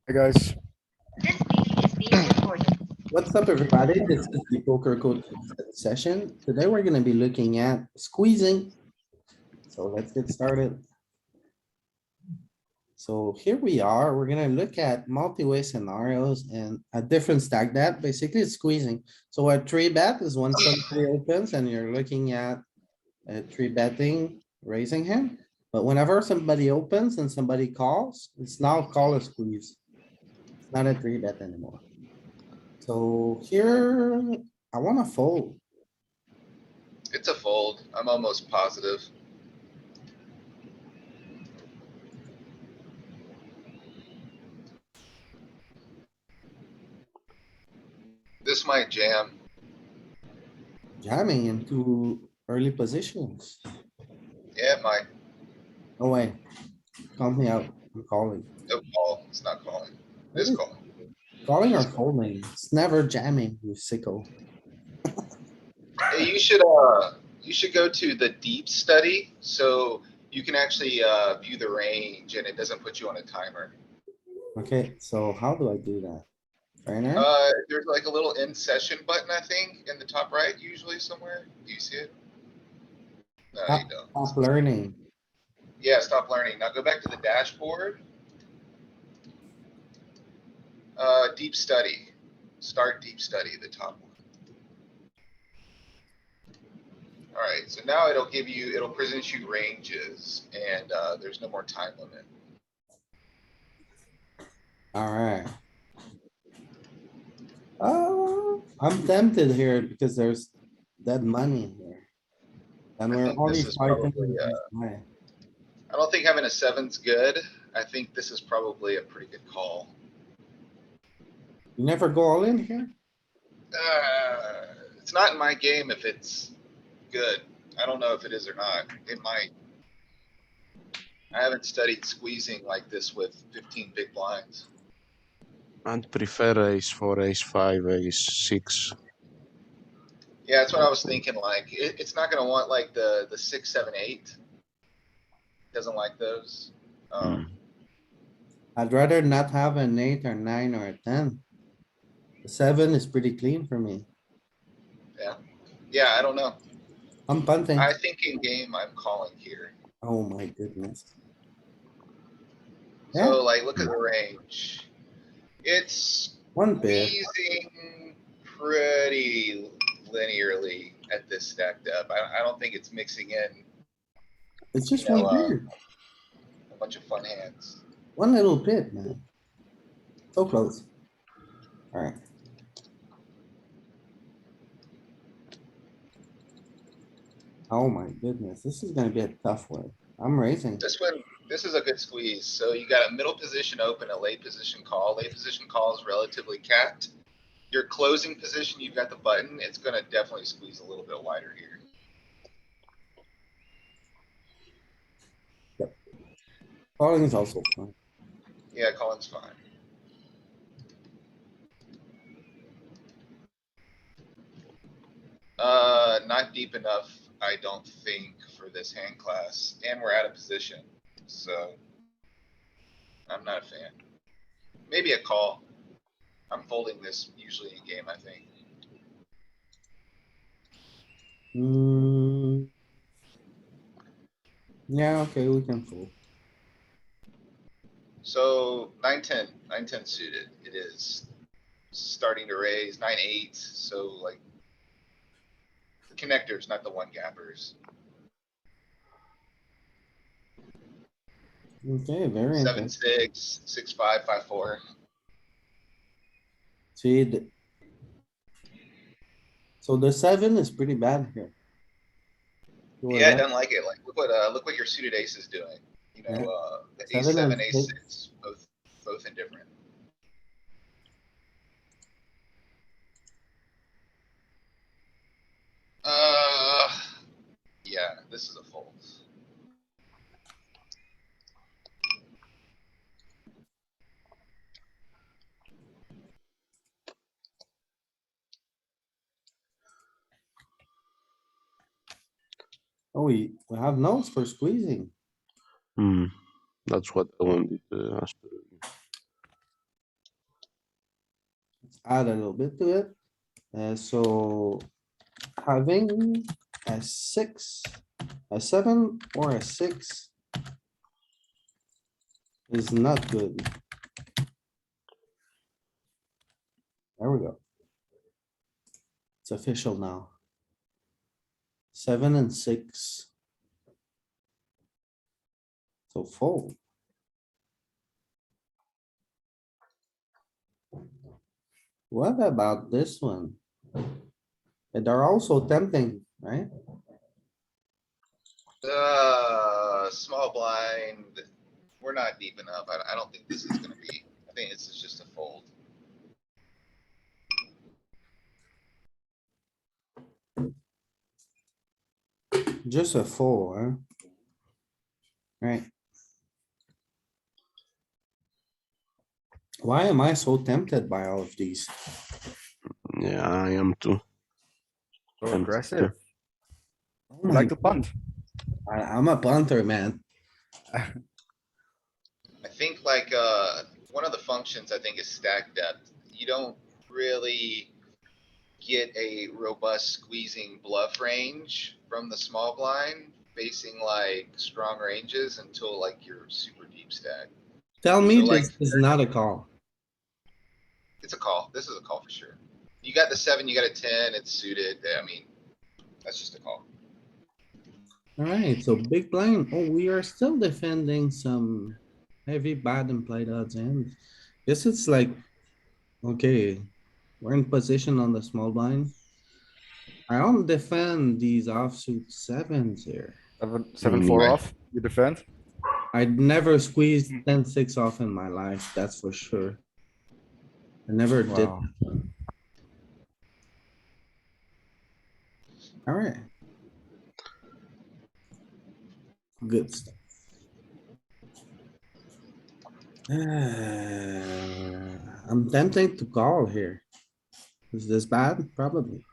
Hey guys, This meeting is being recorded. What's up, everybody? This is the poker code session. Today, we're gonna be looking at squeezing. So let's get started. So here we are. We're gonna look at multi-way scenarios and a different stack that basically it's squeezing. So a three bet is when somebody opens and you're looking at a three betting, raising hand. But whenever somebody opens and somebody calls, it's now called a squeeze. It's not a three bet anymore. So here, I wanna fold. It's a fold. I'm almost positive. This might jam. Jamming into early positions. Yeah, it might. No way. Count me out. I'm calling. No call. It's not calling. It's calling. Calling or folding. It's never jamming, you sicko. Hey, you should go to the deep study so you can actually view the range and it doesn't put you on a timer. Okay, so how do I do that? Trainer? There's like a little end session button, I think, in the top right, usually somewhere. Do you see it? No, you don't. Stop learning. Yeah, stop learning. Now go back to the dashboard. Deep study. Start deep study, the top one. Alright, so now it'll present you ranges and there's no more time limit. Alright. I'm tempted here because there's dead money here. And I we're think only this is fighting. probably, with this guy. I don't think having a seven's good. I think this is probably a pretty good call. You never go all in here? It's not in my game if it's good. I don't know if it is or not. It might. I haven't studied squeezing like this with 15 big blinds. And prefer ace 4, ace 5, ace 6. Yeah, that's what I was thinking. Like, it's not gonna want like the 6, 7, 8. Doesn't like those. I'd rather not have an 8 or 9 or a 10. The 7 is pretty clean for me. Yeah, I don't know. I'm punting. I think in game I'm calling here. Oh my goodness. Yeah. So like, look at the range. It's One bit. squeezing pretty linearly at this stacked up. I don't think it's mixing in It's just You know, one bit. a bunch of fun hands. One little bit, man. So close. Alright. Oh my goodness, this is gonna be a tough one. I'm raising. This is a good squeeze. So you got a middle position open, a late position call. Late position call is relatively capped. Your closing position, you've got the button. It's gonna definitely squeeze a little bit wider here. Calling is also fun. Yeah, calling's fine. Not deep enough, I don't think, for this hand class, and we're out of position, so I'm not a fan. Maybe a call. I'm folding this usually in game, I think. Yeah, okay, we can fold. So 9-10 suited, it is starting to raise 9-8, so like the connectors, not the one gappers. Okay, very 7-6, 6-5, 5-4. See, so the 7 is pretty bad here. Yeah, I don't like it. Like, look what your suited ace is doing. You know, Yeah. the ace 7 seven, and ace 6. 6, both indifferent. Yeah, this is a fold. Oh, we have notes for squeezing. That's what I wanted to ask. add a little bit to it. So having a 6, a 7 or a 6 is not good. There we go. It's official now. 7 and 6. So fold. What about this one? And they're also tempting, right? Small blind. We're not deep enough. I don't think this is gonna be, I think this is just a fold. Just a four, huh? Right. Why am I so tempted by all of these? Yeah, I am too. So Tempted aggressive. Oh You my, like to punt. I'm a punter, man. I think like, one of the functions I think is stack depth. You don't really get a robust squeezing bluff range from the small blind facing like strong ranges until like your super deep stack. Tell me So, like, this is not a call. It's a call. This is a call for sure. You got the 7, you got a 10, it's suited. I mean, that's just a call. Alright, so big blind. Oh, we are still defending some heavy bad implied odds and guess it's like, okay, we're in position on the small blind. I don't defend these offsuit sevens here. 7-4 Yeah. off, you defend. I'd never squeezed 10-6 off in my life, that's for sure. I never did. Wow. Alright. Good stuff. I'm tempted to call here. Is this bad? Probably.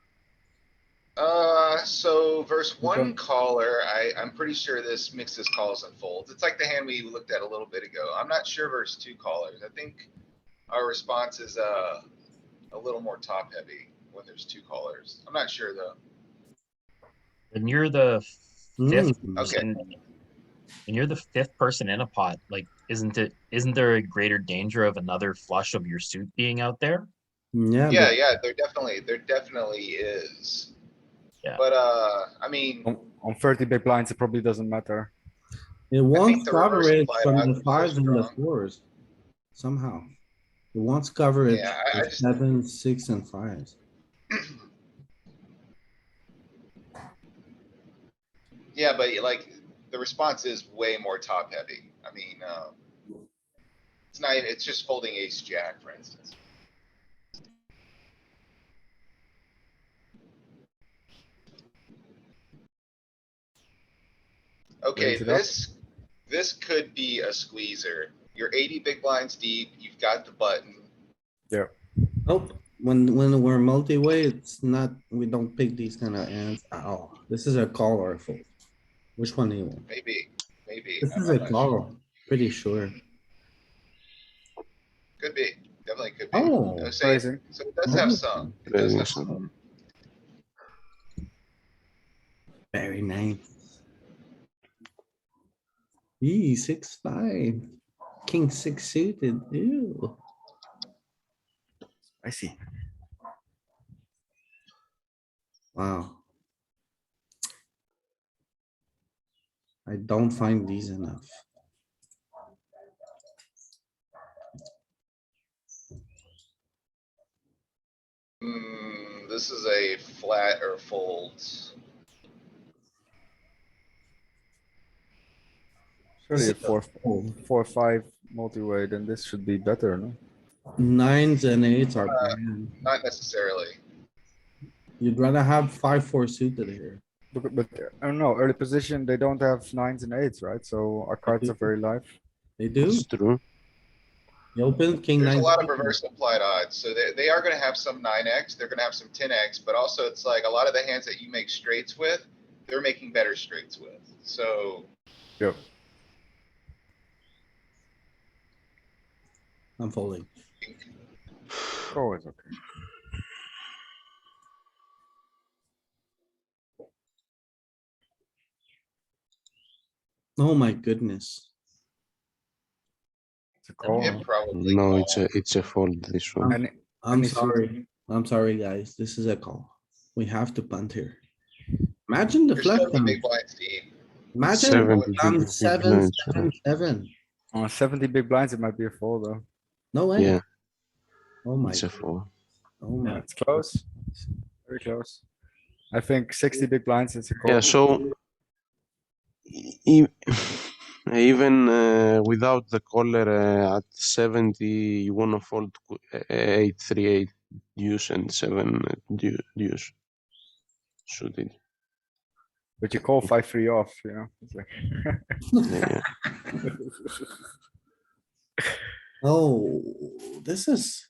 So verse one Okay. caller, I'm pretty sure this mixes calls and folds. It's like the hand we looked at a little bit ago. I'm not sure verse 2 callers. I think our response is, a little more top heavy when there's 2 callers. I'm not sure though. When you're the fifth Hmm, Okay. person, when you're the fifth person in a pot, like isn't there a greater danger of another flush of your suit being out there? yeah, Yeah, but yeah, there definitely is. Yeah. But, I mean, On 30 big blinds, it probably doesn't matter. it I wants think the reverse coverage implied from odds the are so fives and the strong. fours. Somehow. It wants coverage Yeah, I with just, 7, 6 and 5s. yeah, but like, the response is way more top heavy. I mean, it's not, it's just folding ace jack, for instance. Okay, Raise it up. this could be a squeezer. You're 80 big blinds deep, you've got the button. Yeah. Nope, when we're multi-way, it's not, we don't pick these kind of hands at all. This is a call or a fold. Which one do you want? Maybe, This is I'm a not sure. call, pretty sure. Could be, definitely could be. Oh. I was saying, Raising. so it does have some, it does Raising have some. some. Very nice. E 6-5. King 6 suited, ew. I see. Wow. I don't find these enough. This is a flat or fold. Surely a This is a fold. 4-5 multi-way, then this should be better, no? 9s and 8s are bad. Not necessarily. You'd rather have 5-4 suited here. But I don't know, early position, they don't have 9s and 8s, right? So our cards are very live. They do? It's true. You open king There's a 9. lot of reverse implied odds, so they are gonna have some 9x, they're gonna have some 10x, but also it's like a lot of the hands that you make straights with, they're making better straights with, so. Yep. I'm folding. Call is okay. Oh my goodness. It's a call. It probably No, call. it's a fold, this one. Any, I'm any suit- sorry. I'm sorry, guys. This is a call. We have to punt here. Imagine the You're flush 70 down. big blinds deep. Imagine 70 on big 7, blinds, 7, 7. On 70 big blinds, it might be a fold though. No way. Yeah, Oh my, it's a fold. oh my. It's close. It's very close. I think 60 big blinds is a call. Yeah, so e- even without the caller at 70, you wanna fold 8-3-8 deuce and 7 deuce suited. But you call 5-3 off, you know. It's like Yeah. Oh, this is.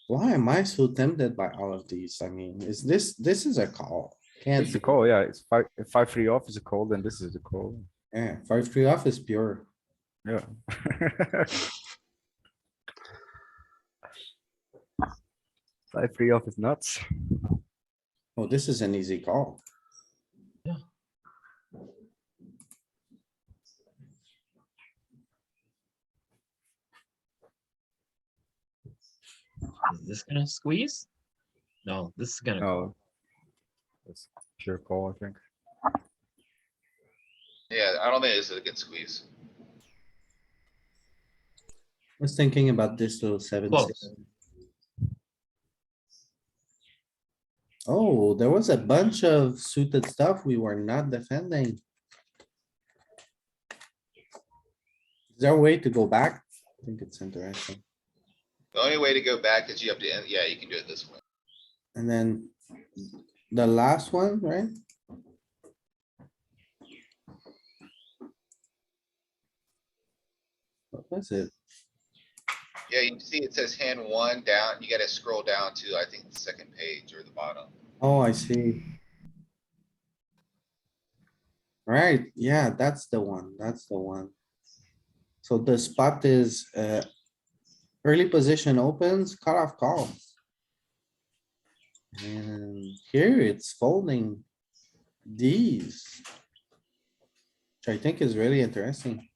Why am I so tempted by all of these? I mean, this is a call. Can't It's a be. call, yeah. It's if 5-3 off is a call, then this is a call. Yeah, 5-3 off is pure. Yeah. 5-3 off is nuts. Oh, this is an easy call. Is this gonna squeeze? No, this is gonna call. No. It's pure call, I think. Yeah, I don't think this is a good squeeze. Was thinking about this little 7. Close. Oh, there was a bunch of suited stuff we were not defending. Is there a way to go back? I think it's interesting. The only way to go back is you have to, yeah, you can do it this way. And then the last one, right? What was it? Yeah, you see it says hand one down. You gotta scroll down to, I think, the second page or the bottom. Oh, I see. Right, yeah, that's the one, that's the one. So the spot is, early position opens, cutoff call. And here it's folding these. Which I think is really interesting.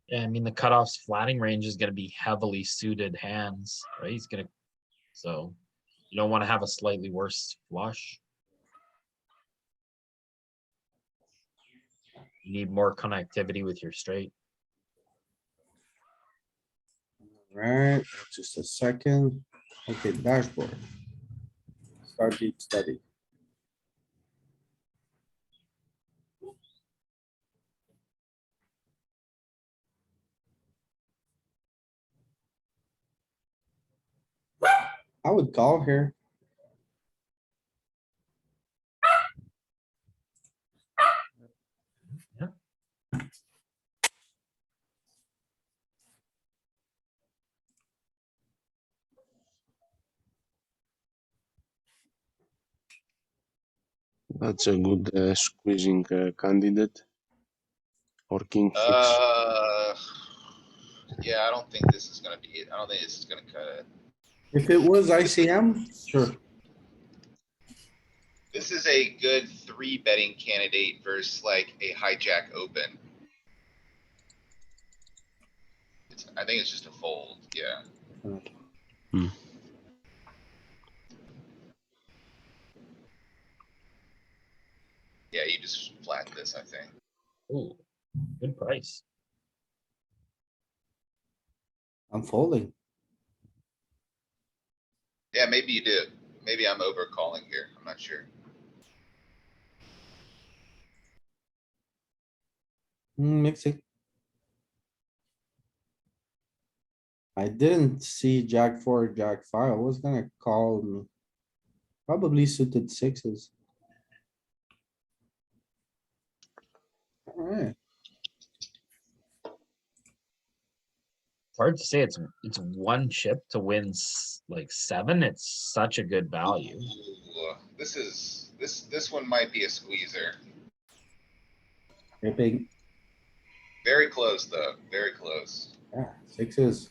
Yeah, I mean, the cutoff's flatting range is gonna be heavily suited hands, right? He's gonna, so you don't wanna have a slightly worse flush. You need more connectivity with your straight. Right, just a second. Okay, dashboard. Start deep study. I would call here. That's a good squeezing candidate. Or king six. Yeah, I don't think this is gonna be it. I don't think this is gonna cut it. If it was ICM, sure. This is a good 3-betting candidate versus like a hijack open. I think it's just a fold, yeah. Hmm. Yeah, you just flat this, I think. Ooh, good price. I'm folding. Yeah, maybe you do. Maybe I'm over calling here. I'm not sure. Mixing. I didn't see jack 4, jack 5. I was gonna call probably suited sixes. Alright. hard to say. It's one chip to win like 7. It's such a good value. Ooh, this one might be a squeezer. Ripping, Very close though, very close. yeah, sixes.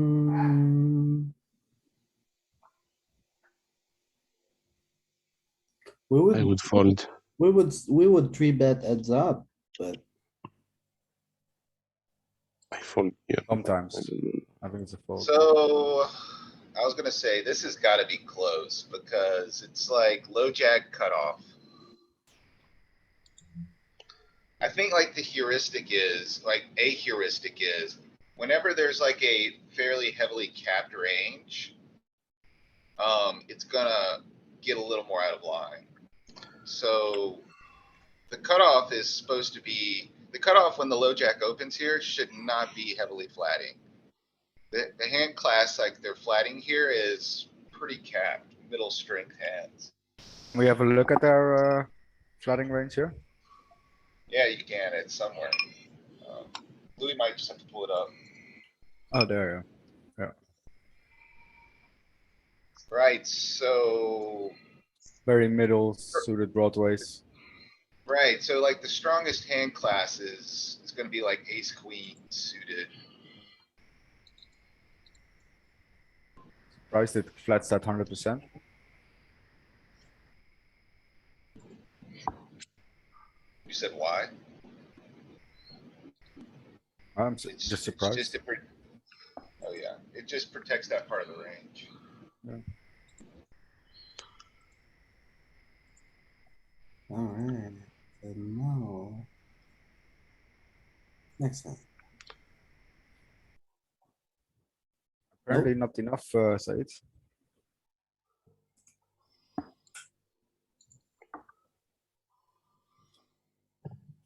Hmm. We I would, would fold. we would three bet heads up, but I fold here. I Sometimes. don't know. I think it's a fold. So, I was gonna say, this has gotta be close, because it's like low jack cutoff. I think like the heuristic is, like, a heuristic is, whenever there's like a fairly heavily capped range, it's gonna get a little more out of line. So, the cutoff is supposed to be, the cutoff when the low jack opens here should not be heavily flatting. The hand class, like they're flatting here, is pretty capped, middle strength hands. We have a look at our flatting range here. Yeah, you can, it's somewhere. Louis might just have to pull it up. Oh, there, Right, so, very middle suited broadways. right, so like the strongest hand class is gonna be like ace queen suited. Priced it flats that 100%. You said why? I'm It's just Just surprised. oh yeah, it just protects that part of the range. alright, so no. Next time. Apparently not enough, Said.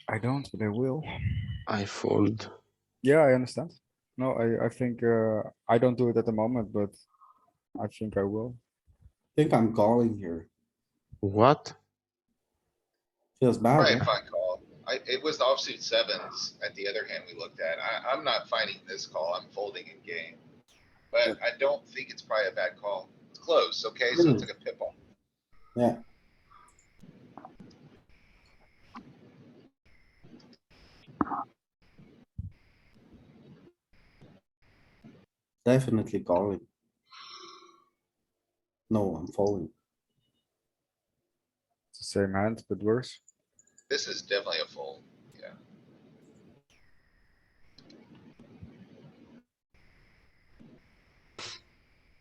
I don't, but I will. I fold. Yeah, I understand. No, I think I don't do it at the moment, but I think I will. Think I'm calling here. What? Feels bad, Probably a right? fine call. It was the offsuit sevens at the other hand we looked at. I'm not finding this call. I'm folding in game. But I don't think it's probably a bad call. It's close, okay? So it's like a pip off. Yeah. Definitely calling. No, I'm folding. It's the same hand, but worse. This is definitely a fold, yeah.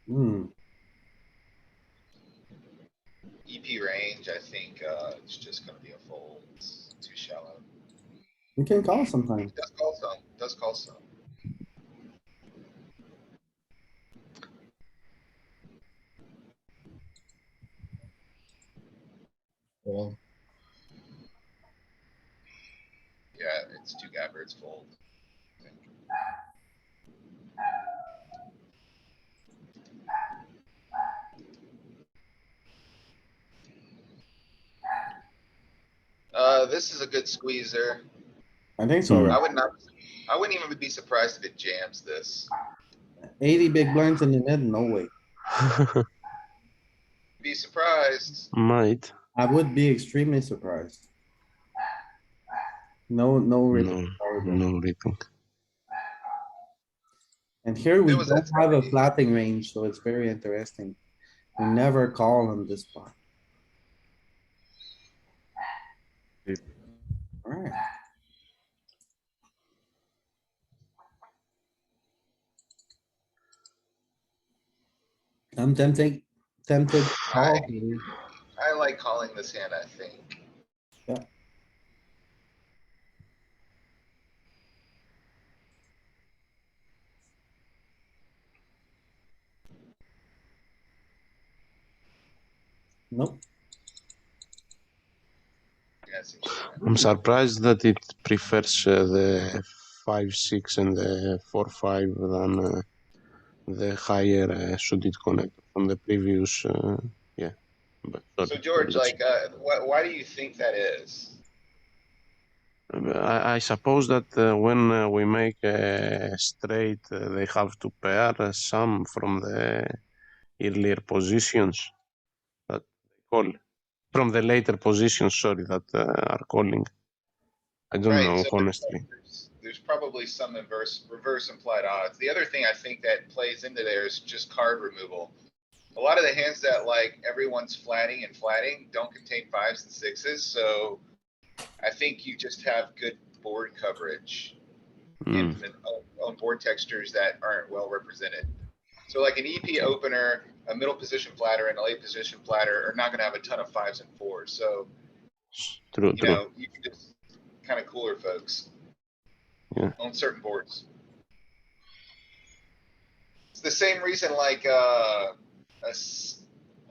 Hmm, EP range, I think, it's just gonna be a fold. It's too shallow. we can call sometimes. Does call some, does call some. Well, Yeah, it's two gapper, it's fold. I think. This is a good squeezer. I think so, Hmm. right? I wouldn't even be surprised if it jams this. 80 big blinds in the mid, no way. Be surprised. Might. I would be extremely surprised. No, no ripping. No, sorry, bro. no ripping. And here we It was don't at have a 70. flatting range, so it's very interesting. We never call on this spot. Deep. Alright. I'm tempted to call here. I like calling this hand, I think. Nope. Yeah, it seems fine. I'm surprised that it prefers the 5-6 and the 4-5 than the higher suited connector from the previous. Yeah. But So sorry, George, that's- like, why do you think that is? I suppose that when we make a straight, they have to pair some from the earlier positions that they call. From the later positions, sorry, that are calling. I don't Right, know, so honestly. there's probably some reverse implied odds. The other thing I think that plays into there is just card removal. A lot of the hands that like everyone's flatting and flatting don't contain fives and sixes, so I think you just have good board coverage Mm. on board textures that aren't well represented. So like an EP opener, a middle position flatter and a late position flatter are not gonna have a ton of fives and fours, so, True, you true. know, you can just kind of cooler folks. Yeah. On certain boards. It's the same reason like, a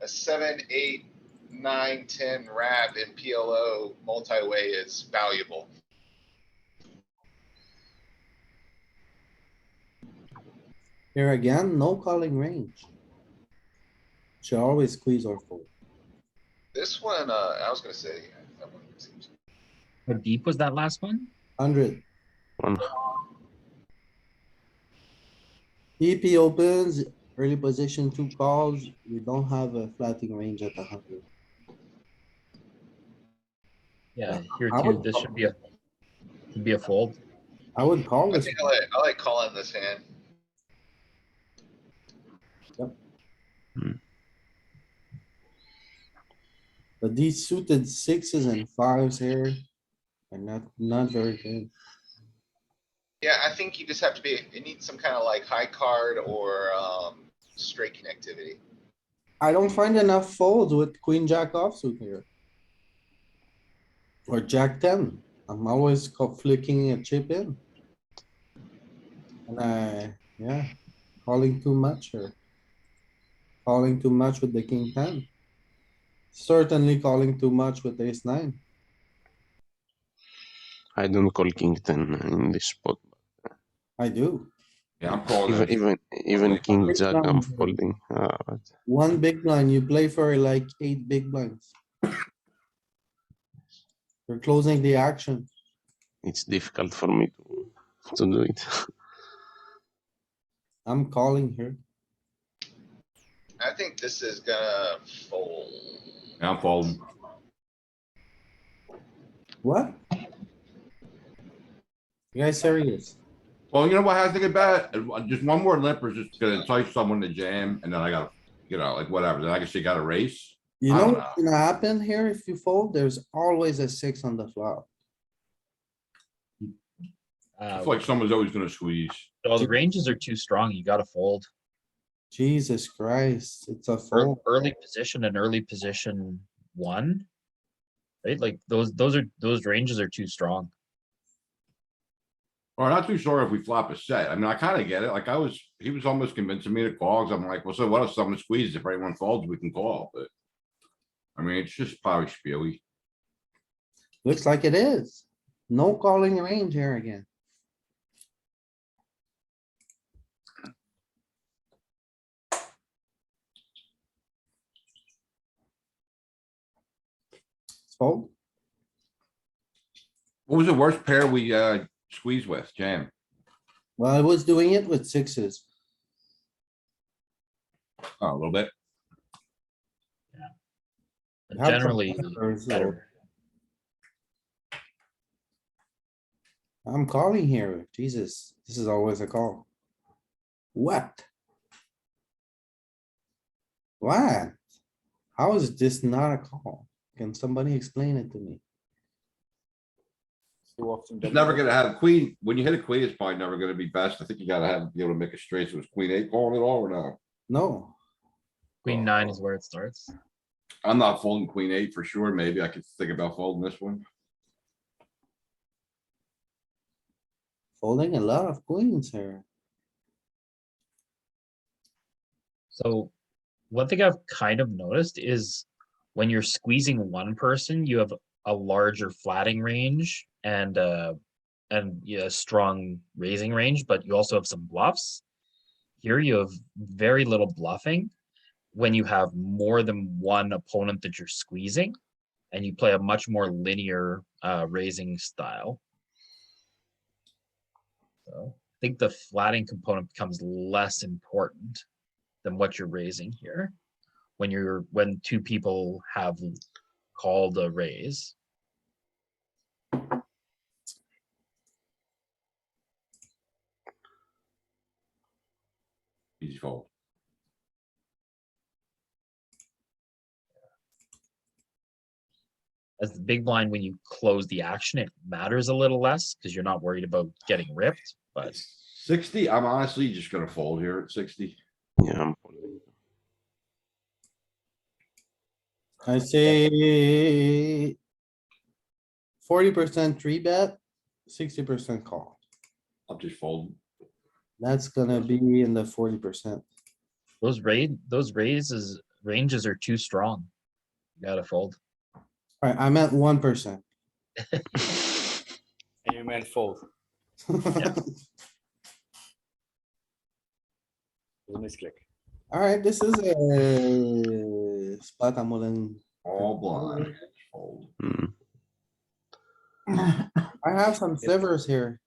7, 8, 9, 10 wrap in PLO multi-way is valuable. Here again, no calling range. Should always squeeze or fold. This one, I was gonna say, that one seems. How deep was that last one? 100. One. EP opens, early position, 2 calls. We don't have a flatting range at 100. Yeah, here I too. would This call- should be a fold. I would call I this. think I like calling this hand. But these suited sixes and fives here are not very good. Yeah, I think you just have to be, it needs some kind of like high card or, straight connectivity. I don't find enough folds with queen jack offsuit here. Or jack 10. I'm always flicking a chip in. And yeah, calling too much here. Calling too much with the king 10. Certainly calling too much with ace 9. I don't call king 10 in this spot. I do. Yeah, I'm calling Even it. king Big jack, I'm blind. folding. One big blind, you play for like 8 big blinds. You're closing the action. It's difficult for me to do it. I'm calling here. I think this is gonna fold. Yeah, I'm folding. What? You guys serious? Well, you know what I think about it? Just one more limper is just gonna entice someone to jam and then I got, you know, like whatever. Then I guess you got a race. You I know don't what's gonna happen here if you fold? There's always a 6 on the flop. I feel like someone's always gonna squeeze. So the ranges are too strong. You got to fold. Jesus Christ, it's a fold. Early position and early position 1, right? Like those ranges are too strong. Or not too sure if we flop a set. I mean, I kinda get it. Like he was almost convincing me to call. 'Cause I'm like, well, so what if someone squeezes? If anyone folds, we can call, but. I mean, it's just probably spiely. Looks like it is. No calling range here again. Fold. What was the worst pair we squeezed with? Jam. Well, I was doing it with sixes. Oh, a little bit. You have some Generally buffers, so better. I'm calling here. Jesus, this is always a call. What? What? How is this not a call? Can somebody explain it to me? Too often It's double never up. gonna have queen. When you hit a queen, it's probably never gonna be best. I think you gotta have, be able to make a straight. So it's queen 8 calling it all or no? No, Queen 9 is where it starts. I'm not folding queen 8 for sure. Maybe I could think about folding this one. folding a lot of queens here. So one thing I've kind of noticed is when you're squeezing one person, you have a larger flatting range and yeah, strong raising range, but you also have some bluffs. Here you have very little bluffing, when you have more than one opponent that you're squeezing, and you play a much more linear raising style. So I think the flatting component becomes less important than what you're raising here when two people have called a raise. Easy fold. As the big blind, when you close the action, it matters a little less because you're not worried about getting ripped. But It's 60, I'm honestly just gonna fold here at 60. Yeah, I'm folding. I say 40% three bet, 60% call. I'll just fold. That's gonna be in the 40%. those ranges are too strong. You gotta fold. Alright, I'm at 1%. And you meant fold. Misclick. Alright, this is a spot I'm willing. All blind. Fold. Mm. I have some slivers here.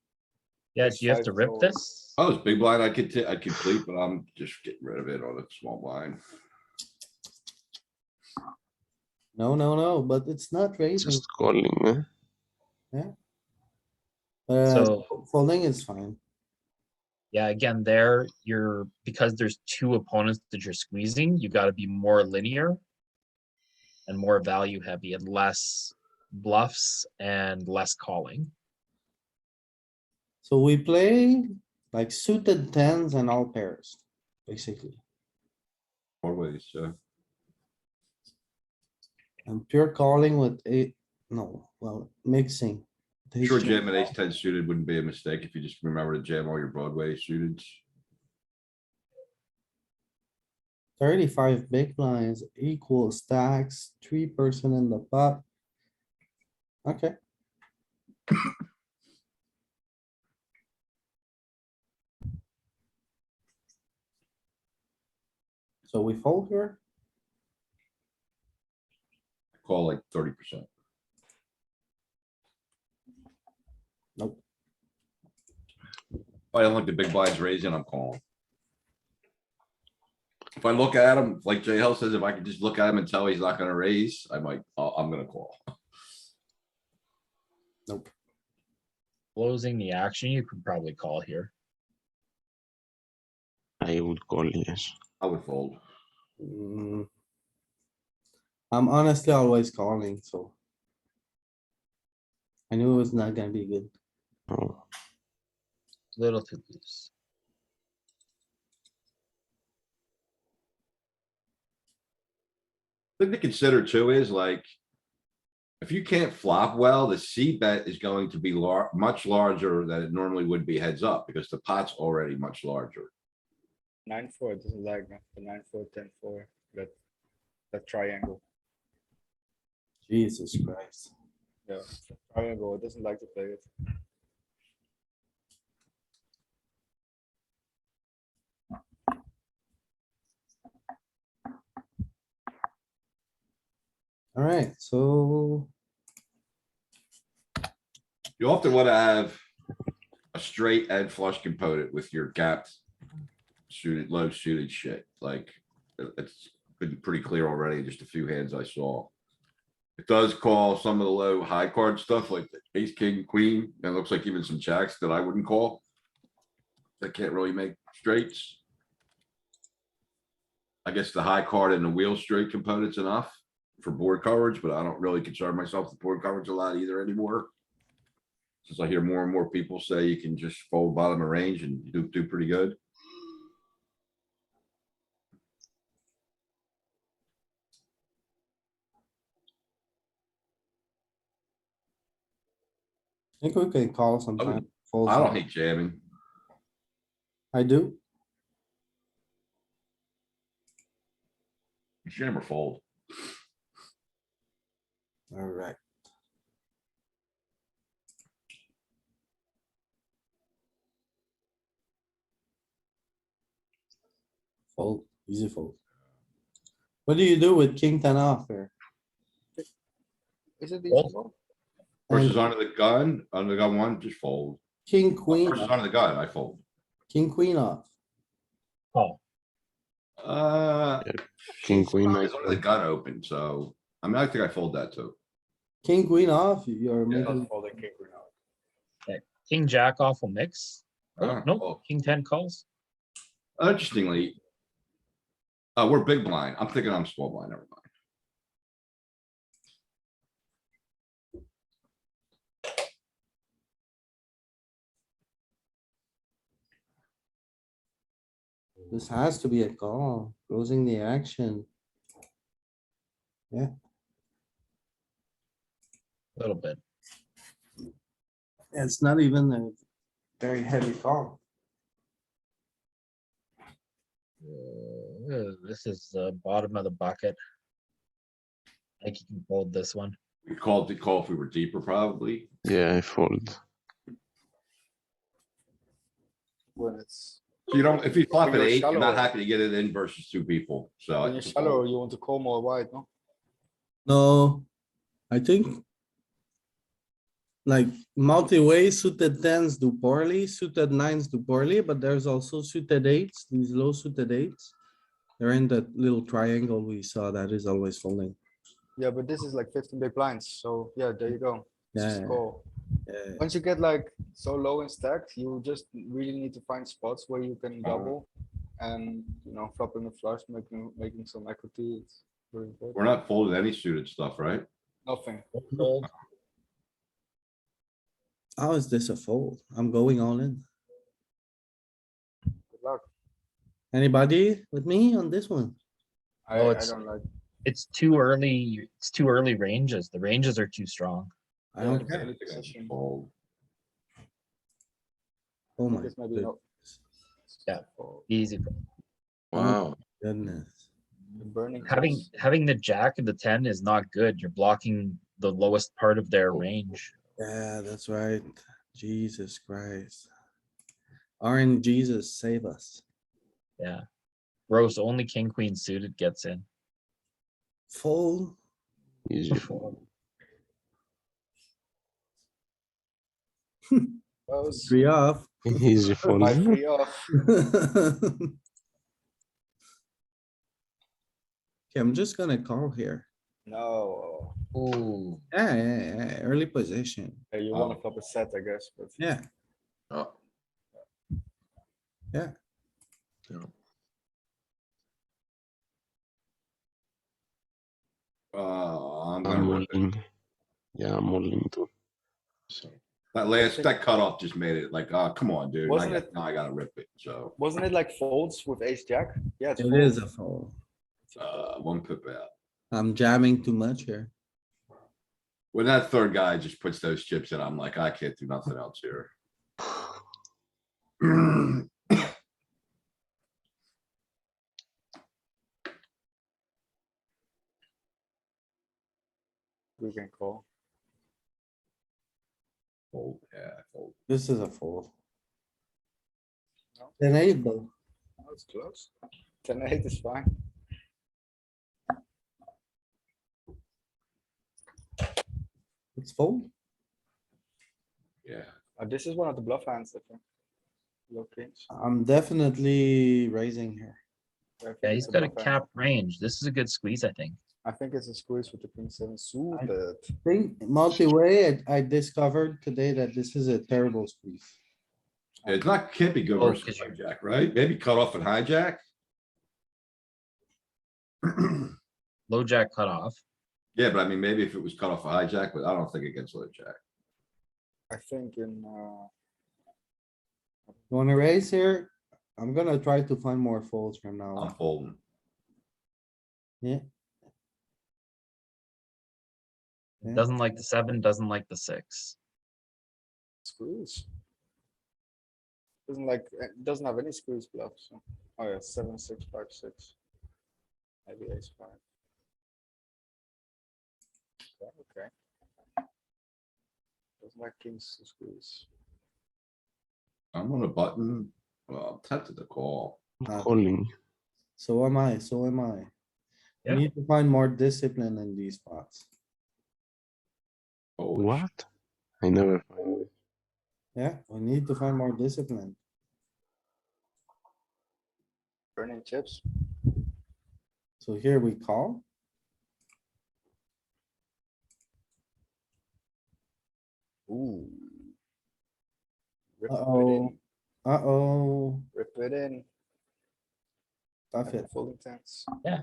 Yeah, Ace do you have five to is rip all- this? Oh, it's big blind. I'd complete, but I'm just getting rid of it on a small blind. No, but it's not raising. Just calling. So- Folding is fine. Yeah, again, because there's two opponents that you're squeezing, you gotta be more linear and more value heavy and less bluffs and less calling. So we play like suited tens and all pairs, basically. Always, And pure calling with mixing. Ace sure jack jam and ace off. 10 suited wouldn't be a mistake if you just remember to jam all your Broadway suited. 35 big blinds, equal stacks, 3% in the pot. Okay. So we fold here. Call like 30%. Nope. If I don't like the big blinds raising, I'm calling. If I look at him, like J Hell says, if I could just look at him and tell he's not gonna raise, I'm gonna call. Nope. Closing the action, you could probably call here. I would call, yes. I would fold. Mm. I'm honestly always calling, so. I knew it was not gonna be good. Oh, Little too loose. Thing to consider too is like. If you can't flop well, the C bet is going to be much larger than it normally would be heads up because the pot's already much larger. 9-4, it doesn't like that. The 9-4, 10-4, that triangle. Jesus Christ. Yeah, triangle, it doesn't like to play it. Alright, so You often wanna have a straight and flush component with your gapped suited, low suited shit, like it's been pretty clear already, just a few hands I saw. It does call some of the low high card stuff like the ace, king, queen, and it looks like even some jacks that I wouldn't call. That can't really make straights. I guess the high card and the wheel straight component's enough for board coverage, but I don't really concern myself with board coverage a lot either anymore. Since I hear more and more people say you can just fold bottom of range and do pretty good. I think we can call sometime. Fold I don't some. hate jamming. I do. Jam or fold. Alright. Fold, easy fold. What do you do with king ten off here? Is it Fold. easy? Versus And under the gun one, just fold. king, queen, Versus under the gun, I fold. king, queen off. Call. King, She's queen, under I the gun open, so, I mean, I think I fold that too. King, queen off, you're Yeah. making, Folding king queen out. King jack off will mix. Oh, Ah, no, well, king 10 calls. Interestingly. We're big blind. I'm thinking I'm small blind, never mind. this has to be a call, closing the action. A little bit. It's not even a very heavy call. This is the bottom of the bucket. I think you can fold this one. We called the call if we were deeper, probably. yeah, I fold. When it's, So you don't, if you flop When at you're 8, you're not shallow. happy to get it in versus 2 people, so. when you're it's a shallow, fold. you want to call more wide, no? No, I think. Like multi-way suited tens do poorly, suited nines do poorly, but there's also suited eights, these low suited eights. They're in that little triangle we saw that is always folding. Yeah, but this is like 15 big blinds, so yeah, there you go. It's just a Yeah. call. Yeah, Once you get like so low in stacked, you just really need to find spots where you can double. And, you know, flopping a flush, making some equity, it's very important. We're not folding any suited stuff, right? Nothing. Fold. How is this a fold? I'm going all in. Good luck. Anybody with me on this one? Oh, I it's- don't like. It's too early. It's too early ranges. The ranges are too strong. I don't Yeah, care. Anything I just position. fold. Oh my Guess maybe goodness. no. Yeah. For Easy. Wow. Goodness. the burning. Having the jack and the 10 is not good. You're blocking the lowest part of their range. Yeah, that's right. Jesus Christ. Aren't Jesus save us? Yeah. Gross, only king queen suited gets in. Fold. Easy fold. Those, Three off. Easy fold. my free off. Okay, I'm just gonna call here. No, Ooh. Yeah, early position. you Oh. wanna flop a set, I guess, but Yeah, Oh, I'm gonna I'm rip it. rolling. Yeah, I'm rolling too. So that cutoff just made it like, come on, dude. Wasn't it- Now I gotta rip it, so, wasn't it like folds with ace jack? Yeah, it's it fold. is a fold. 1 pip out. I'm jamming too much here. When that third guy just puts those chips in, I'm like, I can't do nothing else here. We can call. Fold, yeah, fold. This is a fold. No. Then eight though. Oh, it's close. 10-8 is fine. It's fold. Yeah, This is one of the bluff hands, I think. Low kings. I'm definitely raising here. I think Yeah, it's he's got a bluff hand. capped range. This is a good squeeze, I think. I think it's a squeeze with the king 7 suited. Think multi-way, I discovered today that this is a terrible squeeze. it's not, can't be good Oh, versus 'cause you're- hijack, right? Maybe cut off and hijack. Low jack cut off. Yeah, but I mean, maybe if it was cut off a hijack, but I don't think against low jack. I think in, You wanna raise here? I'm gonna try to find more folds from now I'm on. folding. Yeah. Yeah. Doesn't like the 7, doesn't like the 6. squeeze. Doesn't like, doesn't have any squeeze bluff, so. Oh yeah, 7, 6, 5, 6. Maybe ace 5. Yeah, okay. Doesn't like kings to squeeze. I'm on a button. Well, I'm tempted to call. I'm calling. So am I, so am I. We Yeah. need to find more discipline in these spots. Holy shit. What? I never find it. Yeah, we need to find more discipline. Burning chips. So here we call. Ooh. Rip it Uh-oh. in, Uh-oh. rip it in. Stuff At it. the folding tens. Yeah.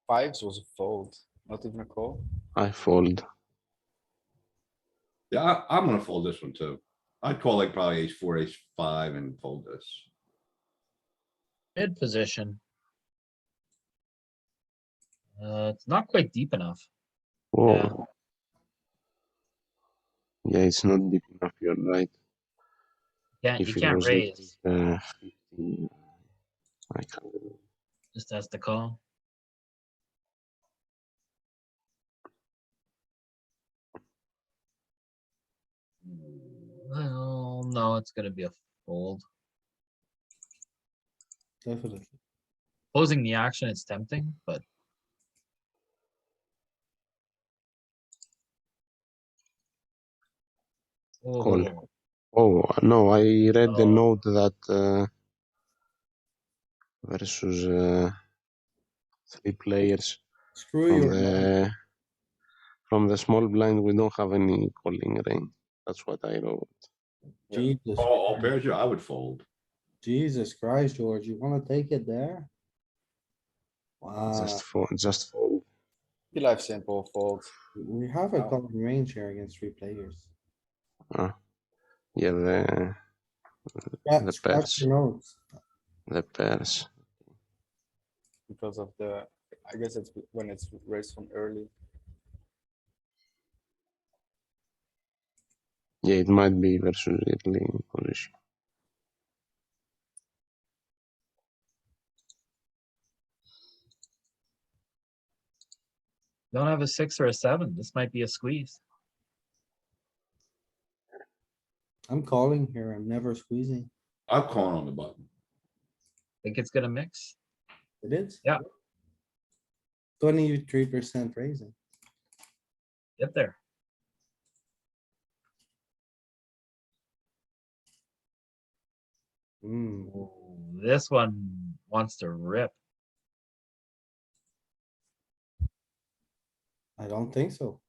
Fives was a fold, not even a call. I fold. Yeah, I'm gonna fold this one too. I'd call like probably ace four, ace five and fold this. Mid position. It's not quite deep enough. Whoa. Yeah, it's not deep enough, you're right. Yeah, you If it can't was raise. 50, I can't. Just as the call. Well, no, it's gonna be a fold. Definitely. Closing the action, it's tempting, but Call. oh, Oh, no, I read the Oh. note that versus 3 players Screw from your. the small blind, we don't have any calling range. That's what I wrote. Jesus, All pairs, yeah, I would fold. Jesus Christ, George, you wanna take it there? Wow, Just fold. Be life simple, fold. we have a Wow. common range here against 3 players. Yeah, Yeah, The scratch pairs. your notes. the pairs. Because of the, I guess it's when it's raised from early. Yeah, it might be versus Italy position. don't have a 6 or a 7. This might be a squeeze. I'm calling here, I'm never squeezing. I'm calling on the button. Think it's gonna mix. It is? Yeah. 23% raising. Get there. Hmm, Ooh, this one wants to rip. I don't think so.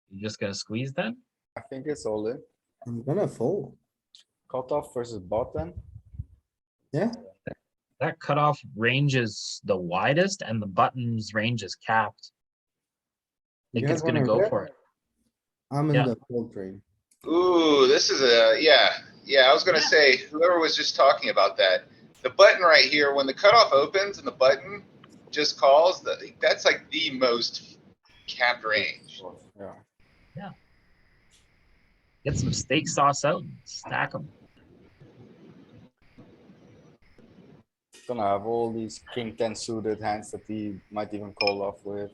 You just gonna squeeze then? I think it's all in. I'm gonna fold. Cutoff versus bottom. Yeah, That cutoff range is the widest and the button's range is capped. You Think guys it's gonna wanna go rip? for it. I'm in Yeah. the fold trade. Ooh, this is yeah, I was gonna say, whoever was just talking about that, the button right here, when the cutoff opens and the button just calls, that's like the most capped range. Yeah. Get some steak sauce out and stack them. Gonna have all these king ten suited hands that he might even call off with.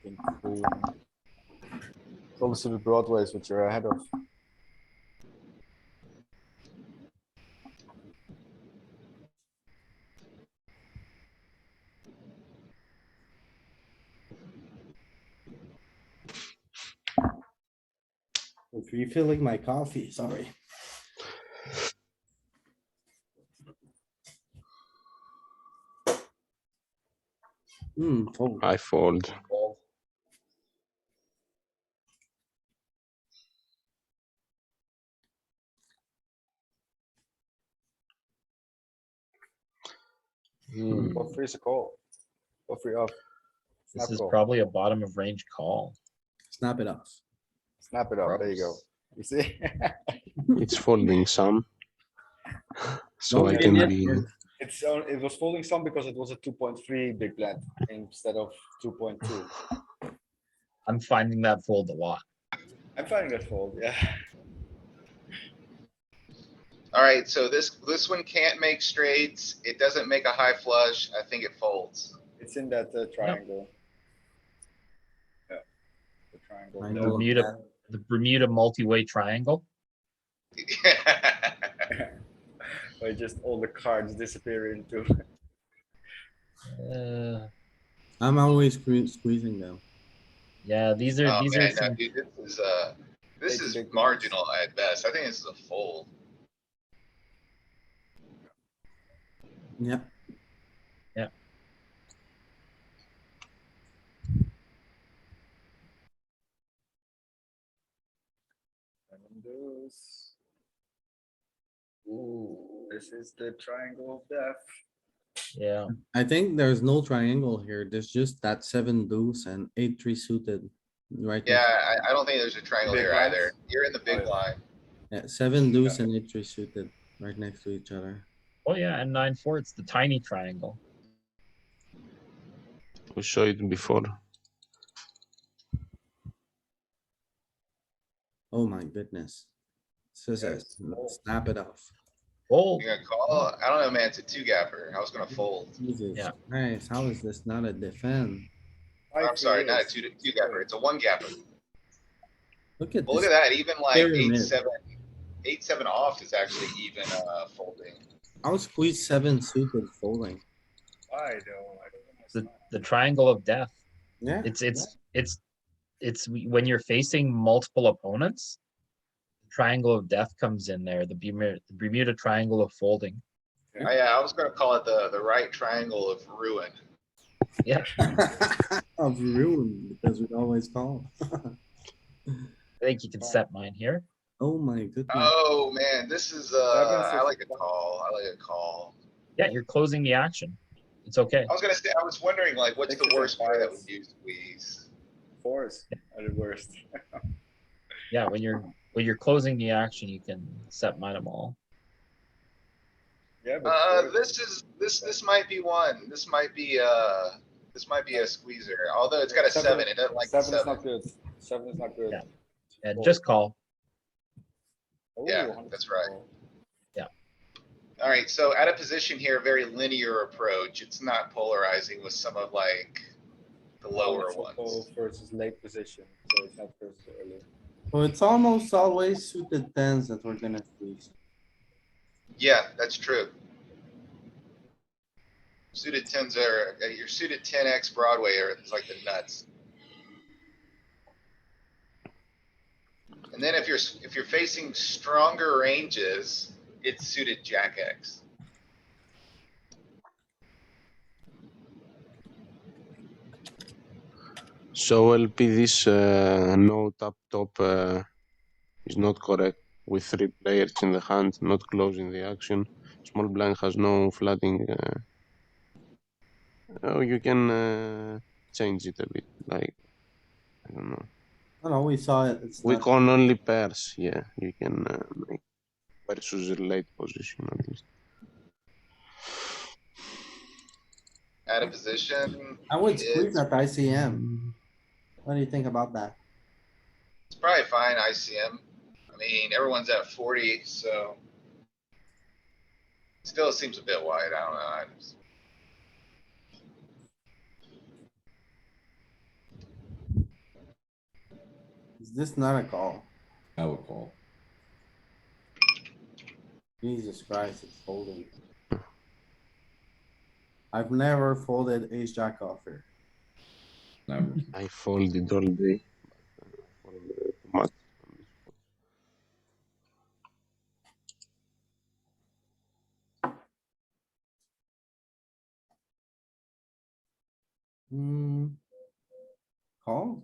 King queen. All the suited broadways which you're ahead of. Refilling my coffee, sorry. Fold. I fold. What free is a call? What free off? This Snap is call. probably a bottom of range call. Snap it off. Snap it up. There you go. You see? It's folding some. So Don't I get can it, be. It was folding some because it was a 2.3 big blind instead of 2.2. I'm finding that fold a lot. I'm finding that fold, yeah. Alright, so this one can't make straights. It doesn't make a high flush. I think it folds. It's in that triangle. Yeah. The triangle. Triangle. The Bermuda multi-way triangle. Where just all the cards disappear into. I'm always squeezing them. Yeah, these are Oh, man, no, some. dude, this Take is big ones. marginal at best. I think this is a fold. Yeah, Seven deuce. Ooh, this is the triangle of death. Yeah, I think there's no triangle here. There's just that 7 deuce and 8-3 suited. Right Yeah, next, I don't think there's a triangle Big here blinds? either. You're in the big Oh, yeah. blind. yeah, 7 deuce and 8-3 suited, right next to each other. oh yeah, and 9-4. It's the tiny triangle. We saw it before. Oh my goodness. Scissors, Yes. snap it off. Fold. You're gonna call? I don't know, man. It's a two gapper. I was gonna fold. Jesus Yeah. Christ, how is this not a defend? I'm sorry, not a two gapper. It's a one gapper. Look at Well, look this at that. Even like pyramid. 8-7 off is actually even folding. I'll squeeze 7 suited folding. I don't know. The triangle of death. Yeah. It's when you're facing multiple opponents, the triangle of death comes in there. The Bermuda triangle of folding. I was gonna call it the right triangle of ruin. Yeah, Of ruin, because we always call. I think you can set mine here. Oh my goodness. Oh, man, this is I like a call. I like a call. Yeah, you're closing the action. It's okay. I was gonna say, I was wondering like, what's the Sixes and worst player that would fives. do squeeze? Fours are the worst. Yeah, when you're closing the action, you can set mine them all. Yeah, but fours- This might be one. This might be a squeezer, although it's got a seven. It doesn't like the seven is seven. not good. Seven is not good. Yeah. And just call. Oh, Yeah, 100% that's right. call. All right, so at a position here, very linear approach. It's not polarizing with some of like the lower It's a ones. call versus late position, so it's not versus early. So it's almost always suited tens that we're gonna squeeze. Yeah, that's true. Suited tens are, your suited 10x Broadway are, it's like the nuts. And then if you're facing stronger ranges, it's suited Jack X. So LP, this no tap top is not correct with 3 players in the hand, not closing the action. Small blind has no flatting. Oh, you can change it a bit, like, I don't know. I know, we saw it. It's We not, can only pairs, yeah, you can make versus the late position at least. At a position, I would squeeze it's at ICM. What do you think about that? probably fine ICM. I mean, everyone's at 40, so. Still seems a bit wide. I don't know. Is this not a call? I would call. Jesus Christ, it's folding. I've never folded ace jack off here. Never. I folded all day. Too much. Call?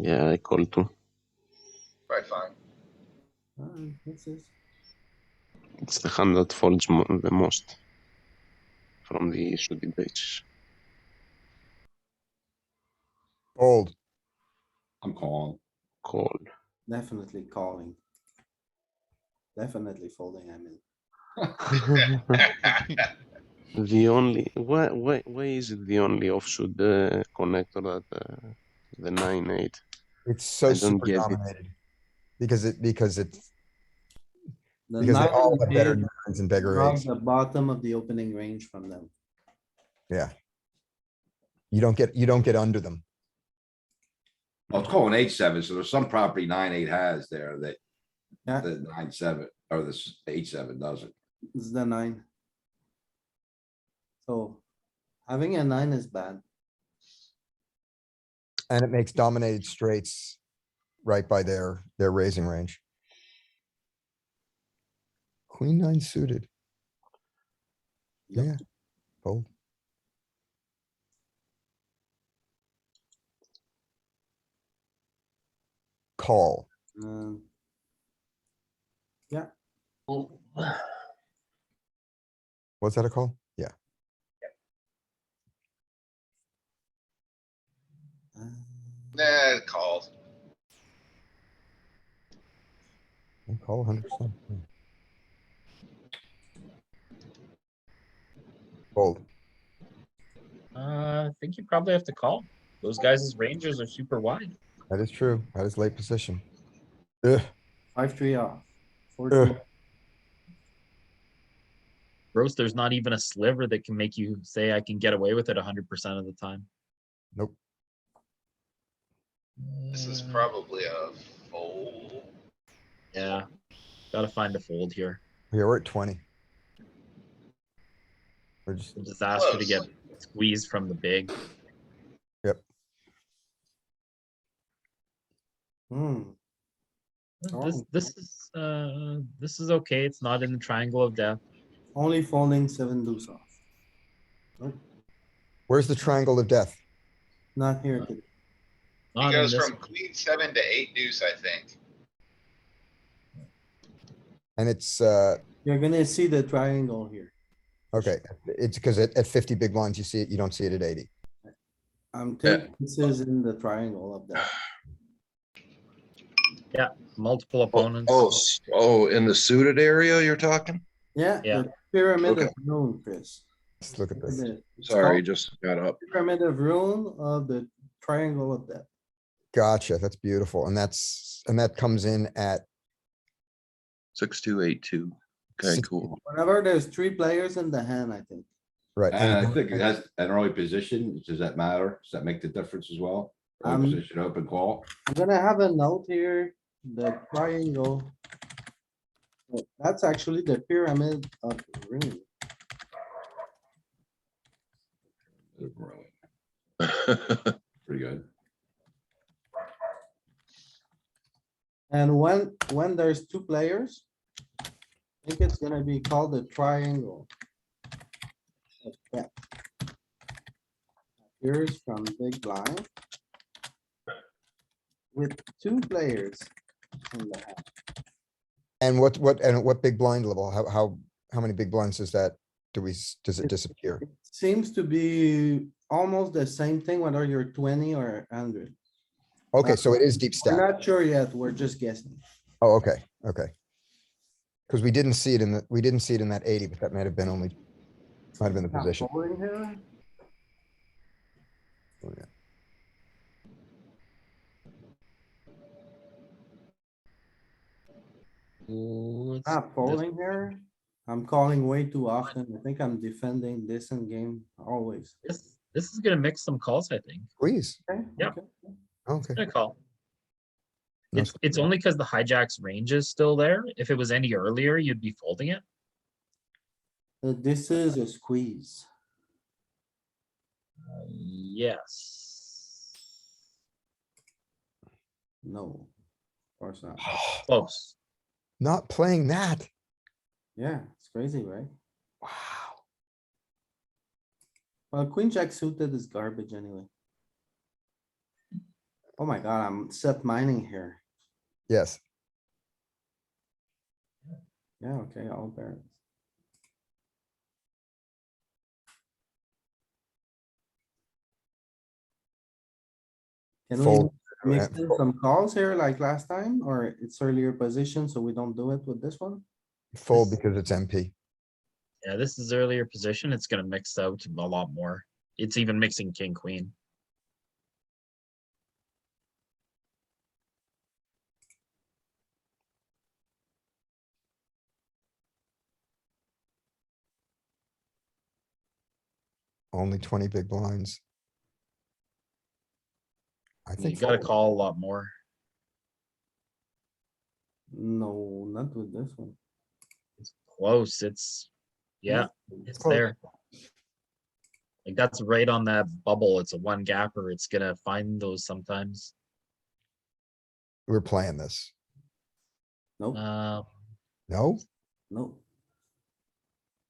Yeah, I call too. Probably fine. What's this? It's the hand that folds the most from the suited aces. Fold. I'm calling. Call. Definitely calling. Definitely folding, I mean. The only why is it the only offsuit connector that the 9-8? It's so I don't super get it. dominated. Because The they all nine have better big nines and bigger draws eights. the bottom of the opening range from them. Yeah. You don't get under them. Well, it's calling 8-7, so there's some property 9-8 has there that Yeah, The 9-7 or this 8-7 doesn't. it's the 9. So having a 9 is bad. And it makes dominated straights right by their raising range. Queen 9 suited. Yep. Yeah. Fold. Call. Um, Was that a call? Yeah. Nah, called. I'll call 100%. Fold. I think you probably have to call. Those guys' ranges are super wide. That is true. That is late position. Ugh. 5-3 off. 4-3. Ugh. Gross, there's not even a sliver that can make you say I can get away with it 100% of the time. Nope. This is probably a fold. Yeah, gotta find a fold here. Here, we're at 20. We're just, A disaster to Close. get squeezed from the big. yep. Hmm, Oh. This is okay. It's not in the triangle of death. only folding 7 deuce off. Nope, Where's the triangle of death? not here today. He Not in goes this. from queen 7 to 8 deuce, I think. And it's, You're gonna see the triangle here. okay, it's because at 50 big blinds, you see it, you don't see it at 80. I'm thinking this is in the triangle of that. Multiple opponents. Oh, in the suited area you're talking? Yeah, Yeah. the pyramid Okay. of ruin, Chris. Let's look at this. It's Sorry, called just got up. Pyramid of ruin of the triangle of that. Gotcha. That's beautiful. And that comes in at 6282. Okay, 60. cool. Whenever there's 3 players in the hand, I think. Right. And I And think it has an early position. Does that matter? Does that make the difference as well? Early Um, position, open call. I'm gonna have a note here, the triangle. That's actually the pyramid of the ruin. Pretty good. And when there's 2 players, I think it's gonna be called the triangle. of death. Appears from big blind. With 2 players in the hand. and what big blind level? How many big blinds does that, does it disappear? It seems to be almost the same thing whether you're 20 or 100. Okay, so it is deep We're stack. not sure yet, we're just guessing. Oh, okay, okay. Because we didn't see it in that 80, but that might have been the Not position. folding here. Oh, yeah. Let's- Not folding here. I'm calling way too often. I think I'm defending this in game always. This is gonna mix some calls, I think. Squeeze. Okay, Yep. okay. Okay. Gonna call. No It's only because the hijack's range is still there. If it was any earlier, you'd be folding it. This is a squeeze. Yes. No. Of course not. Close. Not playing that. Yeah, it's crazy, right? Wow. Well, queen jack suited is garbage anyway. Oh my god, I'm set mining here. Yes. Yeah, okay, all Barrett. Can we Fold. mix in some calls here like last time, or it's earlier position, so we don't do it with this one? Fold because it's MP. Yeah, this is earlier position. It's gonna mix out a lot more. It's even mixing king, queen. Only 20 big blinds. I You think gotta fold. call a lot more. No, not with this one. It's close. It's yeah, it's there. Like that's right on that bubble. It's a one gapper. It's gonna find those sometimes. We're playing this. Nope, No? nope.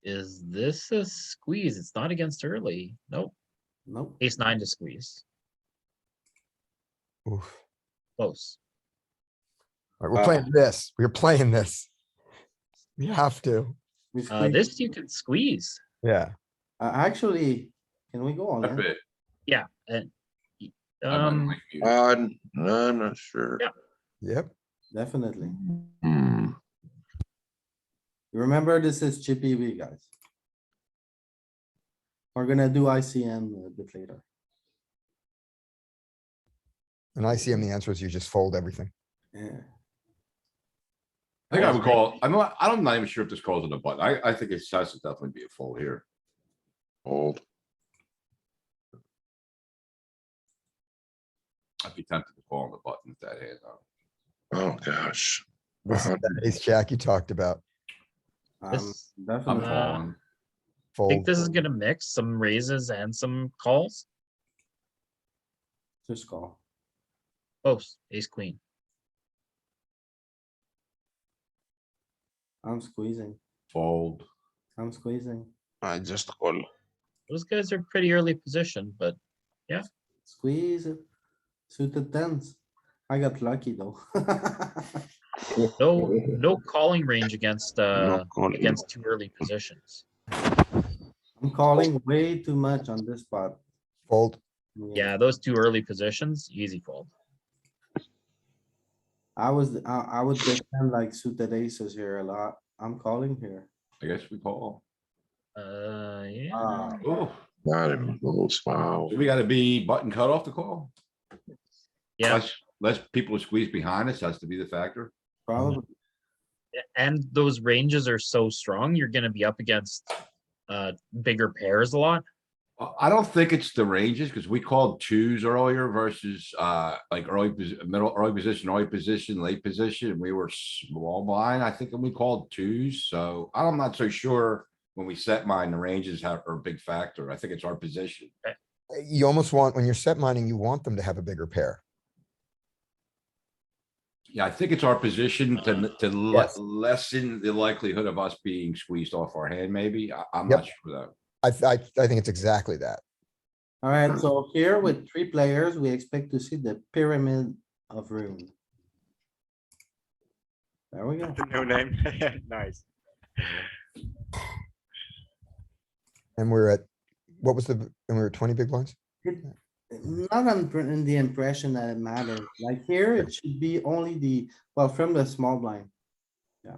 Is this a squeeze? It's not against early. Nope. Nope. Ace nine to squeeze. Oof. Close. All right, we're playing this. We're playing this. We have to. We squeeze. This you can squeeze. Yeah. Actually, can we go all I in? bet. Yeah. And I might like you. I'm not sure. Yeah. Yep. Definitely. Hmm. You remember, this is chippy V, guys. We're gonna do ICM a bit later. And ICM, the answer is you just fold everything. Yeah. I think I would call, I'm not even sure if this calls it a button. I think it has to definitely be a fold here. Old. I'd be tempted to call on the button with that hand though. Oh, gosh. This is that ace jack you talked about. This, I'm Definitely. calling. I think Fold. this is gonna mix some raises and some calls. Just call. Close. Ace queen. I'm squeezing. Fold. I'm squeezing. I just call. Those guys are pretty early position, but Squeeze it. Suited tens. I got lucky though. no calling range against No calling. against too early positions. I'm calling way too much on this spot. Fold. Yeah, those two early positions, easy fold. I would defend like suited aces here a lot. I'm calling here. I guess we call. Yeah. Oh, Not even close. Wow. we gotta be button cut off the call. Yeah, Less people to squeeze behind us has to be the factor. Probably. and those ranges are so strong, you're gonna be up against bigger pairs a lot. I don't think it's the ranges, because we called twos earlier versus, like early position, late position, and we were small blind, I think, and we called twos, so I'm not so sure when we set mine, the ranges are a big factor. I think it's our position. You almost want, when you're set mining, you want them to have a bigger pair. Yeah, I think it's our position to Yes. lessen the likelihood of us being squeezed off our hand, maybe. I'm Yep. not sure though. I think it's exactly that. Alright, so here with 3 players, we expect to see the pyramid of room. There we go. No name. Nice. And we're at, what was and we were at 20 big blinds? Not in the impression that it matters. Like here, it should be only well, from the small blind. Yeah.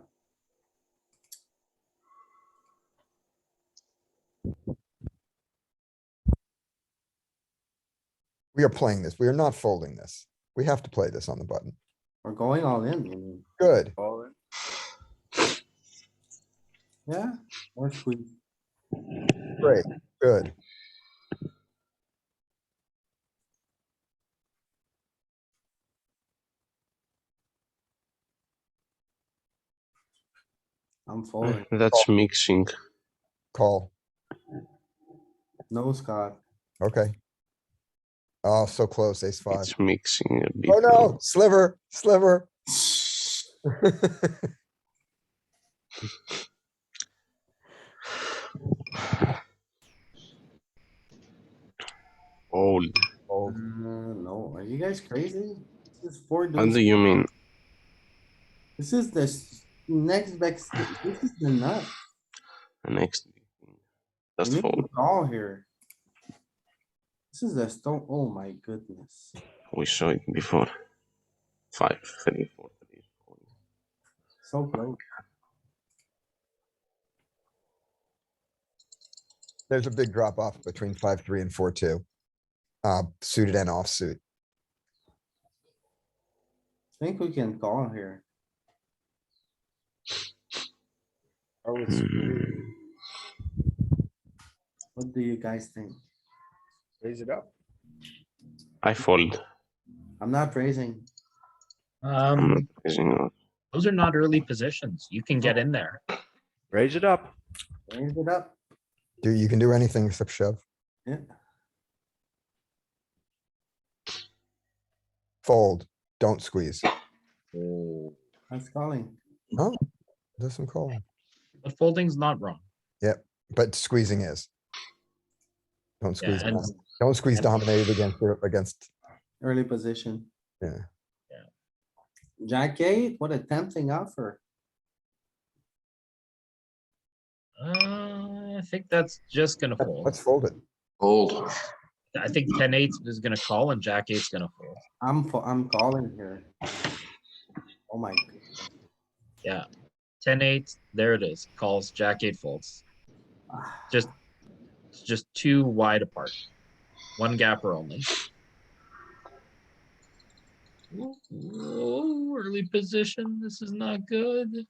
We are playing this. We are not folding this. We have to play this on the button. We're going all in. I mean, Good. Call it. yeah, or squeeze. Great. Good. I'm folding. That's mixing. Call. No, Scott. Okay. Oh, so close. Ace five. It's mixing a bit. Oh no, sliver, sliver. Old. Fold. No, are you guys crazy? This is 4 What do deuce. you mean? This is the next best. This is the nut. Next. You Just need to fold. call here. This is the stone. Oh my goodness. We saw it before. 5, 3, 4, 3. So close. There's a big drop off between 5-3 and 4-2. Suited and offsuit. I think we can call here. I would Hmm. What do you guys think? raise it up. I fold. I'm not raising. I'm not raising out. Those are not early positions. You can get in there. Raise it up. Raise it up. You can do anything except shove. Yeah. Fold, don't squeeze. Oh, That's calling. Oh, there's some calling. but folding's not wrong. Yep, but squeezing is. Don't Yeah, squeeze, and don't squeeze and- dominated against, Early position. yeah. Jack eight, what a tempting offer. I think that's just gonna fold. Let's fold it. Fold. I think 10-8 is gonna call and Jack 8's gonna fold. I'm calling here. Oh my. Yeah. 10-8, there it is. Calls, Jack 8 folds. Just too wide apart. One gapper only. Whoa, early position. This is not good.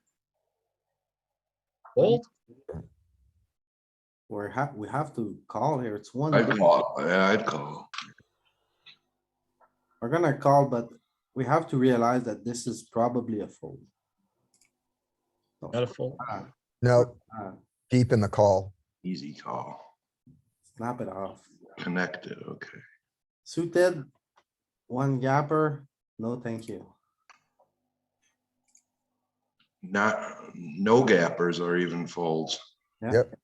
Fold. We have to call here. It's one. I'd call. Yeah, I'd call. We're gonna call, but we have to realize that this is probably a fold. So, Got a fold. No, uh, deep in the call. Easy call. Snap it off. Connected, okay. Suited, one gapper, no thank you. No gappers or even folds. Yeah. Yep.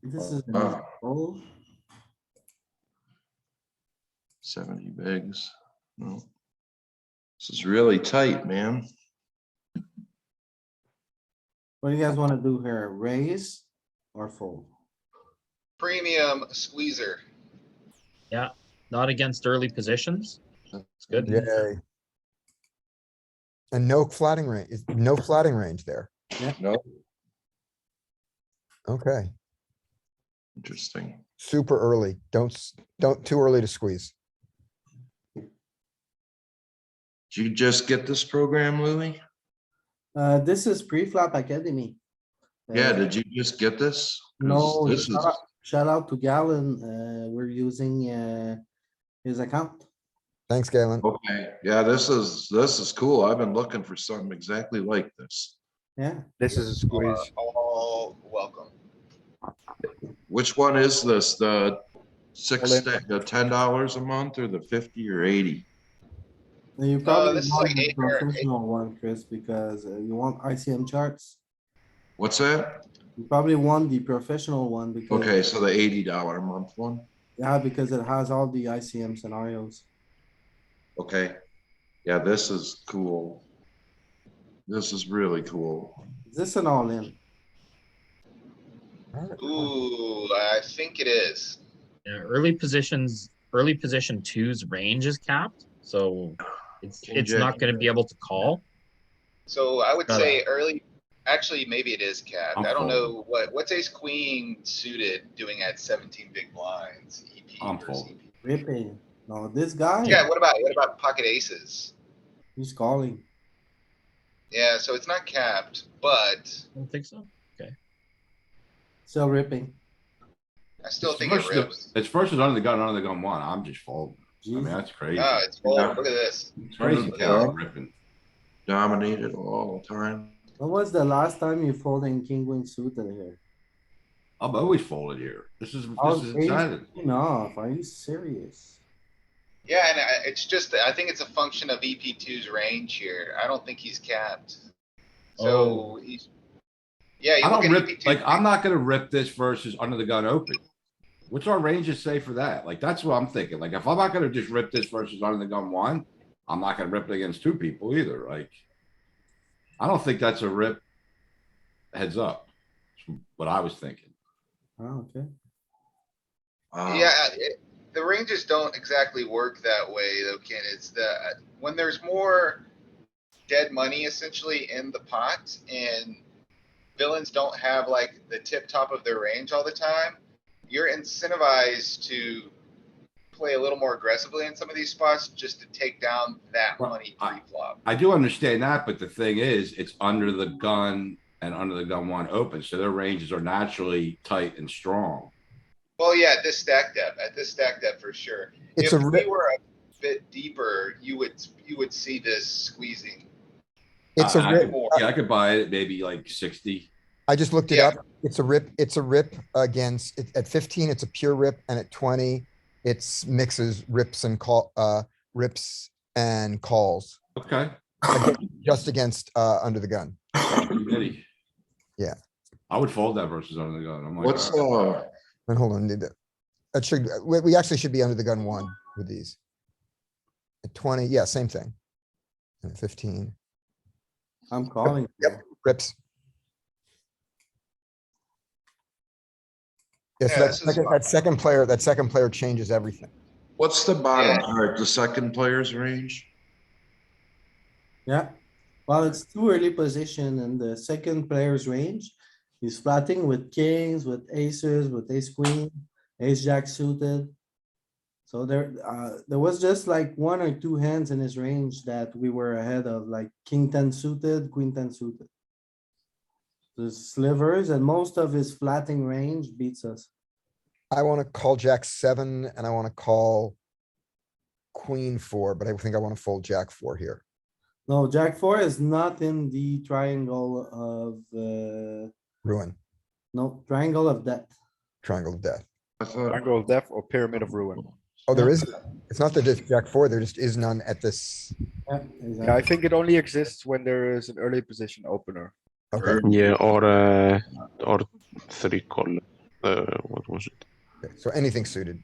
This is an Wow. easy fold. 70 bigs. No. This is really tight, man. What do you guys wanna do here? Raise or fold? Premium squeezer. Not against early positions. It's good. Yay. And no flatting range there. No, Okay, interesting. super early. Don't too early to squeeze. Did you just get this program, Louis? This is pre-flop academy. Yeah, Uh, did you just get this? 'Cause No, This is, shout out to Galen, we're using, his account. Thanks, Galen. okay, yeah, this is cool. I've been looking for something exactly like this. Yeah, This is a squeeze. All welcome. Which one is this? The six Holdem. stack, the $10 a month or the 50 or 80? and you probably this is want like the 8 or 8. professional one, Chris, because you want ICM charts. What's that? You probably want the professional one because, Okay, so the $80 a month one. yeah, because it has all the ICM scenarios. Okay. Yeah, this is cool. This is really cool. Is this an all-in? Ooh, I think it is. Yeah, early position two's range is capped, so King it's Jack. not gonna be able to call. So I would Got say early, actually, maybe it is capped. I'm I don't know what's ace queen suited doing at 17 big blinds? EP I'm versus folding. EP. Ripping. No, this guy, Yeah, what about pocket aces? he's calling. Yeah, so it's not capped, but I don't think so. Still ripping. I still It's think it versus rips. It's versus under the gun one. I'm just folding. I mean, Jeez. that's crazy. Oh, it's full. Yeah. Look at this. It's crazy. Look at Cal that. ripping. Dominated all the time. When was the last time you folding king queen suited here? I've always folded here. This is Oh, insanity. Enough, are you serious? Yeah, and it's just, I think it's a function of EP2's range here. I don't think he's capped. So he's, yeah, you I look don't at rip, EP2. like, I'm not gonna rip this versus under the gun open. What's our ranges say for that? Like, that's what I'm thinking. Like, if I'm not gonna just rip this versus under the gun one, I'm not gonna rip it against two people either, like. I don't think that's a rip heads up. That's what I was thinking. Oh, okay. Wow. Yeah, the ranges don't exactly work that way though, Ken. It's when there's more dead money essentially in the pot and villains don't have like the tip top of their range all the time, you're incentivized to play a little more aggressively in some of these spots just to take down that Well, money pre-flop. I do understand that, but the thing is, it's under the gun and under the gun one open, so their ranges are naturally tight and strong. Well, yeah, at this stack depth for sure. It's If a we rip. were a bit deeper, you would see this squeezing. It's a I rip. could- Yeah, I could buy it at maybe like 60. I just looked it Yeah. up. It's a rip against, at 15, it's a pure rip, and at 20, it's mixes rips and rips and calls. Okay. Just against, under the gun. Committee. Yeah. I would fold that versus under the gun. I'm like, What's, And hold on, that should, we actually should be under the gun 1 with these. At 20, yeah, same thing. And at 15, I'm calling. Yep. rips. Yeah, so Yeah, this is fine. that second player changes everything. what's the bottom Yeah. part, the second player's range? Yeah, well, it's too early position in the second player's range. He's flatting with kings, with aces, with ace queen, ace jack suited. So there was just like 1 or 2 hands in his range that we were ahead of, like king 10 suited, queen 10 suited. The slivers and most of his flatting range beats us. I wanna call Jack 7 and I wanna call Queen 4, but I think I wanna fold Jack 4 here. No, jack 4 is not in the triangle of, Ruin, no, triangle of death. triangle of death. I thought, Triangle of Death or Pyramid of Ruin. Oh, there Yeah. is, it's not that it's Jack 4, there just is none at this. Yeah, Yeah, I exactly. think it only exists when there is an early position opener. Okay, Yeah, or 3 call. What was it? okay, so anything suited.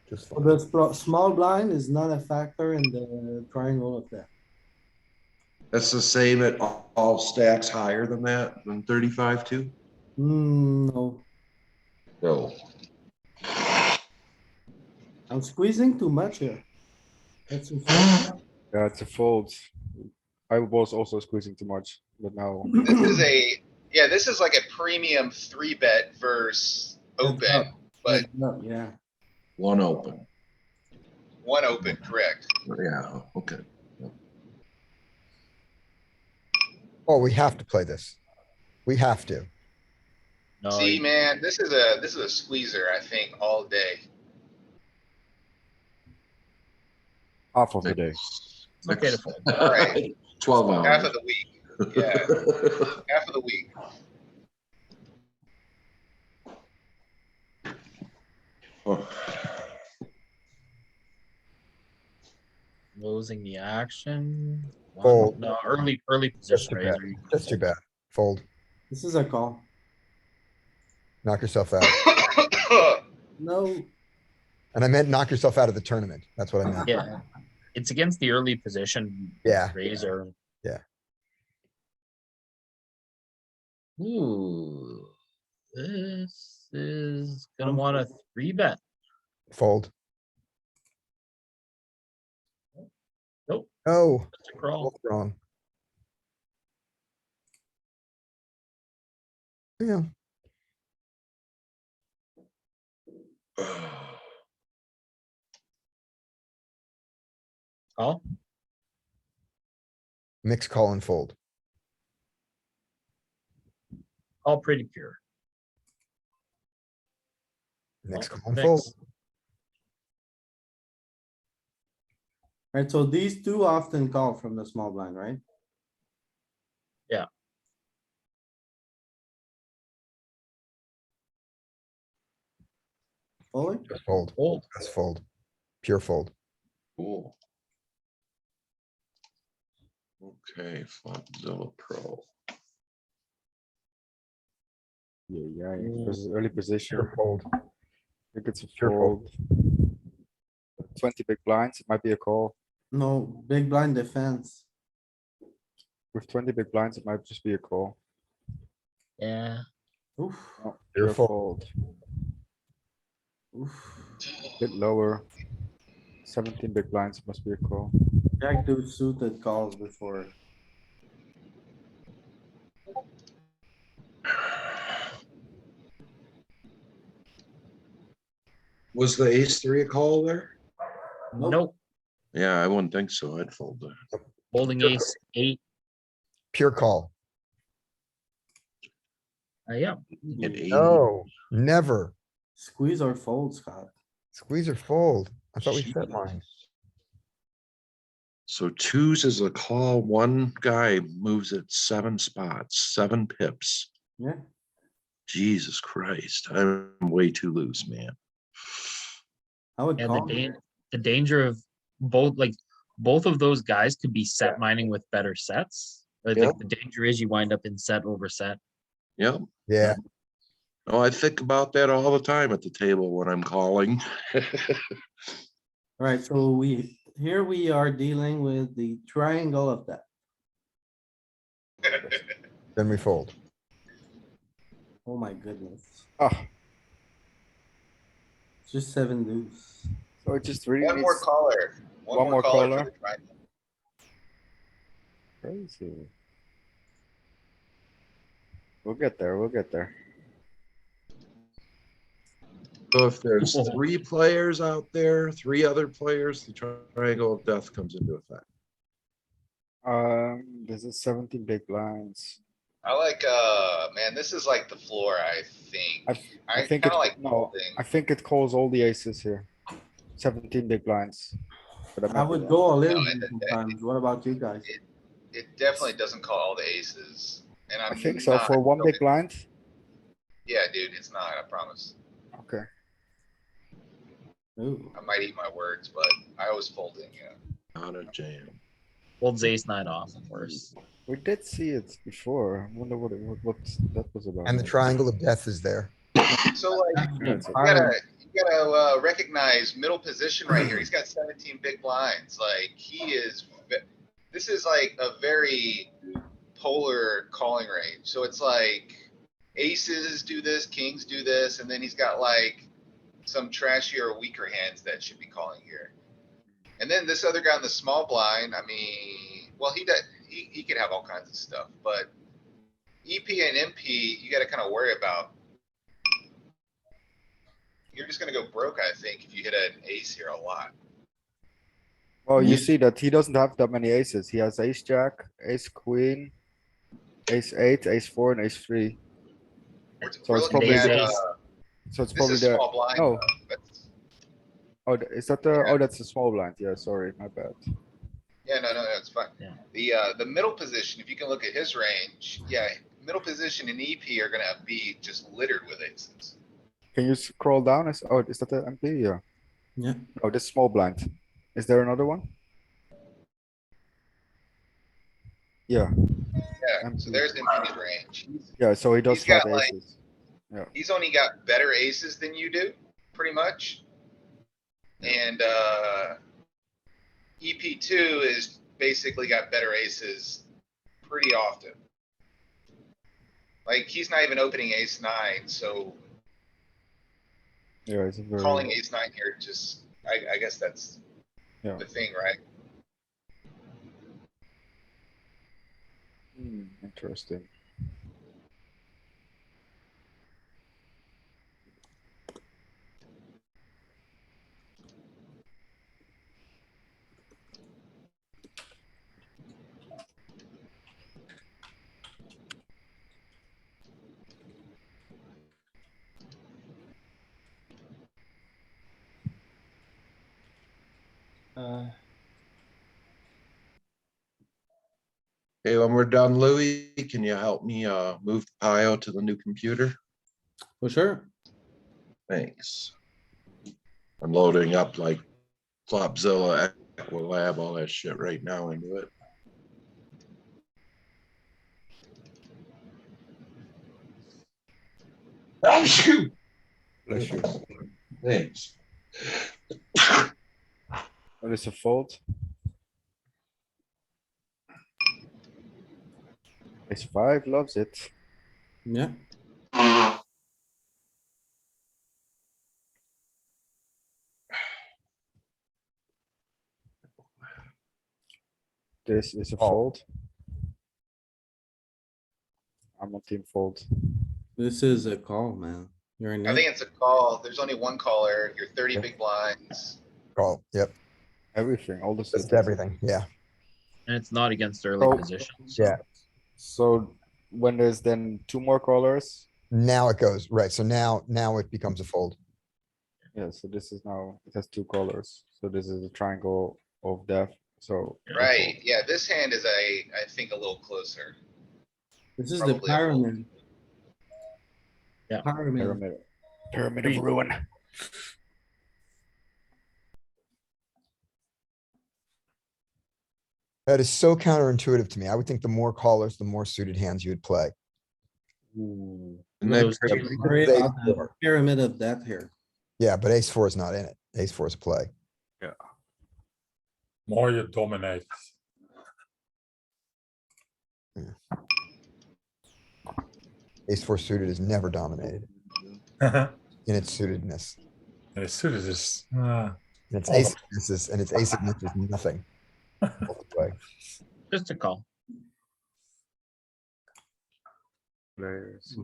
Just So fold. the small blind is not a factor in the triangle of death. that's the same at all stacks higher than that, than 35 too? No, No. I'm squeezing too much here. That's a fold. Yeah, it's a fold. I was also squeezing too much, but now This is like a premium 3-bet versus open, but Yeah, One open, 1 open, correct? yeah, okay. Oh, we have to play this. We have to. No, See, man, this is a squeezer, I think, all day. half of the day. it's okay to fold. Alright. 12 hours. Half of the week, yeah, half of the week. Oh, Losing the action. Fold. No, early Just position too bad. raiser. That's too bad. Fold, this is a call. knock yourself out. No, And I meant knock yourself out of the tournament. That's what I meant. Yeah, it's against the early position Yeah, raiser. Yeah. Ooh, this is gonna want a 3-bet. fold. Nope, Oh, that's a crawl. both wrong. Yeah, Call. mix, call and fold. All pretty pure. Mix, Call, call and mix. fold. right, so these two often call from the small blind, right? Yeah. Folding? Just fold. Fold. Just fold. Pure fold. cool. Okay, Flopzilla Pro. Yeah, this is early position. Pure fold. I think it's a Pure fold. 20 big blinds, it might be a call. No, big blind defense. With 20 big blinds, it might just be a call. Yeah, Oof, No, Pure pure fold. fold. oof. Bit lower. 17 big blinds, it must be a call. Jack deuce suited calls before. Was the ace 3 a call there? nope, Yeah, I wouldn't think so. I'd fold that. holding ace 8. Pure call. Yeah, At 80. No, never. Squeeze or fold, Scott. Squeeze or fold. I thought we set mine. So twos is a call. One guy moves it 7 spots, 7 pips. Yeah, Jesus Christ, I'm way too loose, man. I would And call. the danger of both of those guys could be set mining with better sets. Or Yeah. the danger is you wind up in set over set. Yep. Yeah, Oh, I think about that all the time at the table when I'm calling. Right, so here we are dealing with the triangle of that. then we fold. Oh my goodness, Ah, it's just 7 deuce. so it just really One more needs caller. One more caller for the triangle. crazy. We'll get there, we'll get there. So if there's 3 players out there, 3 other players, the triangle of death comes into effect. This is 17 big blinds. I like, man, this is like the floor, I think. I I think kinda it, like no, folding. I think it calls all the aces here. 17 big blinds. But I I might be would wrong. go all in No, here sometimes. What about you guys? It definitely doesn't call all the aces. And I I'm think so, not for one big going- blind. Yeah, dude, it's not, I promise. Okay, Ooh, I might eat my words, but I was folding, yeah. Not a jam. Folds ace nine off and worse. we did see it before. I wonder what that was about. And the triangle of death is there. So like, Yeah, it's you okay. gotta recognize middle position right here. He's got 17 big blinds. Like this is like a very polar calling range. So it's like aces do this, kings do this, and then he's got like some trashier, weaker hands that should be calling here. And then this other guy in the small blind, I mean, well, he could have all kinds of stuff, but EP and MP, you gotta kind of worry about. You're just gonna go broke, I think, if you hit an ace here a lot. Well, you see that he doesn't have that many aces. He has ace jack, ace queen, ace 8, ace 4, and ace 3. So We're it's looking probably at, the- So it's this probably is the, small blind. no. though. That's- Oh, is that the, oh, that's the small blind. Yeah, sorry, my bad. Yeah, no, it's fine. Yeah. The middle position, if you can look at his range, yeah, middle position and EP are gonna be just littered with aces. Can you scroll down? Oh, is that the MP? Yeah. yeah. Oh, this small blind. Is there another one? Yeah, Yeah, so there's MP's range. yeah, so he does He's got, flat like- aces. He's only got better aces than you do, pretty much. And, EP2 is basically got better aces pretty often. Like, he's not even opening ace 9, so Yeah, it's a very. calling ace 9 here just, I guess that's Yeah. the thing, right? Interesting. Okay, when we're done, Louis, can you help me move the Pio to the new computer? For sure. Thanks. I'm loading up like Flopzilla, Equilab, all that shit right now into it. Oh, shoot. Bless you. Thanks. What is a fold? Ace 5 loves it. Yeah. This is a Oh. fold. I'm on team fold. This is a call, man. You're in I think it. it's a call. There's only one caller. You're 30 Yeah. big blinds. Call, yep, Everything, all the just suited. everything, yeah. And it's not against early Oh. positions. Yeah. So when there's then 2 more callers, Now it goes, right, so now it becomes a fold. yeah, so this is now, it has 2 callers. So this is a triangle of death So. Right, yeah, this hand is I think a little closer. This is the Probably a fold. pyramid. Yeah. Pyramid. Pyramid of ruin. That is so counterintuitive to me. I would think the more callers, the more suited hands you would play. Ooh. And that Those crazy- double- Worry Ace about the four. pyramid of death here. Yeah, but ace four is not in it. Ace four is a play. More you dominate. Ace four suited is never dominated And in its suitedness. it's suited is And its Oh. ace is, and its ace is nothing. Play. Just a call. Players.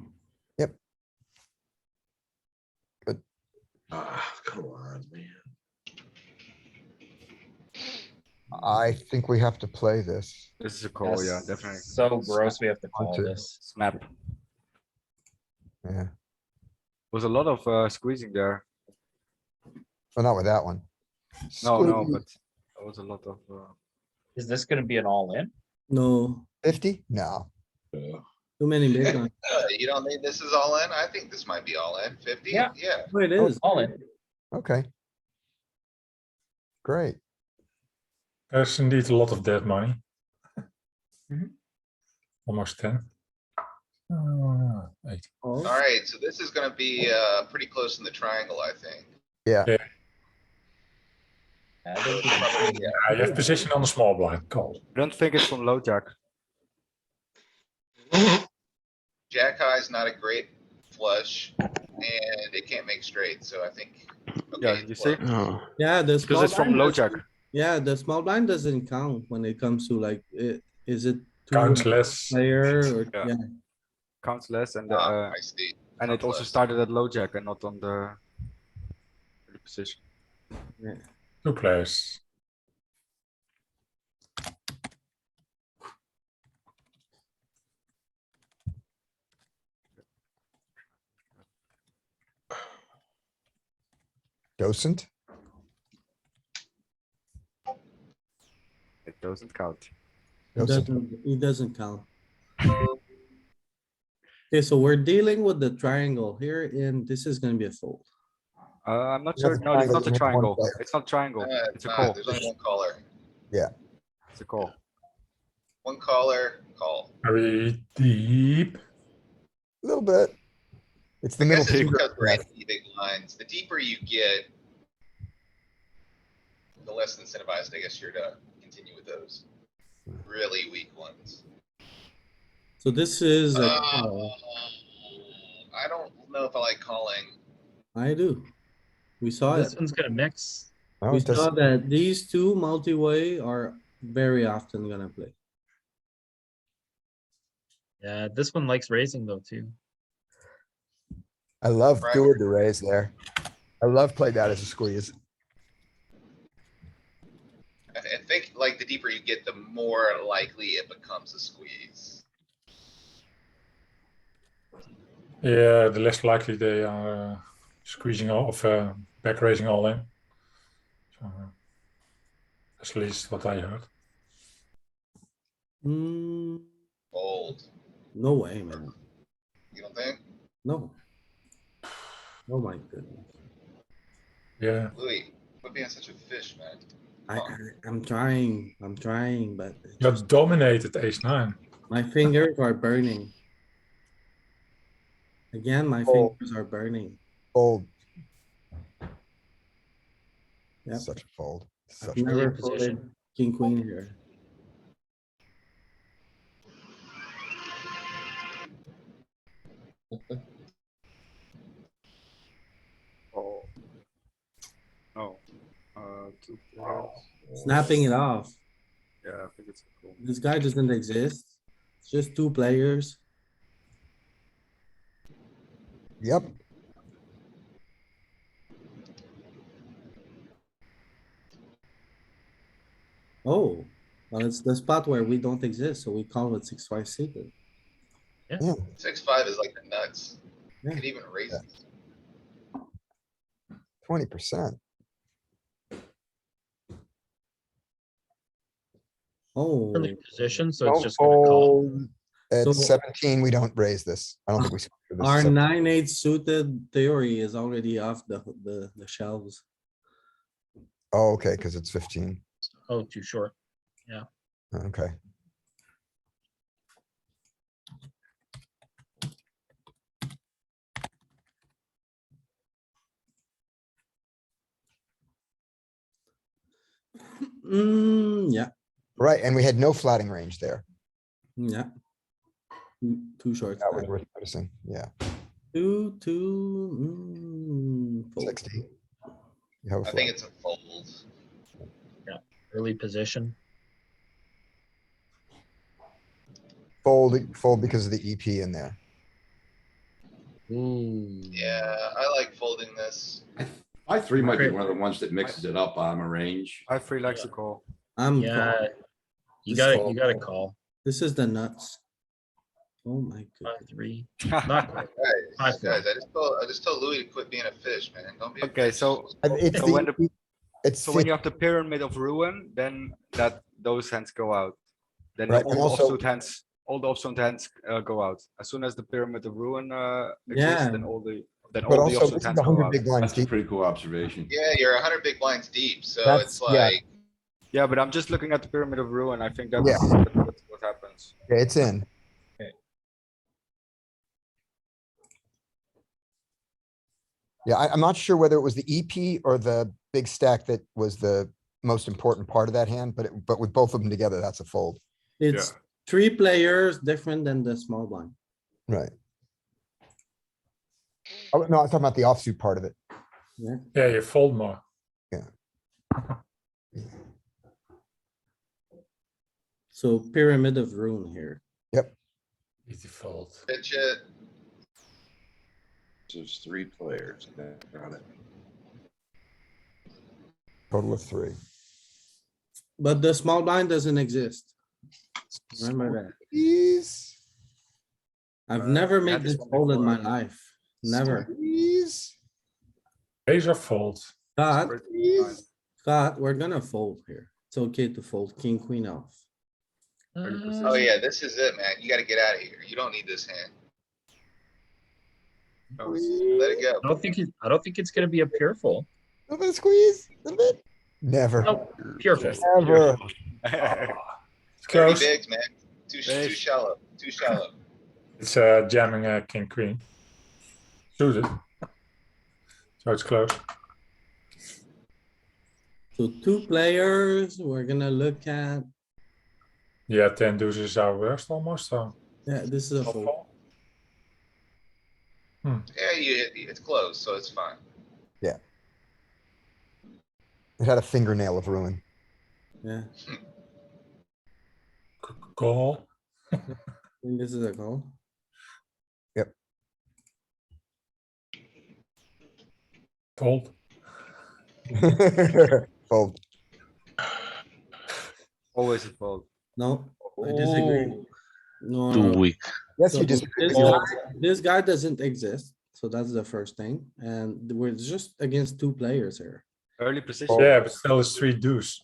Ah, come on, man. I think we have to play this. This is a call, yeah, Yes. definitely. So gross, we have to call to- this. Snap. Yeah, Was a lot of squeezing there. well, not with that one. No, Squeeze. but there was a lot of. Is this gonna be an all-in? No, 50? No. too many big ones. You don't think this is all in? I think this might be all in. 50? Yeah. Yeah. Oh, it Oh, is. it's all-in. Okay. Great. there's indeed a lot of dead money. Mhm. Almost 10. 8. Oh, Alright, so this is gonna be, pretty close in the triangle, I think. Yeah. Yeah, So this it's is- probably, yeah. You have position on the small blind, call. I don't think it's from low jack. Jack high is not a great flush, and it can't make straight, so I think. Yeah, okay, you it's see? close. Oh, yeah, the small Because it's from blind low doesn't- jack. Yeah, the small blind doesn't count when it comes to like, is it? two Counts less. Player or, Yeah. yeah, Counts less and I see. and it also Less. started at low jack and not on the position. 2 players. Dosent? It doesn't count. Dosent. it doesn't count. Okay, so we're dealing with the triangle here and this is gonna be a fold. I'm not You sure. have a No, it's triangle, not a you have one triangle. player. It's not triangle. It's It's a not, call. there's only one caller. It's a call. One caller, call. Very deep. A little bit. It's the I middle. guess it's finger. because we're at big lines. The deeper you get, the less incentivized, I guess, you're to continue with those really weak ones. So this is a call. I don't know if I like calling. I do. We saw This it. one's gonna mix. No, We it doesn't. saw that these two multi-way are very often gonna play. Yeah, this one likes raising though too. I love Right. doing the raise there. I love playing that as a squeeze. I think like the deeper you get, the more likely it becomes a squeeze. Yeah, the less likely they are squeezing off, back raising all in. So, that's at least what I heard. Hmm, Fold. no way, man. You don't think? No. Oh my goodness. Yeah, Louis, quit being such a fish, man. I'm trying, but it's you just- dominated ace 9. my fingers are burning. Again, my Oh. fingers are burning. Fold. Yep. Such a fold. I've Such a never position. folded king, queen here. Oh. No. Two players. Snapping it off. Yeah, I think it's a call. This guy doesn't exist. It's just two players. Yep. Oh, well, it's the spot where we don't exist, so we call it 6-5 suited. 6-5 is like the nuts. You Yeah. could even raise Yeah. it. 20%. Oh, Early position, so it's Don't just gonna call. fold. At So- 17, we don't raise this. I don't think we. this our is a- 9-8 suited theory is already off the shelves. Oh, okay, because it's 15. Oh, too short. Okay. Yeah, Right, and we had no flatting range there. yeah. Too short. That was worth noticing. Yeah, Two, fold. 60. You have a I flat. think it's a fold. Early position. Fold because of the EP in there. Ooh. Yeah, I like folding this. 5-3 might be Great. one of the ones that mixes it up bottom of range. 5-3 likes to call. I'm Yeah, calling. you This gotta call. you gotta call. This is the nuts. Oh my god. 5-3. Not quite. Guys, 5-4. I just told Louis to quit being a fish, man. Don't be a Okay, fish. so It's So when the, it's so when you have the pyramid of ruin, then those hands go out. Then Right, all and the also- offsuit hands go out. As soon as the pyramid of ruin exists, Yeah. then all the but offsuit also this is hands the go 100 out. big blinds That's a deep. pretty cool observation. Yeah, you're 100 big blinds deep, so That's- it's yeah. like, Yeah, but I'm just looking at the pyramid of ruin. I think that's Yeah. what happens. Yeah, it's in. Yeah, I'm not sure whether it was the EP or the big stack that was the most important part of that hand, but with both of them together, that's a fold. It's 3 players different than the small blind. Right. Oh, no, I'm talking about the offsuit part of it. Yeah, you fold more. So pyramid of ruin here. Easy fold. pitch it. There's 3 players. Got it. Total of 3. But the small blind doesn't exist. Remember that. Squeeze. I've never we made had this this one fold in my before. life. Never. Squeeze. Raise or fold. But, Squeeze. but we're gonna fold here. It's okay to fold king, queen off. Oh yeah, this is it, man. You gotta get out of here. You don't need this hand. Let it go. I don't think it's gonna be a pure fold. Little bit of squeeze, little bit. Never, Nope, pure fold. never. It's 30 close. bigs, man. Too shallow. Too shallow. It's jamming king queen. Suited. So it's close. So 2 players, we're gonna look at, Yeah, 10 deuces is our worst almost. So yeah, this is a fold. Yeah, it's close, so it's fine. It had a fingernail of ruin. Yeah, Call. I think this is a call. Fold. Fold. Always a fold. No, I disagree. No, Too no. weak. Yes, So you just. this guy doesn't exist, so that's the first thing, and we're just against 2 players here. Early position. Yeah, but still it's 3 deuce.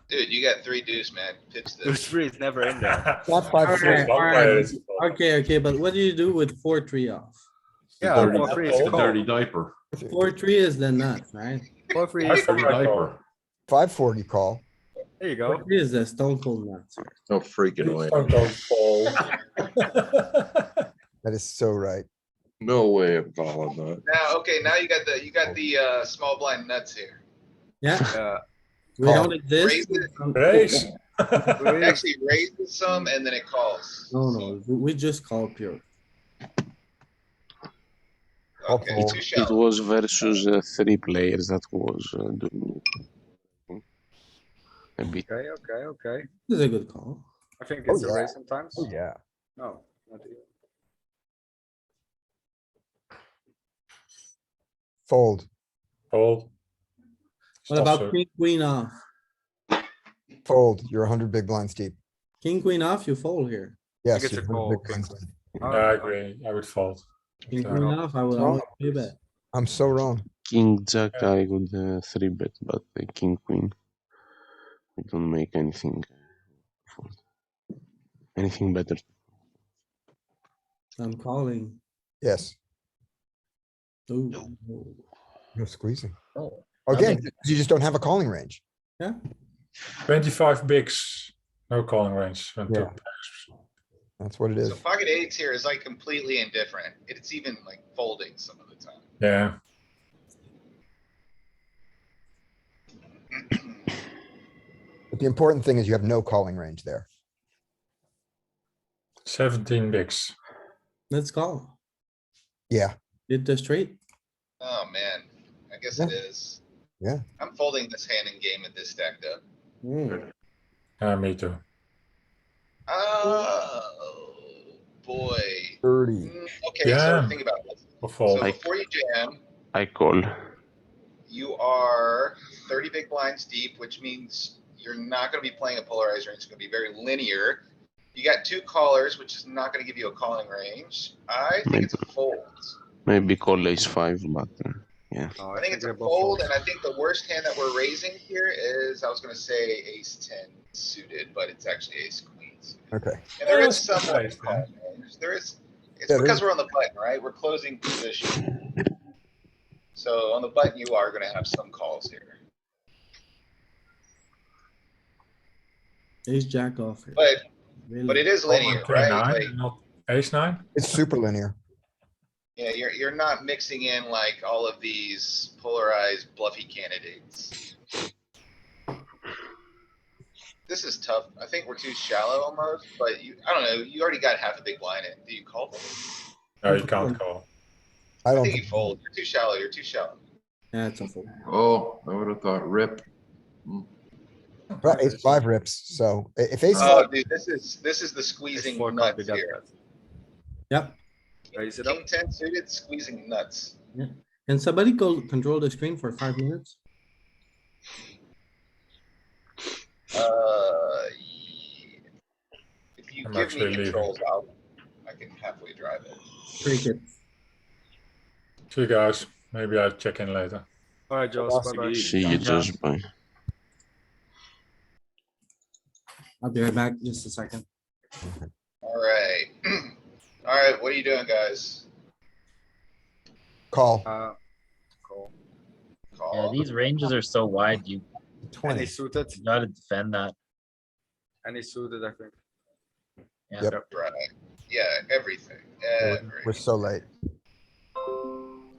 Dude, you got 3 deuce, man. Pitch Those this. 3 is never in there. Not 5-3. Alright, One alright. player is a fold. Okay, but what do you do with 4-3 off? Yeah, Dirty- 4-3 is it's a a call. dirty diaper. 4-3 is the nut, right? 4-3 I is forgot. Dirty diaper. 540 call. There you go. 4-3 is the stone cold nuts. here. No freaking way. Don't go fold. That is so right. No way of calling that. Now, okay, now you got the small blind nuts here. Yeah, we Call. don't exist. Raise it. Raise. It actually raises some and then it calls. No, we just call pure. Okay, Fold. too It shallow. was versus 3 players that was doing a bit. Okay. This is a good call. I think Oh, it's a yeah. raise sometimes. Oh, yeah. No, not even. Fold. Fold. What Stop, about sir. king, queen off? Fold. You're 100 big blinds deep. King, queen off, you fold here. Yes. it's a you're 100 call, big king, blinds queen. deep. Oh, Yeah, I agree. I would fold. King, Yeah. queen off, I would Wrong. always do that. I'm so wrong. King Jack, I would 3 bet, but the king queen, we don't make anything. fold. Anything better? I'm calling. Yes, Ooh. no squeezing. Oh, Again, nothing. you just don't have a calling range. Yeah, 25 bigs, no calling range. And two Yeah. pairs. That's what it So is. pocket eights here is like completely indifferent. It's even like folding some of the time. Yeah, But the important thing is you have no calling range there. 17 bigs. let's call. Yeah, Did the straight? Oh, man, I guess Yeah. it is. yeah. I'm folding this hand in game with this stacked up. Me too. Oh, boy. 30. Okay, so Jam. think about this. Or So fold. before you jam, I call. you are 30 big blinds deep, which means you're not gonna be playing a polarized range. It's gonna be very linear. You got two callers, which is not gonna give you a calling range. I think it's a fold. Maybe call ace 5, but yeah. No, I think it's a they're both fold, folds. and I think the worst hand that we're raising here is, I was gonna say ace 10 suited, but it's actually ace queen suited. Okay. And there is That's somewhat nice, of calling range. There is, it's Yeah, because there's- we're on the button, right? We're closing position. So on the button, you are gonna have some calls here. Ace jack off here. But Really? it is Call linear, on king right? 9 Like, and not ace 9. It's super linear. yeah, you're not mixing in like all of these polarized bluffy candidates. This is tough. I think we're too shallow almost, but I don't know, you already got half a big blind in. Do you call? No, you can't call. I I don't think you think, fold. You're too shallow. You're too shallow. Yeah, it's a fold. Oh, I would have thought rip. well, ace 5 rips, so if ace Oh, 5, dude, this is the Ace squeezing 4 can't be nuts that here. bad. Yep. Raise it up. King 10 suited, squeezing nuts. Can somebody go control the screen for 5 minutes? Yeah. If you I'm give me actually leaving. controls, I can halfway drive it. Break it. See you guys. Maybe I'll check in later. Alright, Josh, bye bye. See you just by. I'll be right back, just a second. Alright. Alright, what are you doing, guys? call Call. Yeah, Call. these ranges are so wide. You 20. Any suited? gotta defend that. Any suited, I think. Yeah. Yep. Right. Yeah, everything. We're so late.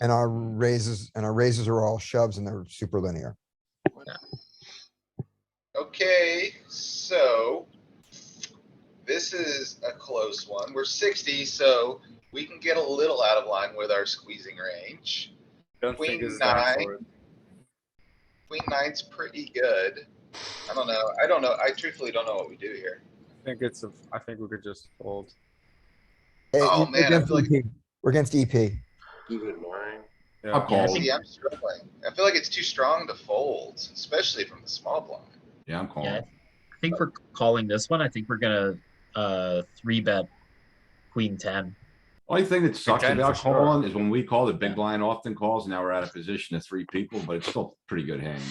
And our raises are all shoves and they're super linear. Okay, so this is a close one. We're 60, so we can get a little out of line with our squeezing range. Don't think Queen this is the hand 9. for it. Queen 9's pretty good. I don't know. I truthfully don't know what we do here. I think we could just fold. Oh, We're man, I against feel like- EP. We're against EP. Even 9. Yeah. I'll call. See, I'm struggling. I feel like it's too strong to fold, especially from the small blind. Yeah, I'm Yeah, calling. I think we're calling this one. I think we're gonna 3-bet Queen 10. Only thing that sucks 10 about for sure. calling is when we call, the big blind often calls, now we're out of position to 3 people, but it's still a pretty good hand.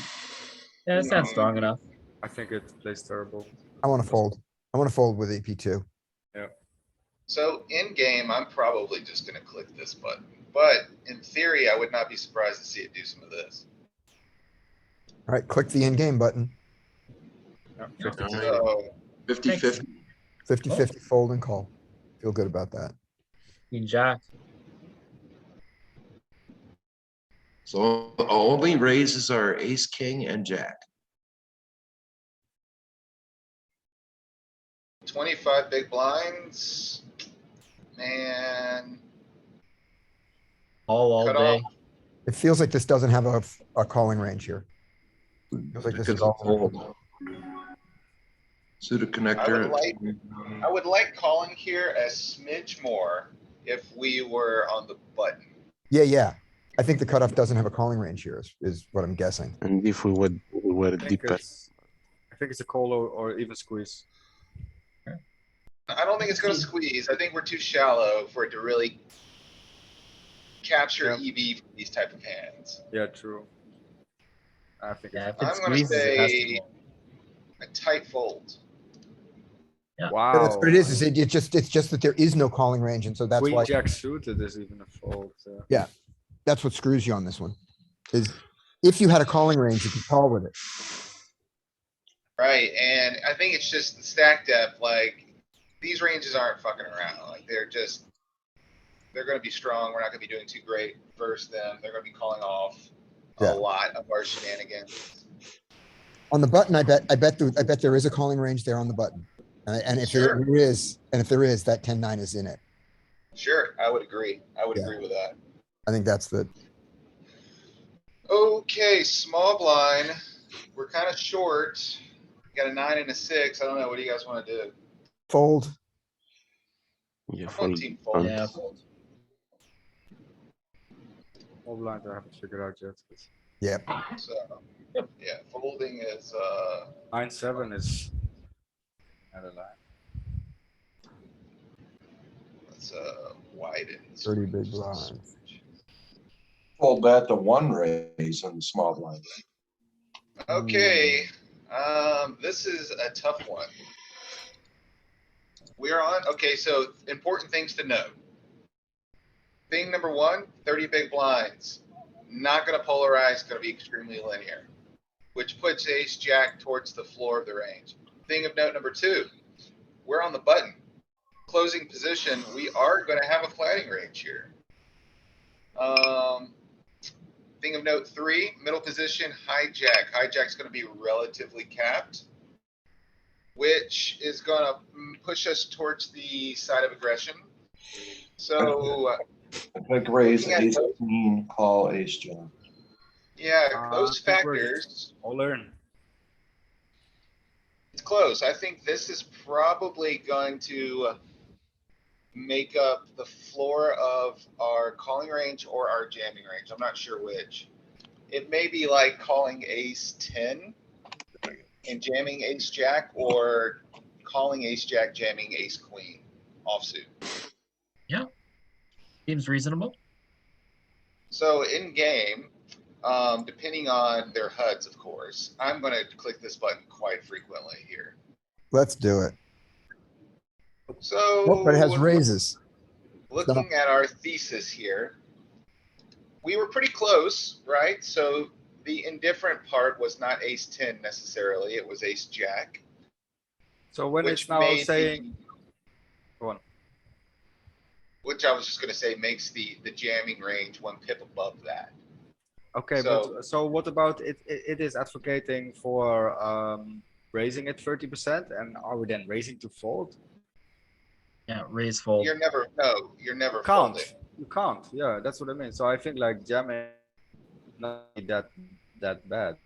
Yeah, it's not strong enough. I think it plays terrible. I want to fold. I want to fold with EP2. So in game, I'm probably just gonna click this button, but in theory, I would not be surprised to see it do some of this. All right, click the in-game button. Yeah, Yeah. 50. So 50-50. 50-50 fold and call. Feel good about that. Queen Jack. So the only raises are ace, king, and jack. 25 big blinds, man. All Cut day. off. It feels like this doesn't have a calling range here. Feels like this is Because all. of fold. Suited connector. I would like calling here a smidge more if we were on the button. Yeah. I think the cutoff doesn't have a calling range here is what I'm guessing. And if we were I think deeper, it's a call or even squeeze. I don't think it's gonna squeeze. I think we're too shallow for it to really capture EV for these type of hands. Yeah, true. I think Yeah, it's if it I'm gonna squeezes, it has to say go. a tight fold. Wow. That's what it is it's just that there is no calling range, and so that's Queen why, jack suited is even a fold. that's what screws you on this one. Is if you had a calling range, you could call with it. Right, and I think it's just the stack depth, like, these ranges aren't fucking around, like, they're gonna be strong, we're not gonna be doing too great versus them, they're gonna be calling off a Yeah. lot of our shenanigans. On the button, I bet there is a calling range there on the button. And if there Sure. is, that 10-9 is in it. Sure, I would agree, Yeah. agree with that. I think that's the, Okay, small blind, we're kinda short, we got a 9 and a 6, I don't know, what do you guys wanna do? fold. Yeah, I'm on fold. team fold. Yeah. All blind I haven't figured out yet. Yep. So, yeah, folding is, 9-7 is. Not a line. let's, widen. this 30 range big just a blinds. smidge. Fold that to one raise on the small blind. Okay, this is a tough one. We're on, okay, so important things to note. Thing number one, 30 big blinds. Not gonna polarize, gonna be extremely linear, which puts ace jack towards the floor of the range. Thing of note number two, we're on the button. Closing position, we are gonna have a flatting range here. Thing of note three, middle position, hijack. Hijack's gonna be relatively capped, which is gonna push us towards the side of aggression. So, I think raise Looking at ace those- queen, call ace jack. yeah, those I think we're- factors, I'll learn. it's close. I think this is probably going to make up the floor of our calling range or our jamming range. I'm not sure which. It may be like calling ace 10 and jamming ace jack, or calling ace jack, jamming ace queen offsuit. Seems reasonable. So in game, depending on their HUDs, of course, I'm gonna click this button quite frequently here. Let's do it. So. Nope, but it has raises. Looking at our thesis here, we were pretty close, right? So the indifferent part was not ace 10 necessarily, it was ace jack. So when Which it's now made saying, the- go on. Which I was just gonna say makes the jamming range 1 pip above that. Okay, So- but so what about it? It is advocating for raising it 30%, and are we then raising to fold? Yeah, raise fold. You're never Can't. folding. You can't. Yeah, that's what I mean. So I think like jamming not be that bad.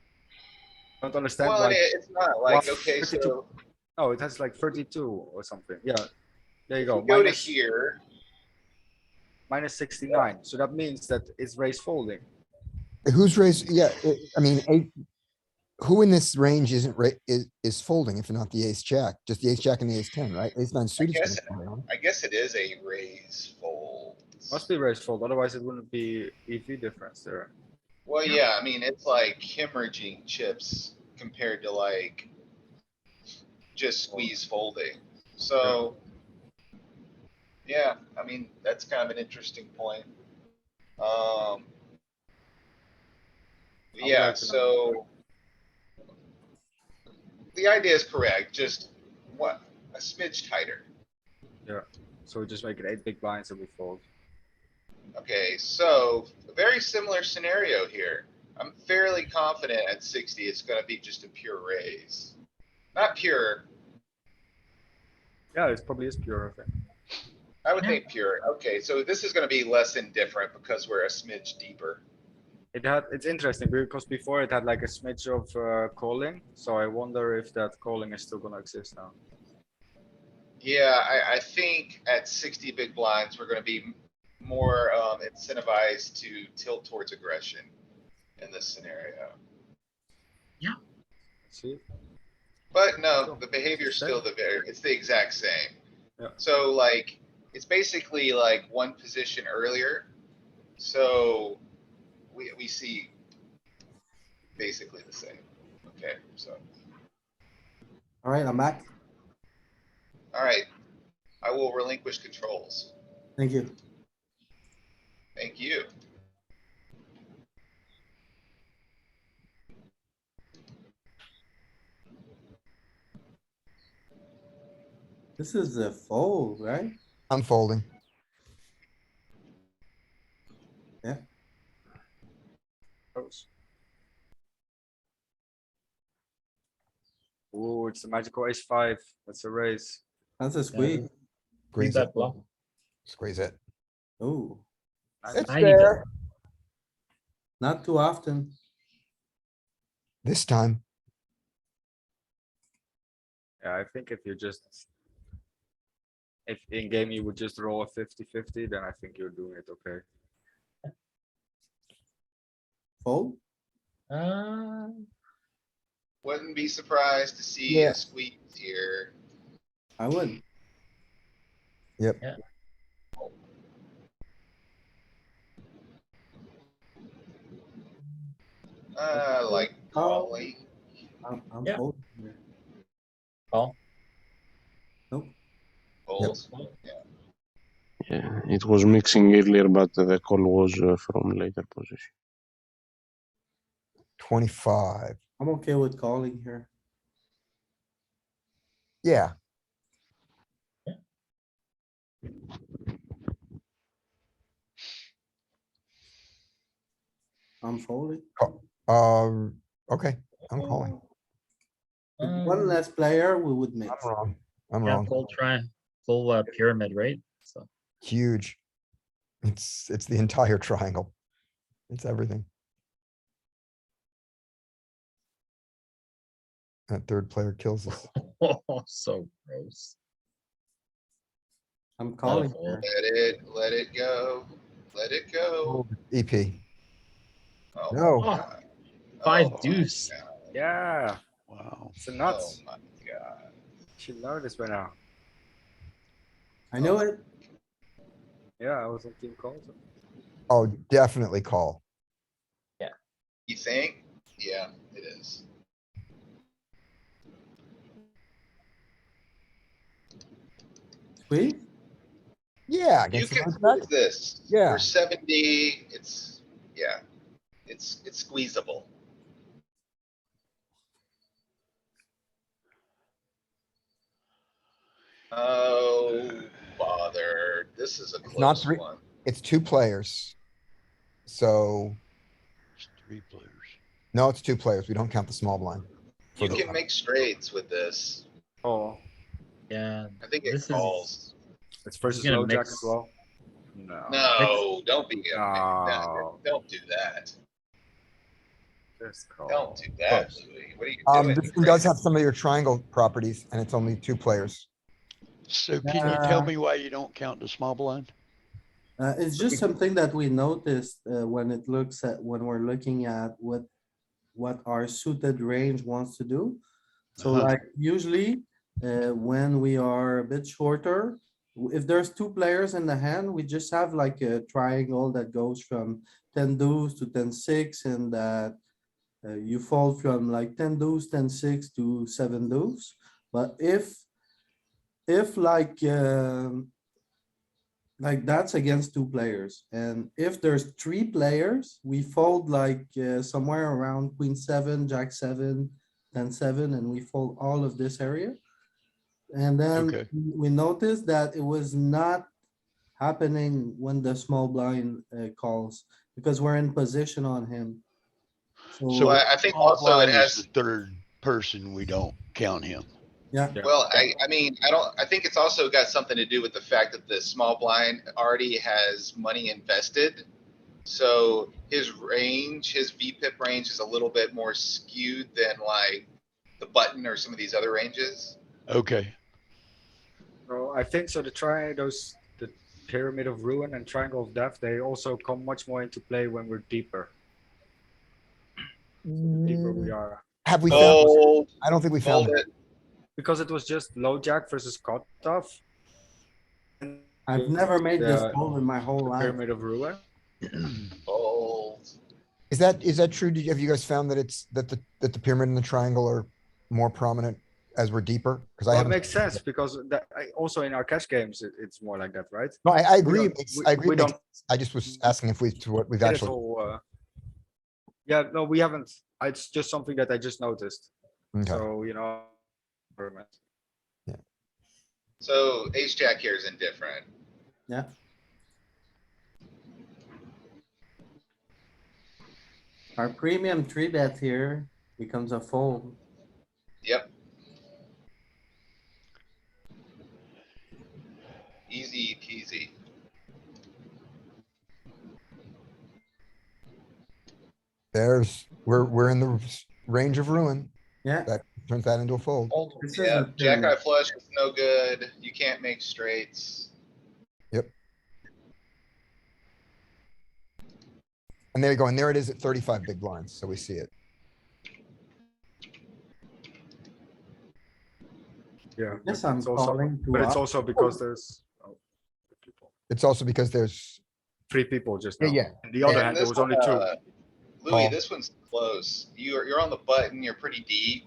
I don't understand Well, why. it's not like, why okay, 32 so No, it has like 32 or something. Yeah, there you if go. we go to Minus- here, minus 69. So that means that it's raise folding. Who's raised? Yeah, I mean, who in this range isn't is folding if not the ace jack? Just the ace jack and the ace 10, right? Ace 9 suited. I guess it is a raise fold. Must be raise fold, otherwise it wouldn't be EV difference there. Well, yeah, I mean, it's like hemorrhaging chips compared to like just squeeze folding. So, yeah, I mean, that's kind of an interesting point. Yeah, like to know. so the idea is correct, just what, a smidge tighter. So we just make it 8 big blinds and we fold. Okay, so a very similar scenario here. I'm fairly confident at 60, it's gonna be just a pure raise. Not pure, Yeah, it probably is pure, I think. I would think pure. Okay, so this is gonna be less indifferent because we're a smidge deeper. It's interesting because before it had like a smidge of calling. So I wonder if that calling is still gonna exist now. Yeah, I think at 60 big blinds, we're gonna be more incentivized to tilt towards aggression in this scenario. See? But no, the behavior is still it's the exact same. Yeah. So like, it's basically like one position earlier. So we see basically the same. Okay, so, Alright, I'm back. Alright, I will relinquish controls. Thank you. Thank you. This is a fold, right? I'm folding. Close. Ooh, it's a magical ace five. That's a raise. That's a squeeze. Read Squeeze it, that bluff. squeeze it. Oh, It's Tiny bit. there. not too often. This time. Yeah, I think if you just. If in game you would just roll a 50-50, then I think you're doing it okay. Fold? Uh, Wouldn't be surprised to see Yeah. a squeeze here. I would. Yep. Yeah. Like calling. I'm Yeah. folding here. call. Folds. Yeah, it was mixing earlier, but the call was from later position. 25. I'm okay with calling here. Yeah, I'm folding. okay, I'm calling. With one less player, we would mix. I'm wrong. I'm Yeah, wrong. full pyramid, right? So Huge. It's the entire triangle. It's everything. That third player kills us. so gross. I'm calling fold. here. Let it go. Let it go. EP. Oh No. my god. Five Oh my deuce. god. Yeah, Wow. it's a Oh nuts. my god. Should know this by now. I know it. Yeah, I was on team calls. Oh, definitely call. You think? Yeah, it is. Squeeze? Yeah. You against the can nine squeeze back. this. Yeah. For 70, it's, yeah. It's squeezable. Oh, bother. This is a It's not close three. one. It's two players. So, It's 3 players. no, it's two players. We don't count the small blind. You the- can make straights with this. Oh, Yeah, I think it this is calls. it's versus gonna low jack mix- as well. No. No, don't be a No. don't do that. Just call. Don't do that, Close. Louis. What are you doing? This one does have some of your triangle properties and it's only two players. So can you tell me why you don't count the small blind? It's just something that we noticed, when it looks at, when we're looking at what our suited range wants to do. So Uh-huh. like usually, when we are a bit shorter, if there's two players in the hand, we just have like a triangle that goes from 10 deuce to 10-6 and that you fall from like 10 deuce, 10-6 to 7 deuce. But if like that's against two players, and if there's three players, we fold like somewhere around queen 7, jack 7, 10-7, and we fold all of this area. And then Okay. we noticed that it was not happening when the small blind calls, because we're in position on him. So So, I think small also it blind is has, the third person, we don't count him. yeah, well, I mean, I think it's also got something to do with the fact that the small blind already has money invested. So his range, his VPIP range is a little bit more skewed than like the button or some of these other ranges. Okay. So I think so. The pyramid of ruin and triangle of death, they also come much more into play when we're deeper. So the deeper we are, Have we found? Fold, I don't think we found fold it. it. because it was just low jack versus cutoff. I've never made this The- fold in my whole The life. pyramid of ruin. Fold. Is that true? Have you guys found that it's that the pyramid and the triangle are more prominent as we're deeper? Cause I Well, it haven't. makes sense because also in our cash games, it's more like that, right? No, I We agree. don't- it makes- we- I agree. we it makes don't- sense. I just was asking if to what we've It is actually, all, yeah, no, we haven't. It's just something that I just noticed. okay. So, So ace jack here is indifferent. Yeah. Our premium three bet here becomes a fold. Yep. Easy peasy. We're in the range of ruin. Yeah. That turns that into a fold. This is Yeah, a jack pyramid. eye flush is no good. You can't make straights. And there you go. And there it is at 35 big blinds. So we see it. yeah. Yes, but I'm it's also- calling But to it's up. also because there's It's also because there's, 3 people just yeah, now. yeah. On the other And hand, there this was only one, 2. Louis, Call. this one's close. You're on the button, you're pretty deep.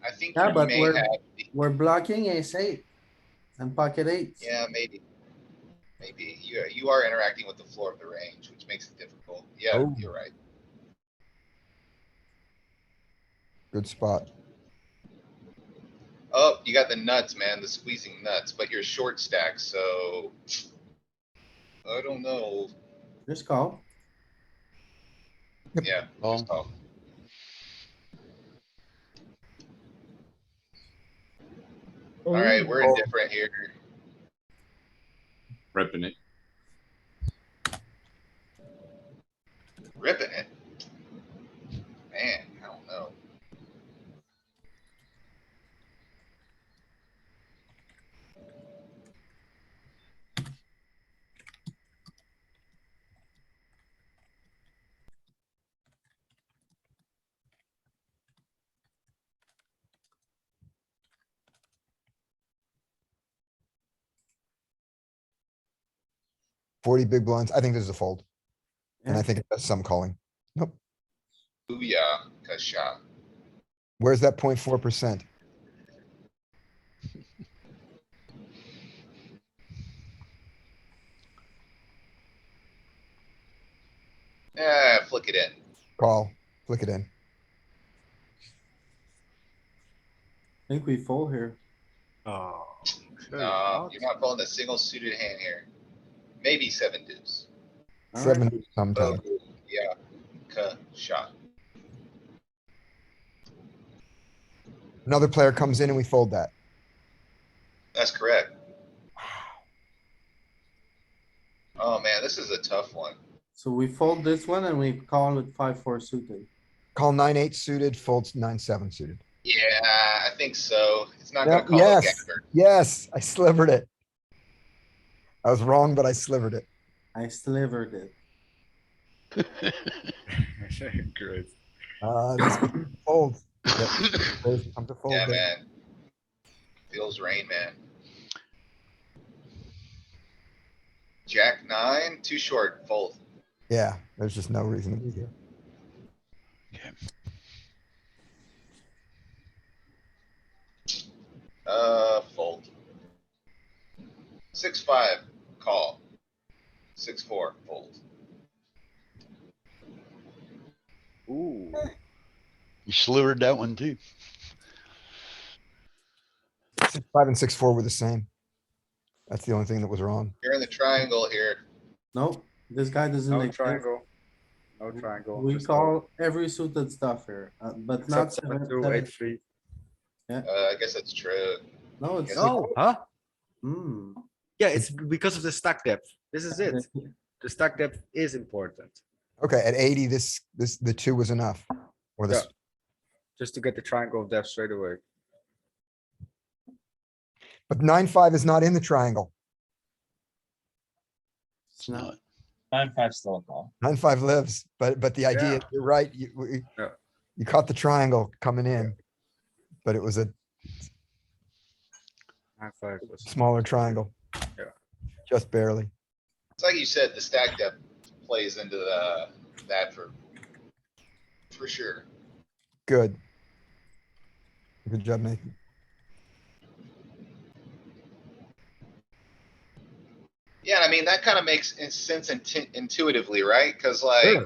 I think Yeah, you but may we're- have, We're blocking ace eight and pocket eights. yeah, maybe. Maybe you are interacting with the floor of the range, which makes it difficult. Yeah, Oh. you're right. Good spot. Oh, you got the nuts, man, the squeezing nuts, but you're short stack, so. I don't know. Just call. Yeah. just call. Alright, we're indifferent here. Ripping it. Ripping it. Man, I don't know. Forty big blinds. I think this is a fold. And I Yeah. think it does some calling. Nope. Booyah, kasha. Where's that 0.4%? Flick it in. Call, flick it in. I think we fold here. Oh. No, you're not pulling a single suited hand here. Maybe 7 deuce. All right. 7 sometime. Oh, yeah, kasha. Another player comes in and we fold that. That's correct. Oh, man, this is a tough one. So we fold this one and we call it 5-4 suited. Call 9-8 suited, folds 9-7 suited. Yeah, I think so. It's not Yeah, gonna call a yes, gapper. yes, I slivered it. I was wrong, but I slivered it. I slivered it. Great. This folds. Yep, raise come to fold Yeah, there. man. Feels rain, man. Jack 9, too short, fold. Yeah, there's just no reason to be here. Fold. 6-5, call. 6-4, fold. Ooh. You slivered that one too. 6-5 and 6-4 were the same. That's the only thing that was wrong. You're in the triangle here. Nope, this guy doesn't No exist. triangle. No triangle. We just call every suited stuff here, but not except 7-2, 7. 8-3. I guess that's true. No, it's. No, huh? Hmm. Yeah, it's because of the stack depth. This is it. The stack depth is important. Okay, at 80, the 2 was enough. Or this, Just to get the triangle of depth straight away. but 9-5 is not in the triangle. It's not. 9-5 still a call. 9-5 lives, but the idea, Yeah. you're right, Yeah. you caught the triangle coming in. But it was a 9-5 was. smaller triangle. Yeah. Just barely. It's like you said, the stack depth plays into that for sure. Good. Good job, Nathan. Yeah, I mean, that kind of makes sense intuitively, right? Cause like Sure.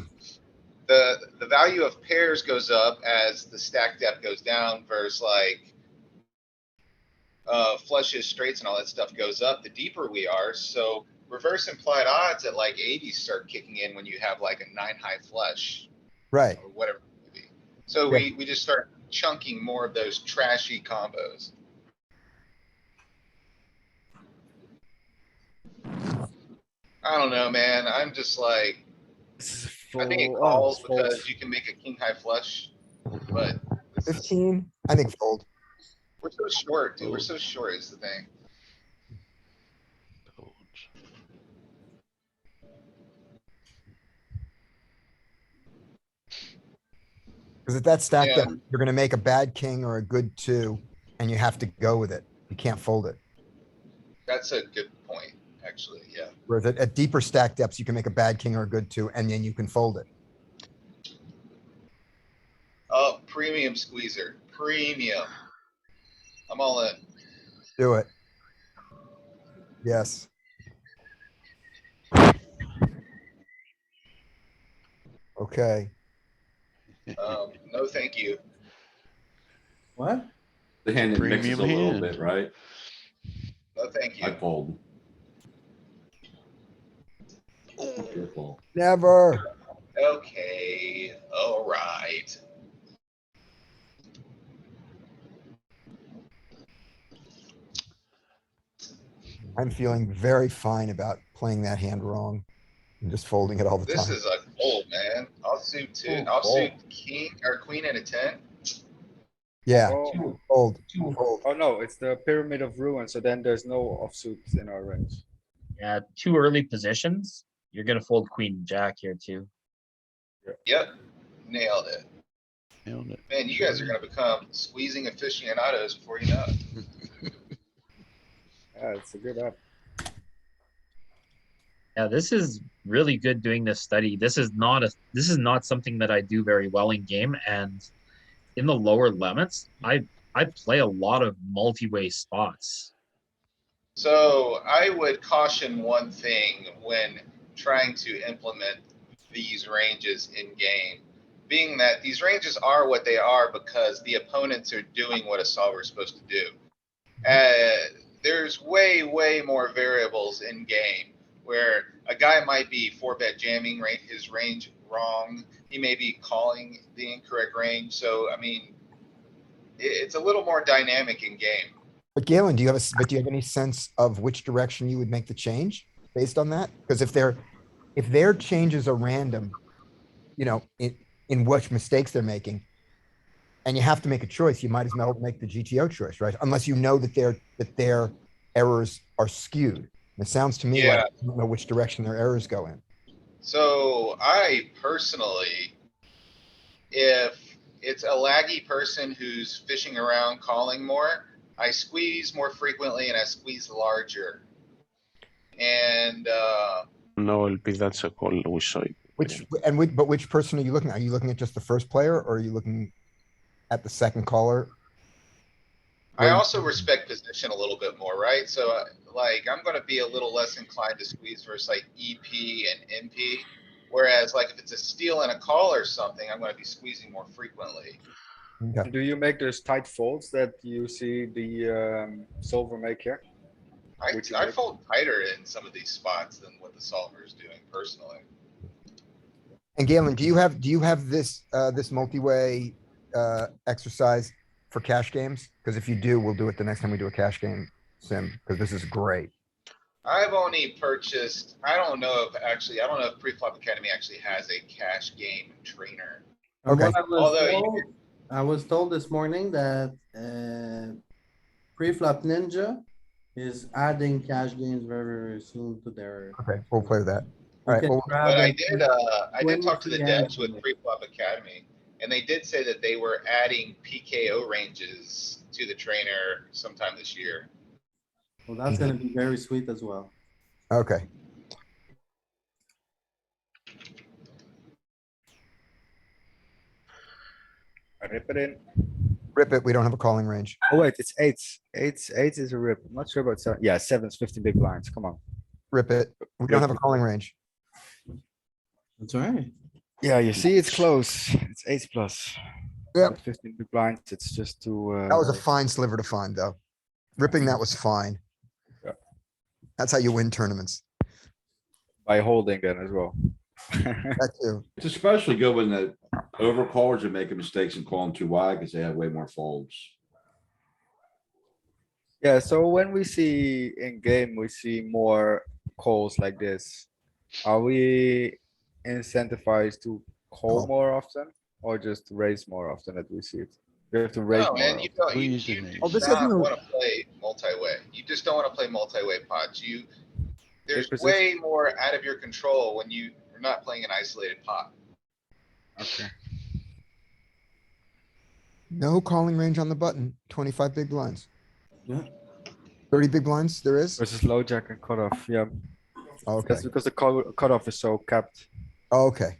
the value of pairs goes up as the stack depth goes down versus like flushes, straights and all that stuff goes up the deeper we are. So reverse implied odds at like 80 start kicking in when you have like a 9 high flush Right. or whatever it may be. So Yeah. we just start chunking more of those trashy combos. I don't know, man. I'm just like, This is I think it full- oh, calls it's fold. because you can make a king high flush, but this is, 15, I think fold. we're so short, dude. We're so short is the thing. Because if that stacked up, Yeah. you're gonna make a bad king or a good two, and you have to go with it. You can't fold it. That's a good point, actually. Yeah. Whereas at deeper stack depths, you can make a bad king or a good two, and then you can fold it. Oh, premium squeezer. Premium. I'm all in. Do it. Yes. Okay. No, thank you. What? The hand that mixes Premium a little hand. bit, right? No, thank I you. fold. Your call. Never. Okay. All right. I'm feeling very fine about playing that hand wrong. And just folding it all the This time. is a fold, man. Offsuit two, Oh, offsuit king or queen and a 10. Yeah, Oh, fold, fold. oh no, it's the pyramid of ruin. So then there's no offsuit in our range. Yeah, two early positions. You're gonna fold queen jack here too. Yep. Nailed it. Nailed it. Man, you guys are going to become squeezing aficionados before you know it. Yeah, it's a good app. Yeah, this is really good doing this study. This is not something that I do very well in game, and in the lower limits, I play a lot of multi-way spots. So I would caution one thing when trying to implement these ranges in game, being that these ranges are what they are because the opponents are doing what a solver is supposed to do. There's way more variables in game where a guy might be 4-bet jamming his range wrong. He may be calling the incorrect range. So, I mean, it's a little more dynamic in game. But Galen, do you have any sense of which direction you would make the change based on that? Because if their changes are random, you know, in which mistakes they're making, and you have to make a choice, you might as well make the GTO choice, right? Unless you know that their errors are skewed. And it sounds to me like you don't know which direction their errors go in. So I personally, if it's a laggy person who's fishing around calling more, I squeeze more frequently and I squeeze larger. And No LP, that's a call we saw it. But which person are you looking at? Are you looking at just the first player, or are you looking at the second caller? I also respect position a little bit more, right? So like I'm going to be a little less inclined to squeeze versus like EP and MP. Whereas like if it's a steal and a call or something, I'm going to be squeezing more frequently. Okay. Do you make those tight folds that you see the solver make here? I fold tighter in some of these spots than what the solver is doing personally. And Galen, do you have this this multi-way exercise for cash games? Because if you do, we'll do it the next time we do a cash game sim, because this is great. I've only purchased, I don't know if Preflop Academy actually has a cash game trainer. Okay. I was told this morning that Preflop Ninja is adding cash games very soon to their. Okay, we'll play with that. All right. Okay, Well, But I did talk to the 23 devs with hands. Preflop Academy, and they did say that they were adding PKO ranges to the trainer sometime this year. Well, that's gonna be very sweet as well. okay. I rip it in. Rip it. We don't have a calling range. Oh wait, it's eights. Eights is a rip. I'm not sure about seven. Yeah, seven's 50 big blinds. Come on. Rip it. We don't have a calling range. That's right. Yeah, you see, it's close. It's ace plus. Yep. At 15 big blinds, it's just too. That was a fine sliver to find, though. Ripping that was fine. Yeah. That's how you win tournaments. By holding then as well. That too. It's especially good when the overcallers are making mistakes and calling too wide because they have way more folds. Yeah, so when we see in game, we see more calls like this. Are we incentivized to call Call. more often or just raise more often that we see it? We have to raise No, more. man, you often. don't, you Squeezing do it. Oh, this not isn't- wanna play multi-way. You just don't wanna play multi-way pots. There's position. way more out of your control when you're not playing an isolated pot. Okay. No calling range on the button. 25 big blinds. Yeah. 30 big blinds there is? Versus low jack and cutoff, yeah. Okay, That's because the cutoff is so capped. okay.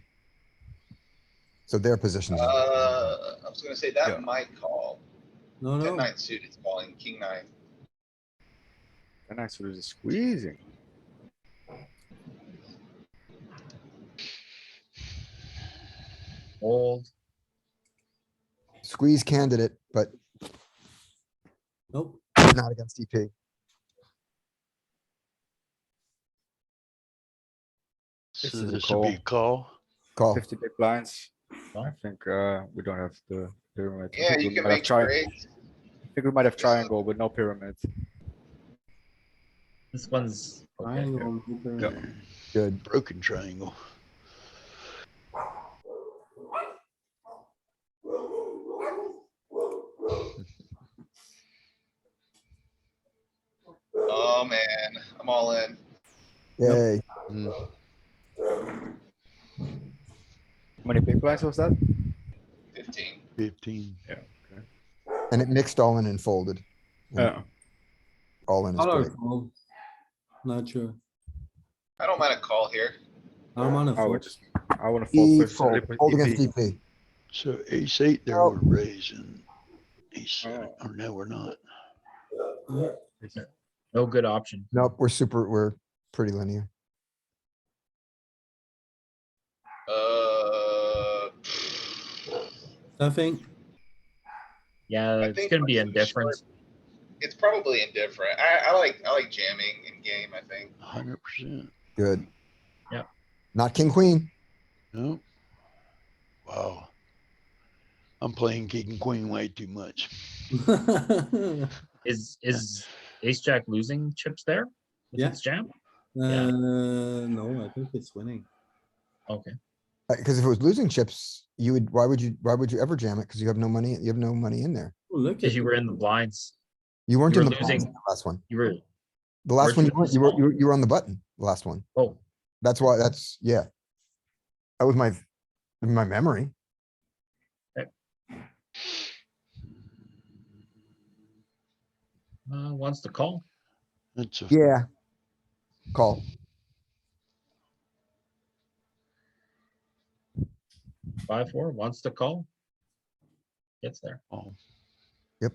So their positions. is- I was gonna say Yeah. that might call. No, 10-9 suited is calling, king nine. And actually is squeezing. Old. Squeeze candidate, but Nope. not against EP. This So is a this would be a call. Call. 50 big blinds. Oh. I think we don't have the pyramid. I Yeah, think you we can might have make trades. I think we might have triangle with no pyramid. This one's okay. Triangle, Yeah. Good. Broken triangle. Oh, man, I'm all in. Yay. Mm, How many big blinds was that? 15. 15. And it mixed all in and folded. Yeah. All in is Color great. fold. Not sure. I don't mind a call here. I'm on a I would fold. just, I wanna fold E first. fold, fold against EP. So ace eight there, Oh. we're raising. Ace seven, Oh. or no, we're not. No good option. Nope, we're pretty linear. I think. Yeah, I it's think gonna be for the indifferent. short- It's probably indifferent. I like jamming in game, I think. 100%. Good. Yeah. Not king, queen. No. Wow. I'm playing king and queen way too much. Is ace jack losing chips there? With Yeah. its jam? No, I think it's winning. Okay. Because if it was losing chips, you would, why would you ever jam it? Because you have no money, you have no money in there. Oh, look Because at you were in the blinds. You weren't You in were the blinds losing. in the last one. You were, The last one, weren't you you in the weren't, small? you were on the button, the last one. oh, That's why, yeah. That was my memory. wants to call. That's a Yeah. Call. 5-4, wants to call. Gets there. call. Yep.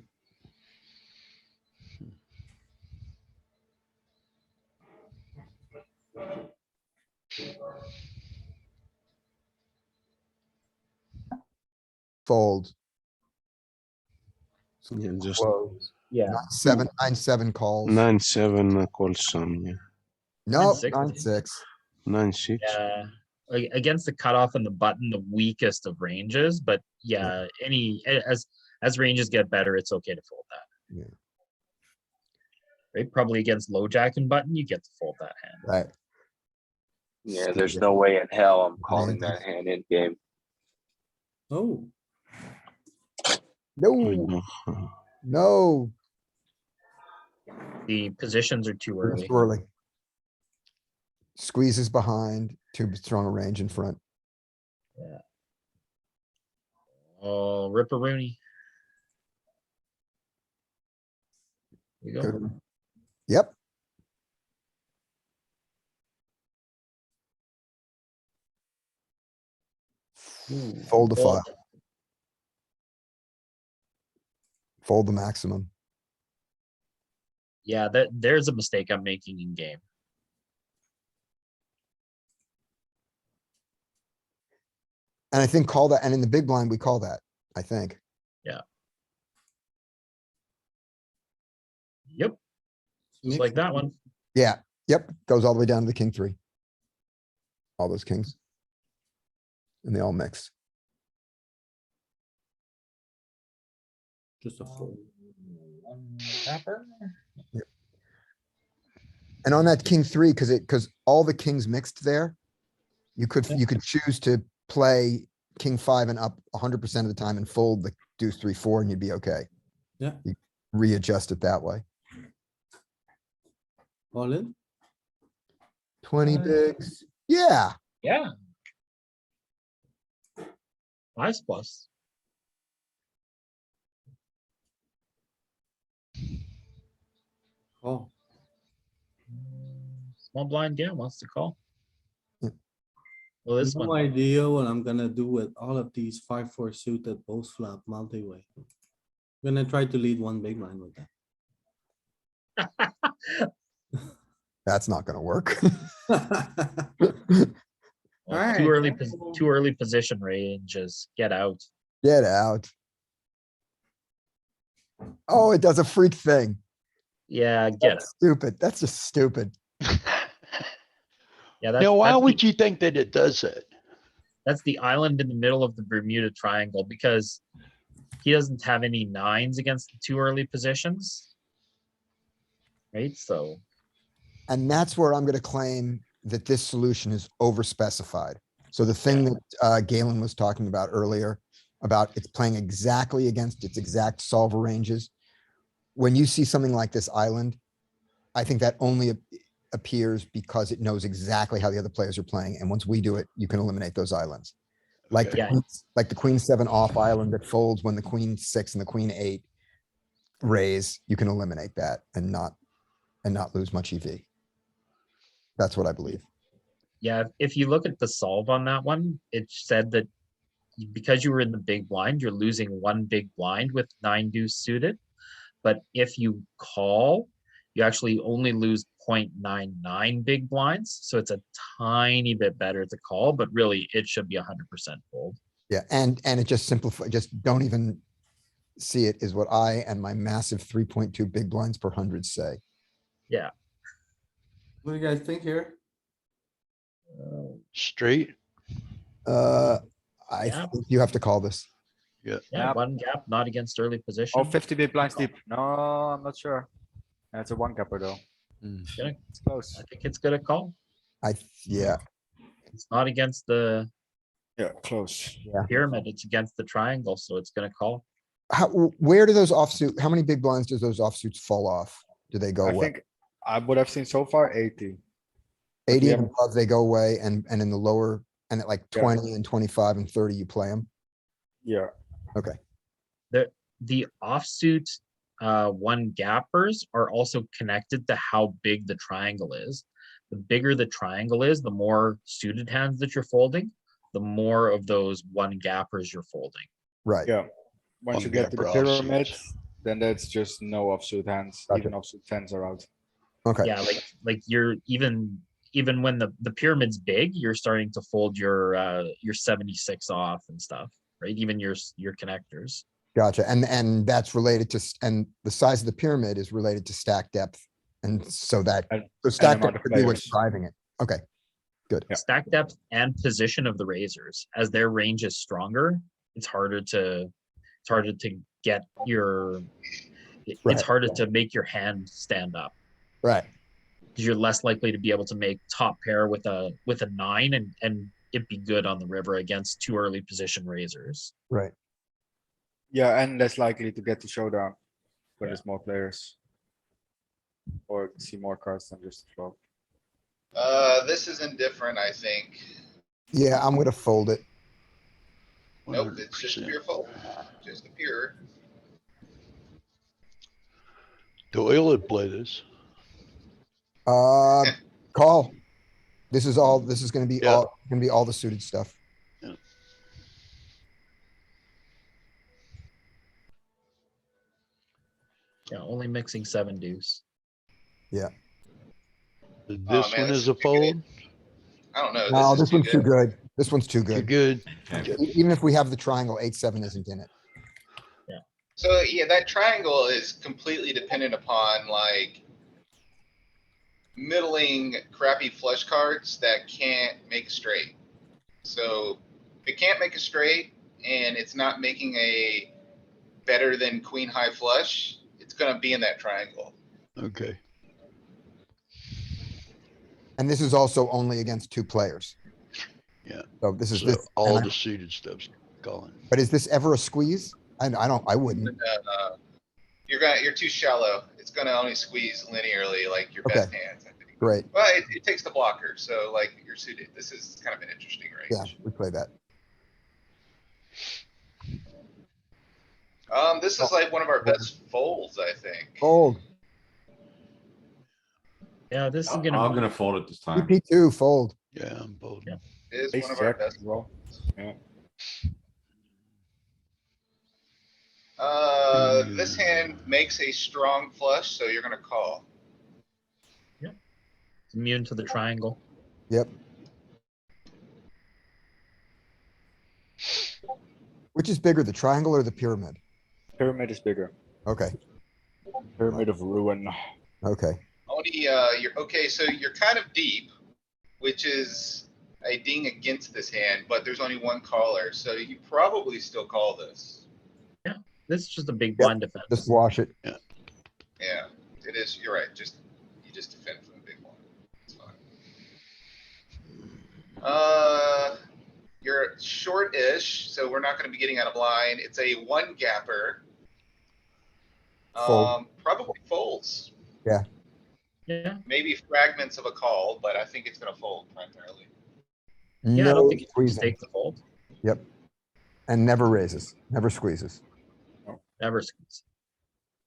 Fold. Yeah, just Close. Yeah. 9-7 calls. 9-7 call some, yeah. Nope, 9-6. 9-6. 9-6. Yeah. Against the cutoff and the button, the weakest of ranges, but yeah, as ranges get better, it's okay to fold that. Yeah. Right? Probably against low jack and button, you get to fold that hand. Right. Yeah, there's no way in hell I'm calling Man. that hand in game. Oh, No, no. The positions are too It's early. too early. Squeezes behind, too strong a range in front. Oh, Ripperoonie. You go. Good. Yep. Fold the Fold. file. Fold the maximum. Yeah, there's a mistake I'm making in game. And I think call that, and in the big blind, we call that, I think. Yep, just like that one. Yeah, yep, goes all the way down to the king three. All those kings. And they all mix. Just a fold. And on that king three, because all the kings mixed there, you could choose to play king five and up 100% of the time and fold the deuce 3-4 and you'd be okay. Yeah. You readjust it that way. All in? 20 bigs. Yeah. Yeah. 5 plus. Oh, Small blind, yeah, wants to call. Yeah. Well, this no one, idea what I'm gonna do with all of these 5-4 suited post flop multi-way. I'm gonna try to lead one big blind with That's not gonna work. that. well, Alright. too early position ranges. Get out. Get out. Oh, it does a freak thing. Yeah, get out. Stupid. That's just stupid. Yeah, that's, Now, why that's, would the, you think that it does that? that's the island in the middle of the Bermuda Triangle because he doesn't have any 9s against the too early positions. Right, so. And that's where I'm gonna claim that this solution is overspecified. So the thing that Galen was talking about earlier, about it's playing exactly against its exact solver ranges. When you see something like this island, I think that only appears because it knows exactly how the other players are playing. And once we do it, you can eliminate those islands. Like Yeah. like the queen 7 off island that folds when the queen 6 and the queen 8 raise, you can eliminate that and not lose much EV. That's what I believe. Yeah, if you look at the solve on that one, it said that because you were in the big blind, you're losing 1 big blind with 9 deuce suited. But if you call, you actually only lose 0.99 big blinds. So it's a tiny bit better to call, but really it should be 100% fold. Yeah, and it just simplifies, just don't even see it is what I and my massive 3.2 big blinds per 100 say. Yeah. What do you guys think here? Straight? I Yeah. think you have to call this. Yeah, Yep. 1 gap, not against early position. Oh, 50 big blinds deep. No, I'm not sure. That's a 1 capper though. Gonna- It's close. I think it's gonna call. Yeah, It's not against the Yeah, close. pyramid, it's against the triangle, so it's gonna call. where do those offsuit, how many big blinds does those offsuits fall off? Do they go I away? think what I've seen so far, 80. 80 we and haven't- above, they go away, and in the lower, and at like Yeah. 20 and 25 and 30, you play them? Yeah. Okay, The offsuit 1 gappers are also connected to how big the triangle is. The bigger the triangle is, the more suited hands that you're folding, the more of those 1 gappers you're folding. right. Yeah. Once One you get to the gapper offsuit. pyramid, then that's just no offsuit hands. Gotcha. Even offsuit 10s are out. Okay, Yeah, like you're even when the pyramid's big, you're starting to fold your 76 off and stuff, right? Even your connectors. gotcha. And that's related to, and the size of the pyramid is related to stack depth. And so that, And- so stack amount depth of could be what's players. driving it. Okay, good. Yeah. Stack depth and position of the razors. As their range is stronger, it's harder to get your Right. it's harder to make your hand stand up Right, because you're less likely to be able to make top pair with a 9 and it be good on the river against too early position razors. right. Yeah, and less likely to get to showdown when there's more players. Or see more cards than just the flop. This is indifferent, I think. Yeah, I'm gonna fold it. Nope, it's just a 100%. pure fold. Just a pure. Doyle would play this. Call. This is gonna be Yeah. all the suited stuff. Yeah, only mixing 7 deuce. This man, one this is a is too good. fold. I don't know. No, This this is too one's too good. good. This one's too Too good. good. Even if we have the triangle, 8-7 isn't in it. So yeah, that triangle is completely dependent upon like middling crappy flush cards that can't make a straight. So if it can't make a straight and it's not making a better than queen high flush, it's gonna be in that triangle. Okay. And this is also only against 2 players. Yeah. So this is So this, all and the suited stuff's calling. but is this ever a squeeze? I wouldn't. You're too shallow. It's gonna only squeeze linearly like your best Okay. hands, I think. Great. Well, it takes the blocker, so like you're suited. This is kind of an interesting Yeah, range. we play that. This is like one of our best folds, I think. Fold. Yeah, this is I'm gonna. gonna fold it this time. EP2, fold. Yeah, I'm bold. Yeah. It is Ace one of our jack best. as well. Yeah. This hand makes a strong flush, so you're gonna call. It's immune to the triangle. Yep. Which is bigger, the triangle or the pyramid? Pyramid is bigger. Okay, Pyramid of ruin. okay. Only, you're, okay, so you're kind of deep, which is a ding against this hand, but there's only one caller, so you probably still call this. This is just a big blind defense. Just wash it. Yeah, it is, you're right, you just defend from the big one. It's fine. You're short-ish, so we're not gonna be getting out of line. It's a 1-gapper. Fold. Probably folds. Yeah. Maybe fragments of a call, but I think it's gonna fold primarily. Yeah, I No don't think you can squeezing. mistake the fold. Yep. And never raises, never squeezes. Never squeeze.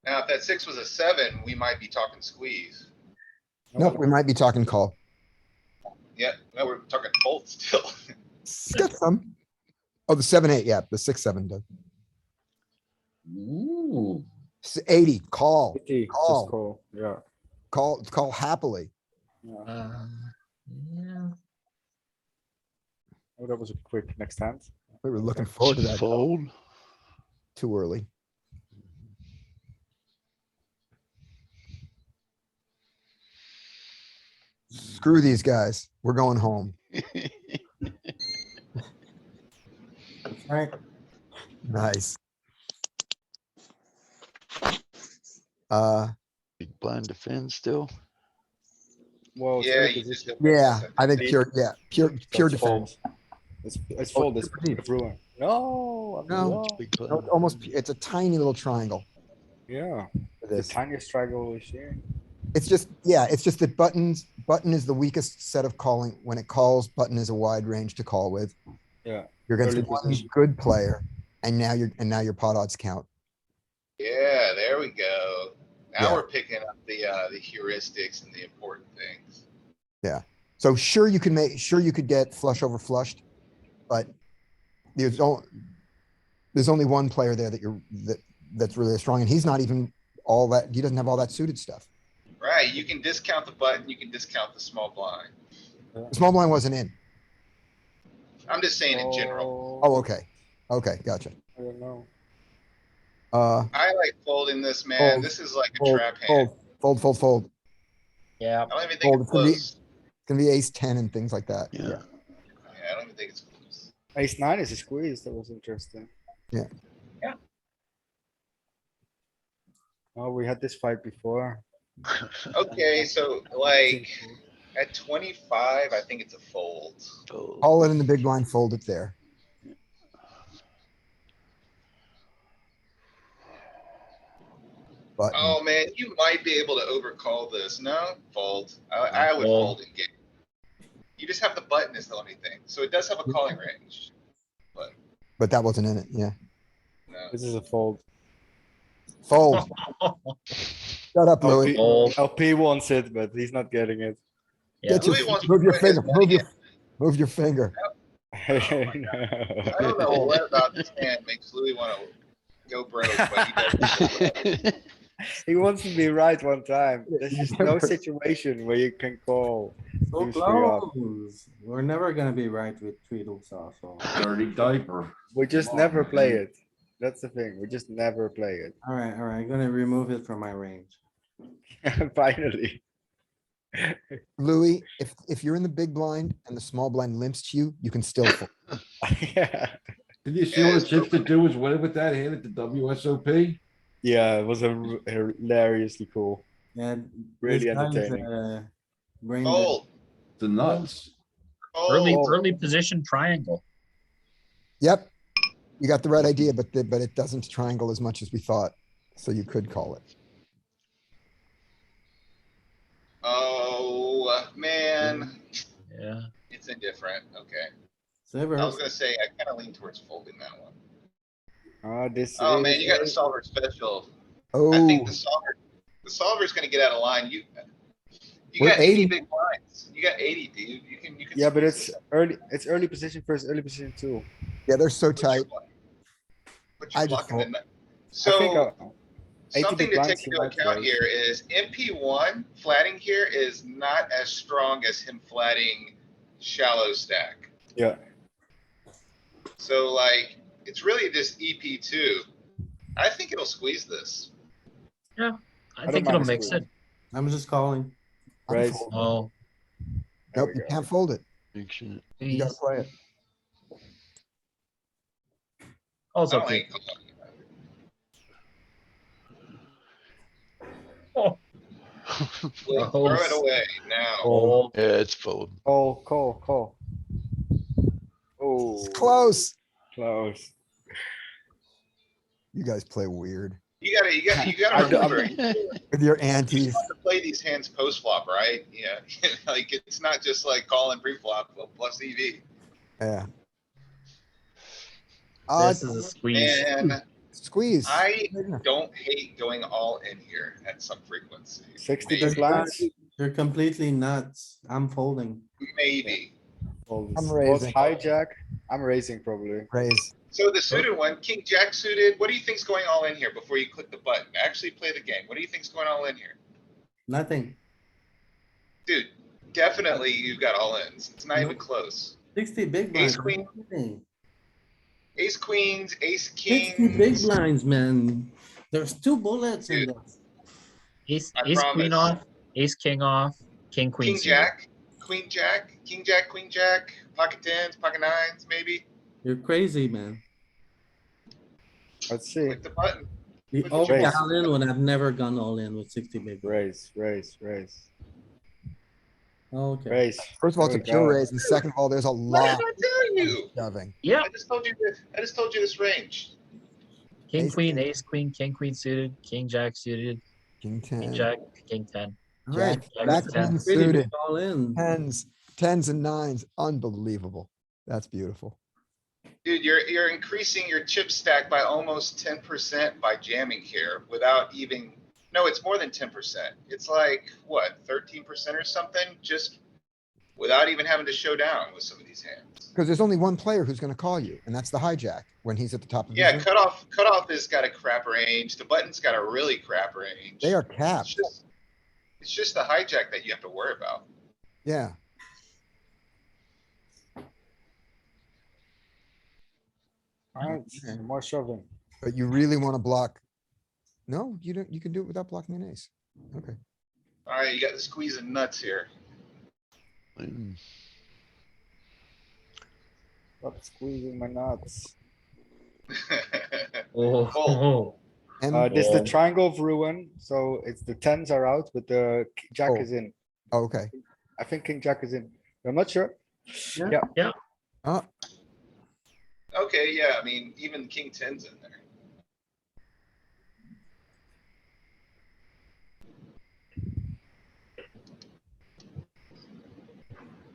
Now, if that 6 was a 7, we might be talking squeeze. Nope, we might be talking call. Yeah, no, we're talking fold still. Got some. Oh, the 7-8, yeah, the 6-7 does. Ooh. 80, call, 80, Call. just call. Yeah. call happily. Yeah. Yeah. Oh, that was a quick next hand. We were looking forward to that. call. Fold. Too early. Screw these guys. We're going home. Right. Nice. Big blind defense still. Well, it's Yeah, early you just. position. Yeah, I think Deep. pure So it's defense. fold. It's fold. It's deep. of ruin. No, I'm No. wrong. Big No, blind. it's almost, it's a tiny little triangle Yeah, for the this. tiniest triangle we've seen. It's just, yeah, it's just that button is the weakest set of calling. When it calls, button is a wide range to call with. Yeah. You're against Early one position. good player, and now your pot odds count. Yeah, there we go. Now Yeah. we're picking up the heuristics and the important things. So sure you could get flush over flushed, but there's only one player there that's really strong, and he's not even all that. He doesn't have all that suited stuff. Right, you can discount the button, you can discount the small blind. The small blind wasn't in. I'm just saying in general. Oh, okay. Okay, gotcha. I don't know. I like folding this, man. Fold, This is like a Fold, trap hand. fold. Yeah. I don't even think Fold. it's It's gonna be- close. It's gonna be ace 10 and things like that. Yeah. Yeah, I don't even think it's close. Ace 9 is a squeeze. That was interesting. Yeah. Yeah. Oh, we had this fight before. Okay, so like at 25, I think it's a fold. Fold. Call it in the big blind, fold it there. But Oh, man, you might be able to overcall this. No, fold. I would Fold. fold in game. You just have the button is the only thing. So it does have a calling range. but that wasn't in it. Yeah. No. This is a fold. Fold. Shut up, Louis. Fold. LP wants it, but he's not getting it. Yeah. Get your, Louis wants move your to put his finger. money in. Move your finger. I don't know what about this hand makes Louis want to go broke, but he does. He wants to be right one time. There's just no Never. situation where you can call. So Seems to be up. close. We're never gonna be right with Tweedle sauce. Dirty diaper. We just Come on, never play man. it. That's the thing. We just never play it. Alright, I'm gonna remove it from my range. Finally. Louis, if you're in the big blind and the small blind limps to you, you can still fold. Yeah. Did you see all the chips to do was win with that hand at the WSOP? Yeah, it was hilariously cool. Yeah. Really this guy's, entertaining. brain dead. Fold, The nuts. Early, fold. early position triangle. Yep. You got the right idea, but it doesn't triangle as much as we thought. So you could call it. Oh, man, Yeah. it's indifferent, okay. Sliver. I was gonna say, I kinda lean towards folding that one. This Oh, man, is you got the a- solver special. I Oh, think the solver's gonna get out of line. You We're got 80 80. big blinds. You got 80, dude. You can. Yeah, but squeeze it's this. early. It's early position first, early position two. yeah, they're so But you're tight. blo- But I you're just blocking the fold. nut. I think So 80 something big to blinds take he into might account raise. here is MP1 flatting here is not as strong as him flatting shallow stack. Yeah. So like, it's really this EP2. I think it'll squeeze this. I don't think mind it'll a mix squeeze. it. I'm just calling. I'm Raise. folding. Oh, There Nope, we you go. can't fold it. Mix it. You gotta please. play it. Also, I don't okay. think. Oh, We'll Oh, throw it away now. oh, Yeah, it's fold. Call. Oh, It's close. close. You guys play weird You gotta I do- remember. with your You're antes. supposed to play these hands post flop, right? Yeah, like it's not just like calling pre flop plus EV. Yeah. this is a squeeze. And Squeeze. I don't hate going all in here at some frequency. 60 Maybe. big blinds. You're completely nuts. I'm folding. Maybe. I'm Both raising. hijack. I'm raising probably. Raise. So the suited one, King Jack suited, what do you think's going all in here before you click the button? Actually play the game. What do you think's going all in here? Nothing. Dude, definitely you've got all ins. It's not even close. 60 big blinds. Ace queen. Nothing. Ace queens, ace 60 big kings. blinds, man. There's two bullets in Dude. this. Ace queen promise. off, ace king off, king queen. King suited. Jack, Queen Jack, King Jack, Queen Jack, pocket tens, pocket nines, maybe. You're crazy, man. Let's see. Click the button. The Look at old your Allen would have never gone all in with 60 big. blinds. Raise. Okay. Raise. First of all, it's a There we pure go. raise, and second of all, there's a What lot did I tell you? of shoving. Yeah, I just told you this. I just told you this range. king Ace queen, king. ace queen, king queen suited, king jack suited, King king 10, jack, king 10. All right. Jack, Jack Jack 10. 10 Pretty big suited, all in. tens and nines, unbelievable. That's beautiful. Dude, you're increasing your chip stack by almost 10% by jamming here without even, no, it's more than 10%. It's like, what, 13% or something? Just without even having to show down with some of these hands. Because there's only one player who's gonna call you, and that's the hijack when he's at the top of his Yeah, range. cutoff has got a crap range. The button's got a really crap range. They are It's capped. just the hijack that you have to worry about. Yeah. Alright, more shoving. But you really want to block. No, you don't. You can do it without blocking an ace. Okay. Alright, you got the squeezing nuts here. Mm. Stop squeezing my nuts. Oh, Fold. And This is the Oh. triangle of ruin, so it's the tens are out, but the jack Oh. is in. oh, okay. I think king jack is in. I'm not sure. Yeah. Yeah, Oh, Okay, yeah, I mean, even king ten's in there.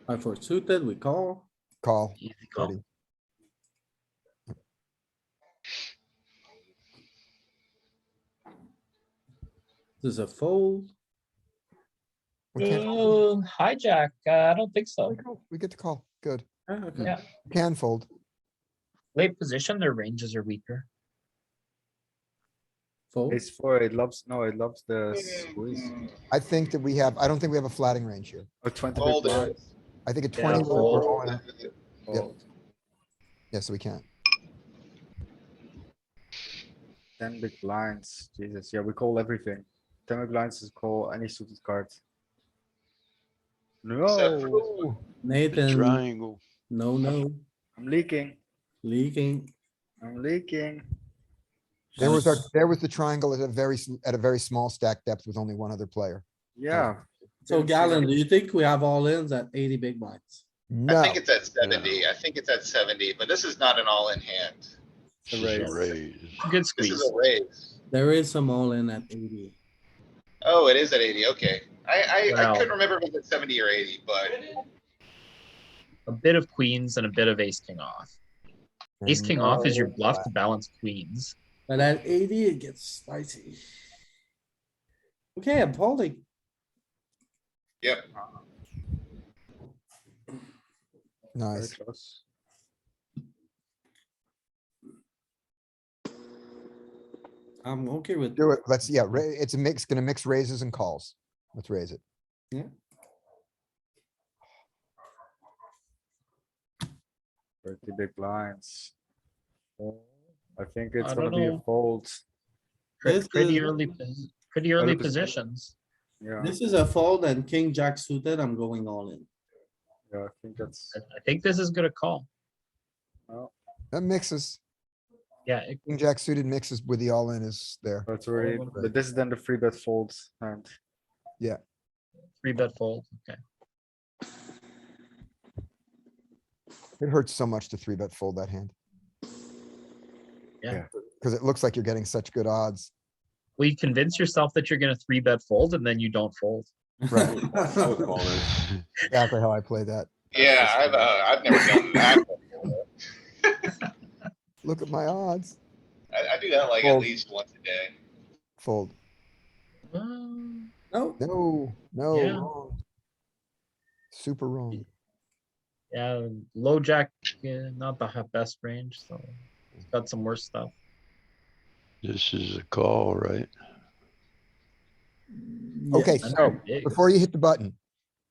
Five, four suited, we call. call. easy call. Ready. This is a fold. We can't. Hijack, I don't think so. We get to call. Good. Ah, okay. Yeah. Can fold. Late position, their ranges are weaker. Fold. Ace four, it loves, no, it loves the squeeze. I think that we have, I don't think we have a flatting range here. Oh, 20 big Fold it. blinds. I think at Yeah, 20, we're fold. all in. Yep. Fold. Yeah, so we can't. 10 big blinds, Jesus, yeah, we call everything. 10 big blinds is call any suited card. Except for this No, one. Nathan, Triangle. no, I'm leaking, leaking. I'm leaking. There was the triangle at a very small stack depth with only one other player. Yeah. So Galen, do you think we have all ins at 80 big blinds? I No, think it's at 70. I think it's at 70, but this is not an all-in hand. It's a This is a raise. raise. Good This squeeze. is a raise. There is some all in at 80. Oh, it is at 80. Okay. I Wow. couldn't remember if it was at 70 or 80, but A bit of queens and a bit of ace king off. Ace king off is your no bluff to balance queens. But at 80, it gets spicy. Okay, I'm folding. yep. Very nice. close. I'm okay with. Do it. Let's, yeah, it's a mix, gonna mix raises and calls. Let's raise it. 30 big blinds. I think it's I gonna don't be a know. fold. This Pretty is- early, pretty early positions. Yeah, This is a fold and king jack suited, I'm going all in. yeah, I think that's, I think this is gonna call. That mixes. Yeah, King jack suited mixes with the all in is there. that's already, one. but this is then the free bet folds and three bet fold. Okay. It hurts so much to three bet fold that hand. Yeah. Cause it looks like you're getting such good odds. Well, you convince yourself that you're gonna three bet fold and then you don't fold. Right. I would call this. Exactly how I play that. Yeah, I've never done that. before. Look at my odds. I do that like at Fold. least once a day. Fold. Um, No, No, no, Yeah. wrong. Super wrong. Yeah, low jack, not the best range, so it's got some worse stuff. This is a call, right? Okay, yes, so Big. before you hit the button.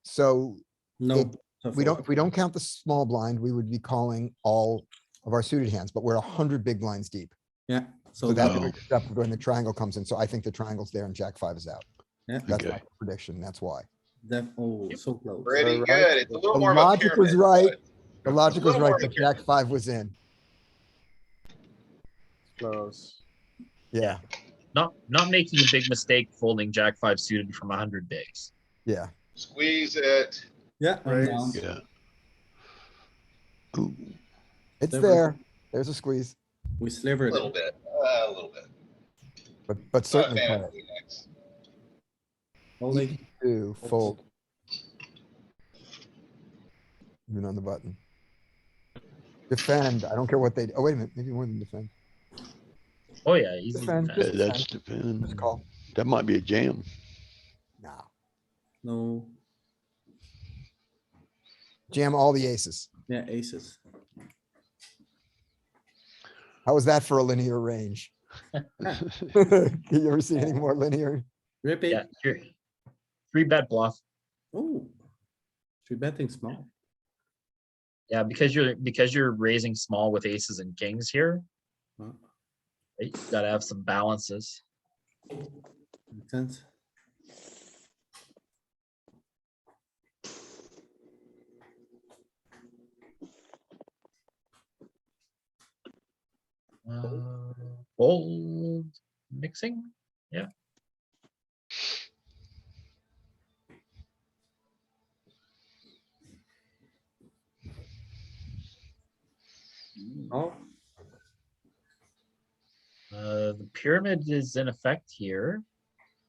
So no. it- if we don't count the small blind, we would be calling all of our suited hands, but we're 100 big blinds deep. Yeah, So so that's that, No. when the triangle comes in. So I think the triangle's there and jack five is out. yeah, That's Okay. my prediction. That's why. oh, so close. Pretty Alright. good. It's a little The more of a logic was pyramid, right. but The logic was little right, more but accurate. jack five was in. close. Yeah, Not making a big mistake folding jack five suited from 100 bigs. yeah. Squeeze it. Yeah, I'm Raise. down. Yeah. Ooh, It's Never- there. There's a squeeze, We A slivered little it. bit. A little bit. but Not certainly play it. fancy next. Folding. Two, fold. Even on the button. Defend. I don't care what they, oh, wait a minute, maybe more than defend. Oh yeah, easy. Defend. defense. that's Just depending. call. That might be a jam. Nah. No, Jam all the aces. yeah, aces. How was that for a linear range? You ever see any more linear? Repeat. Yeah, here. Three bet bluff. Oh. Three betting small. Yeah, because you're raising small with aces and kings here. Huh. You gotta have some balances. Makes sense. Fold mixing. Yeah. Oh, The pyramid is in effect here.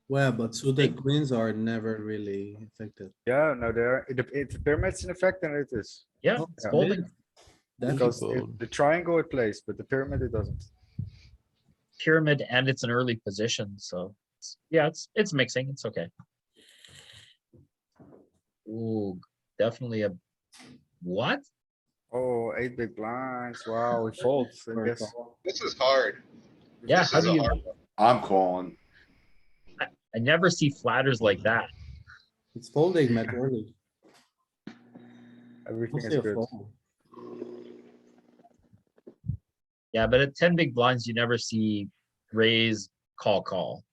well, but suited queens are never really affected. Yeah, no, there, if the pyramid's in effect, then it is. Yeah, Oh, it's yeah. folding. That's Because fold. the triangle it plays, but the pyramid it doesn't. Pyramid and it's an early position, so yeah, it's mixing. It's okay. Ooh, definitely a what? Oh, 8 big blinds, wow, we fold, I Or guess. call. This is hard. Yeah, This how is do a you hard one. I'm calling. I never see flatters like that. It's folding, Matt, early. Everything Mostly is a good. fold. Yeah, but at 10 big blinds, you never see raise, call, call.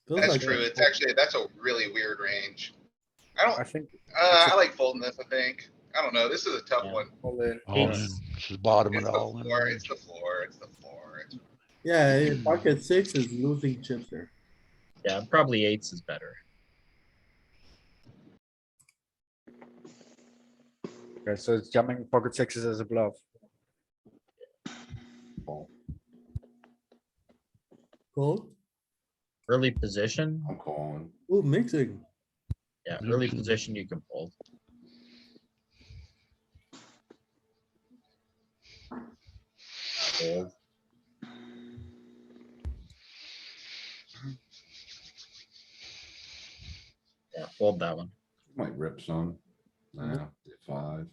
Feels That's like true. a It's fold. actually, that's a really weird range. I don't, I think I like folding this, I think. I don't know. This is a tough Yeah. one. all in. All It's- in. It's the bottom of It's the the all in. floor, it's the floor, it's the floor. It's- Yeah, pocket six is losing chips here. Yeah, probably eights is better. Okay, so it's jamming pocket sixes as a bluff. Fold. Early position, I'm calling. Ooh, mixing. yeah, early Mixing. position you can fold. Fold. Yeah, fold that one. Might rip some. Nah, 5.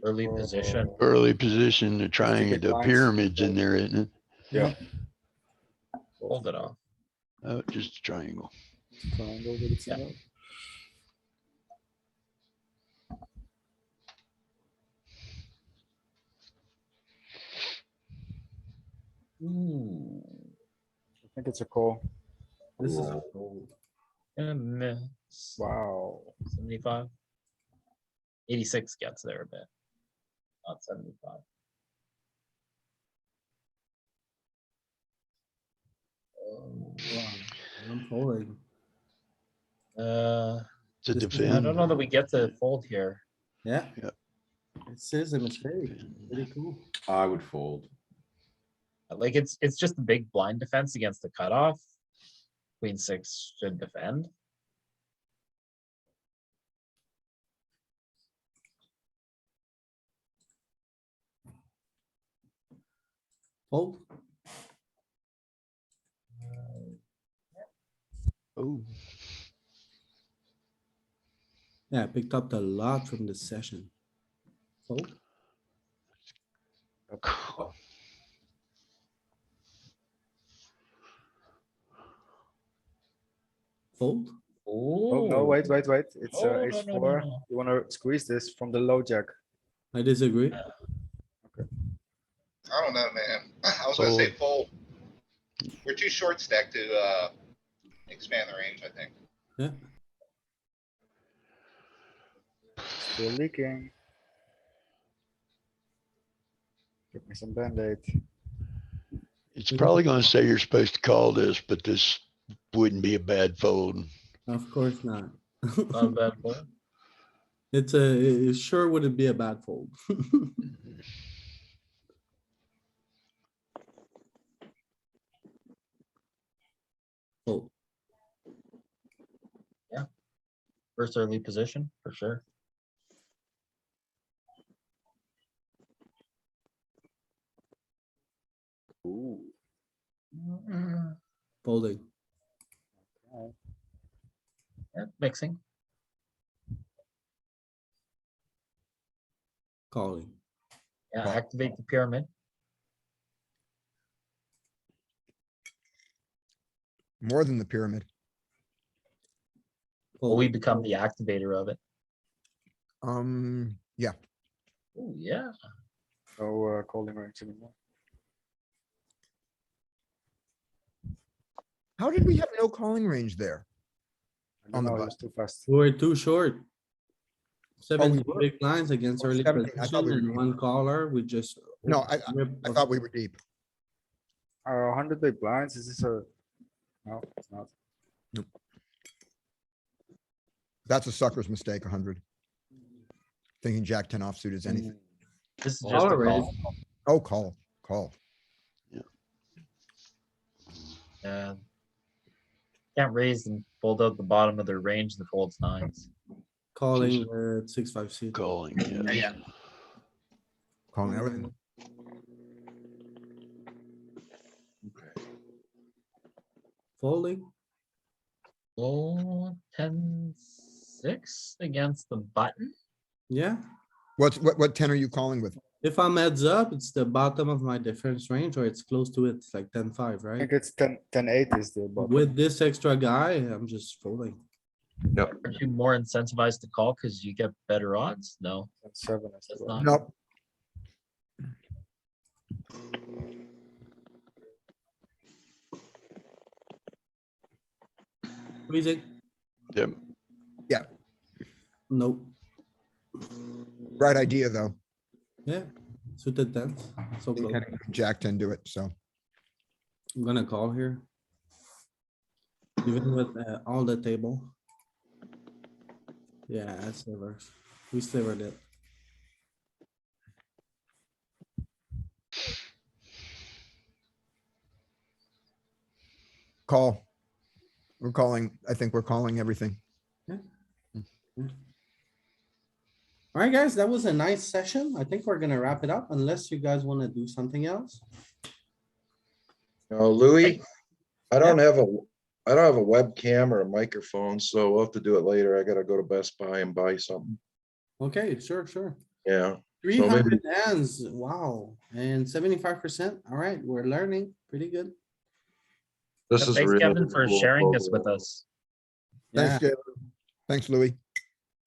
Early Oh. position. Early position, the triangle, big the blinds. pyramids in there, isn't it? Yeah. Fold it off. Oh, just a triangle. Triangle with its Yeah. nose. Ooh. I think it's a call. This is a Roll. fold. And miss. Wow. 75. 86 gets there a bit. Not 75. Wow, I'm folding. To This is- I defend. don't know that we get to fold here. Yeah. Yep. It says a mistake. Pretty cool. I would fold. Like it's just a big blind defense against the cutoff. Queen six should defend. Fold. Oh, Yeah, I picked up a lot from this session. Fold. Fold. Oh, no, wait. It's Oh, no, ace no, no, 4. no. You wanna squeeze this from the low jack. I disagree. I don't know, man. I was gonna say fold. We're too short stacked to, expand the range, I think. Yeah, Still leaking. Give me some band-aid. it's probably gonna say you're supposed to call this, but this wouldn't be a bad fold. of course not. Not a bad fold. It sure wouldn't be a bad fold. Fold. First early position for sure. Ooh. Folding. Yeah, mixing. Calling. Yeah, Call. activate the pyramid. More than the pyramid. Will we Folding. become the activator of it? Yeah. Oh, yeah. No calling range anymore. How did we have no calling range there? I On don't the know, it button. was too fast. We're too short. 17 were. big lines against Oh, early 17. I thought position we were and deep. one caller, we just. No, I thought we were deep. 100 big blinds, is this a? No, it's not. That's a sucker's mistake, 100. Thinking jack 10 offsuit is anything. This is just All a right. call. Oh, call. Yeah. Can't raise and fold out the bottom of their range that folds nines. Calling at 6-5 suit. Calling, yeah. Calling everything. Folding. Oh, 10-6 against the button. Yeah, What 10 are you calling with? if I'm heads up, it's the bottom of my difference range or it's close to it. It's like 10-5, I right? think it's 10-8 is the bottom. With this extra guy, I'm just folding. Yep. Aren't you more incentivized to call because you get better odds? No, 7 is the that's bottom. not. Nope. Squeezing. Yep. Nope. Right idea, though. Yeah, suited tens. So You close. can Jack 10 do it, so. I'm gonna call here. Even with all the table. Yeah, that's slivers. We slivered it. Call. We're calling, I think we're calling everything. Alright, guys, that was a nice session. I think we're gonna wrap it up unless you guys wanna do something else. Louis, I don't have a webcam or a microphone, so we'll have to do it later. I gotta go to Best Buy and buy something. Okay, sure. Yeah. 300 hands, wow, and 75%. Alright, we're learning. Pretty good. This is Thanks, really Kevin, for cool sharing this with program. us. Yeah. Thanks, Jay. Thanks, Louis.